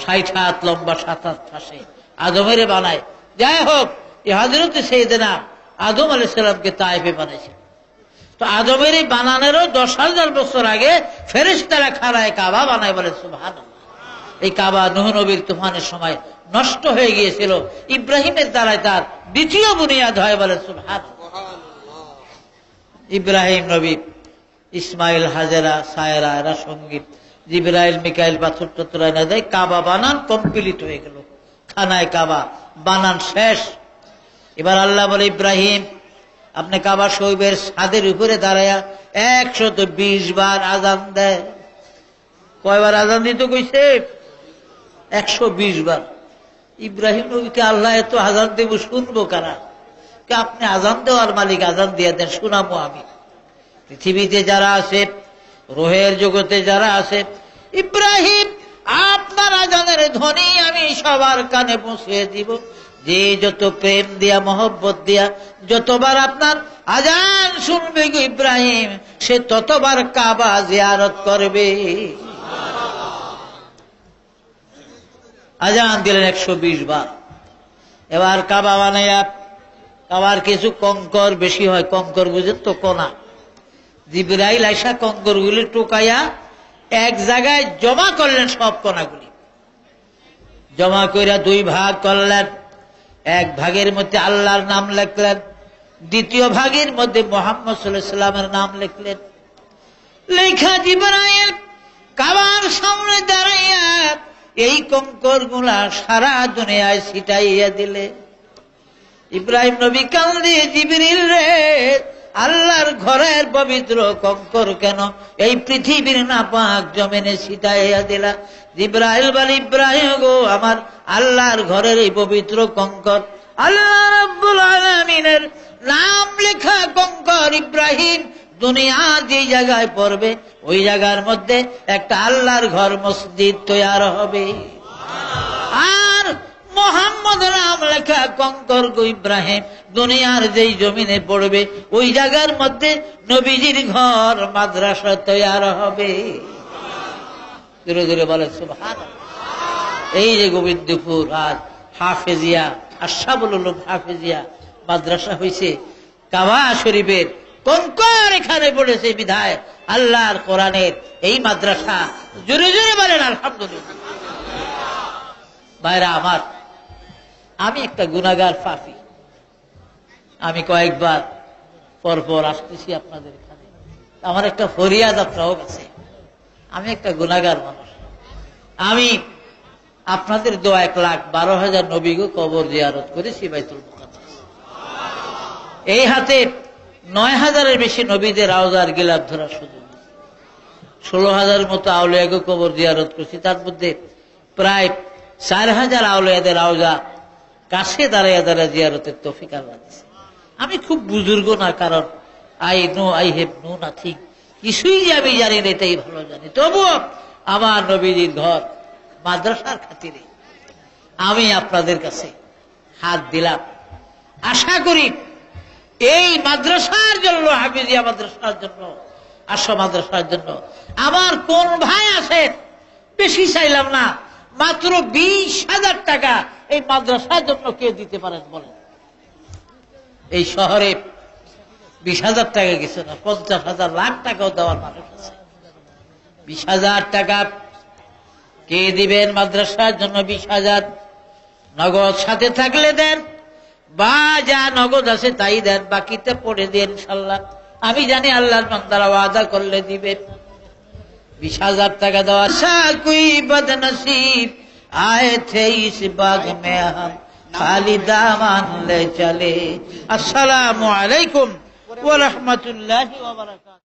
60 হাত লম্বা, 7 হাত ঠাসে আদমেরে বানায়। যাই হোক, এই হযরত সাইয়েদনা আদম আলাইহিস সালামকে তায়েফে বানাইছিল। তো আদমের এই বানানোরও 10,000 বছর আগে ফেরেশতারা খানায় কাবা বানায়। বলে সুবহানাল্লাহ। এই কাবা নূহ নবীর তুফানের সময় নষ্ট হয়ে গিয়েছিল, ইব্রাহিমের দ্বারায় তার দ্বিতীয় বুনিয়াদ হয়। বলে সুবহানাল্লাহ। ইব্রাহিম নবী, ইসমাইল, হাজেরা, সায়রা এরা সঙ্গী, জিবরাইল মিকাইল পাথর টথর এনে দেয়, কাবা বানান কমপ্লিট হয়ে গেল। খানায় কাবা বানান শেষ। এবার আল্লাহ বলে ইব্রাহিম আপনি কাবা শরীফের ছাদের উপরে দাঁড়ায়া 120 বার আজান দেয়। কয়বার আজান দিতে কইছে? 120 বার। ইব্রাহিম নবীকে আল্লাহ এত আজান দেব শুনবো কারা? আপনি আজান দেওয়ার মালিক, আজান দিয়ে দেন, শুনাবো আমি। পৃথিবীতে যারা আছে, রোহের জগতে যারা আছে, ইব্রাহিম আপনার আজানের ধ্বনি আমি সবার কানে পৌঁছে দিব। যে যত প্রেম দিয়া মহব্বত দিয়া যতবার আপনার আজান শুনবে গো ইব্রাহিম, সে ততবার কাবা জিয়ারত করবে। আজান দিলেন 120 বার। এবার কাবা বানাইয়া, কাবার কিছু কঙ্কর বেশি হয়, কঙ্কর বুঝেন তো, কোনা। জিবরাইল আইসা কঙ্করগুলি টোকাইয়া এক জায়গায় জমা করলেন, সব কোনাগুলি জমা কইরা 2 ভাগ করলেন। এক ভাগের মধ্যে আল্লাহর নাম লিখলেন, দ্বিতীয় ভাগের মধ্যে মুহাম্মদ সাল্লাল্লাহু আলাইহি ওয়াসাল্লামের নাম লিখলেন। লেখা জিবরাইল কাবার সামনে দাঁড়াইয়া এই কঙ্কর গুলা সারা দুনিয়ায় ছিটাইয়া দিলে। ইব্রাহিম নবী কান্দে, জিবরিল রে, আল্লাহর ঘরের পবিত্র কঙ্কর কেন এই পৃথিবীর নাপাক জমিনে ছিটাইয়া দিলা? জিবরাইল বলে, ইব্রাহিম গো, আমার আল্লাহর ঘরের এই পবিত্র কঙ্কর, আল্লাহ রাব্বুল আলামিনের নাম লেখা কঙ্কর ইব্রাহিম দুনিয়া যে জায়গায় পড়বে ওই জায়গার মধ্যে একটা আল্লাহর ঘর মসজিদ তৈরি হবে। আর মোহাম্মদ নাম লেখা কঙ্কর গো ইব্রাহিম দুনিয়ার যেই জমিনে পড়বে ওই জায়গার মধ্যে নবীজির ঘর মাদ্রাসা তৈরি হবে। ধীরে ধীরে বলে সুবহানাল্লাহ। এই যে গোবিন্দপুর আজ হাফেজিয়া, আশরাফুল উলুম হাফেজিয়া মাদ্রাসা হয়েছে, কাবা শরীফের কঙ্কর এখানে পড়েছে বিধায় আল্লাহর কোরআনের এই মাদ্রাসা। জোরে জোরে বলেন আলহামদুলিল্লাহ। ভাইরা আমার, আমি একটা গুনাহগার পাপী। আমি কয়েকবার পরপর আসতেছি আপনাদের এখানে, আমার একটা ফরিয়াদ আপনার কাছে। আমি একটা গুনাহগার মানুষ। আমি আপনাদের দোয়া 1,12,000 নবীগো কবর জিয়ারত করেছি বাইতুল মুকাদ্দাস। এই হাতে 9,000-এর বেশি নবীদের রওজার গিলাফ ধরার সুযোগ, 16,000 মতো আউলিয়াকে কবর জিয়ারত করেছি। তার মধ্যে প্রায় 4,000 আউলিয়াদের রওজা কাছে দাঁড়াইয়া দাঁড়ায় জিয়ারতের তৌফিক আল্লাহ দিয়েছে। আমি খুব বুজুর্গ না, কারণ আই হ্যাভ নো নাথিং, কিছুই যে আমি জানি না এটাই ভালো জানি। তবুও আমার নবীজির ঘর মাদ্রাসার খাতিরে আমি আপনাদের কাছে হাত দিলাম। আশা করি এই মাদ্রাসার জন্য, হাফিজিয়া মাদ্রাসার জন্য, আশা মাদ্রাসার জন্য আমার কোন ভাই আছেন, বেশি চাইলাম না, মাত্র 20,000 টাকা এই মাদ্রাসার জন্য কে দিতে পারেন বলেন? এই শহরে 20,000 টাকা কিছু না, 50,000 লাখ টাকাও দেওয়ার মানুষ আছে। 20,000 টাকা কে দিবেন মাদ্রাসার জন্য? 20,000 নগদ সাথে থাকলে দেন, বা যা নগদ আছে তাই দেন, বাকিতে পড়ে দেন ইনশাল্লাহ। আমি জানি আল্লাহর বান্দারা ওয়াদা করলে দিবেন। 20,000 টাকা দেওয়া কোই বদনসিব আয়ে থে ইস বাগ মে হাম খালি দামান লে চলে। আসসালামু আলাইকুম ওয়া রাহমাতুল্লাহি ওয়া বারাকাতুহু।